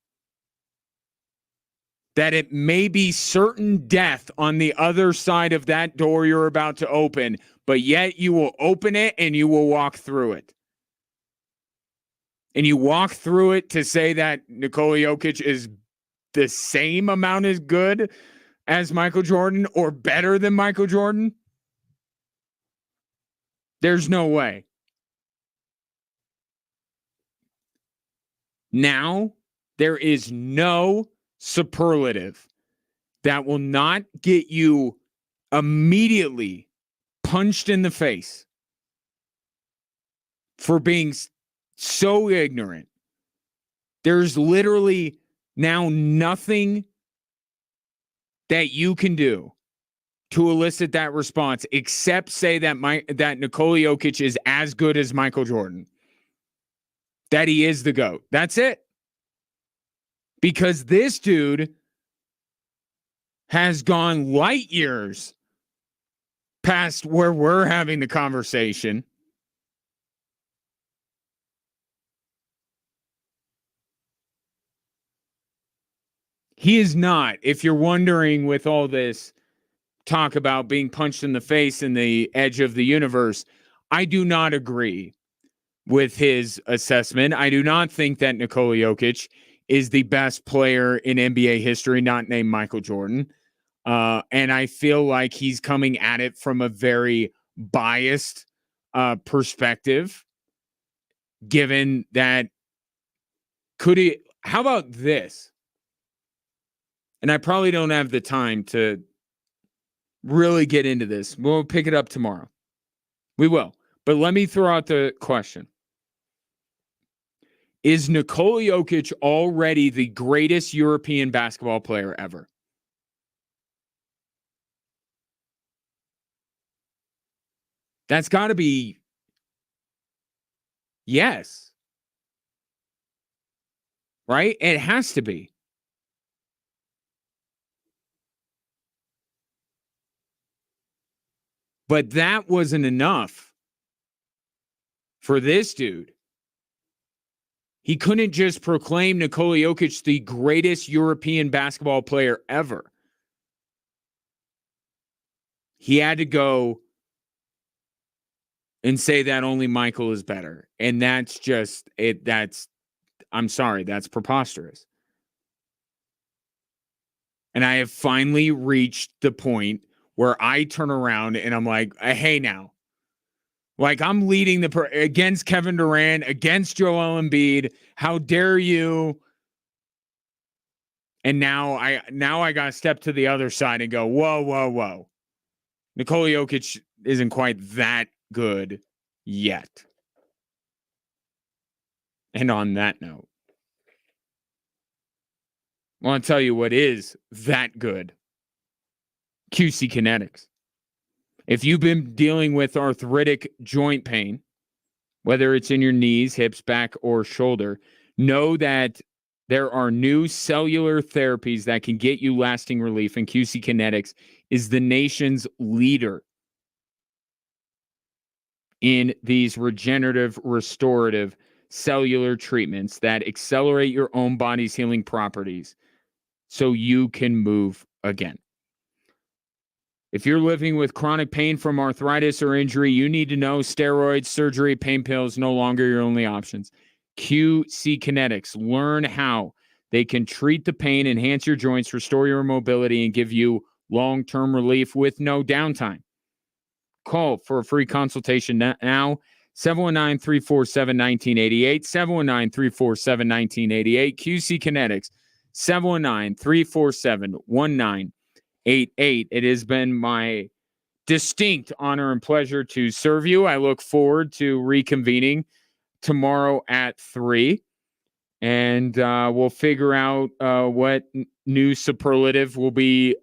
that it may be certain death on the other side of that door you're about to open, but yet you will open it and you will walk through it? And you walk through it to say that Nikola Jokic is the same amount as good as Michael Jordan or better than Michael Jordan? There's no way. Now, there is no superlative that will not get you immediately punched in the face for being so ignorant. There's literally now nothing that you can do to elicit that response except say that that Nikola Jokic is as good as Michael Jordan, that he is the GOAT. That's it. Because this dude has gone light years past where we're having the conversation. He is not, if you're wondering with all this talk about being punched in the face in the edge of the universe, I do not agree with his assessment. I do not think that Nikola Jokic is the best player in NBA history, not named Michael Jordan. And I feel like he's coming at it from a very biased perspective, given that how about this? And I probably don't have the time to really get into this. We'll pick it up tomorrow. We will. But let me throw out the question. Is Nikola Jokic already the greatest European basketball player ever? That's got to be yes. Right? It has to be. But that wasn't enough for this dude. He couldn't just proclaim Nikola Jokic the greatest European basketball player ever. He had to go and say that only Michael is better. And that's just it. I'm sorry, that's preposterous. And I have finally reached the point where I turn around and I'm like, hey, now. Like, I'm leading against Kevin Durant, against Joel Embiid. How dare you? And now I got to step to the other side and go, whoa. Nikola Jokic isn't quite that good yet. And on that note, I want to tell you what is that good. QC Kinetics. If you've been dealing with arthritic joint pain, whether it's in your knees, hips, back, or shoulder, know that There are new cellular therapies that can get you lasting relief, and QC Kinetics is the nation's leader in these regenerative, restorative cellular treatments that accelerate your own body's healing properties so you can move again. If you're living with chronic pain from arthritis or injury, you need to know steroids, surgery, pain pills, no longer your only options. QC Kinetics. Learn how they can treat the pain, enhance your joints, restore your mobility, and give you long-term relief with no downtime. Call for a free consultation now, 719-347-1988, 719-347-1988, QC Kinetics, 719-347-1988. It has been my distinct honor and pleasure to serve you. I look forward to reconvening tomorrow at 3, and we'll figure out what new superlative will be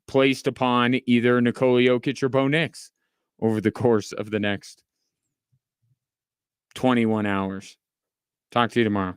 placed upon either Nikola Jokic or Bo Nix over the course of the next 21 hours. Talk to you tomorrow.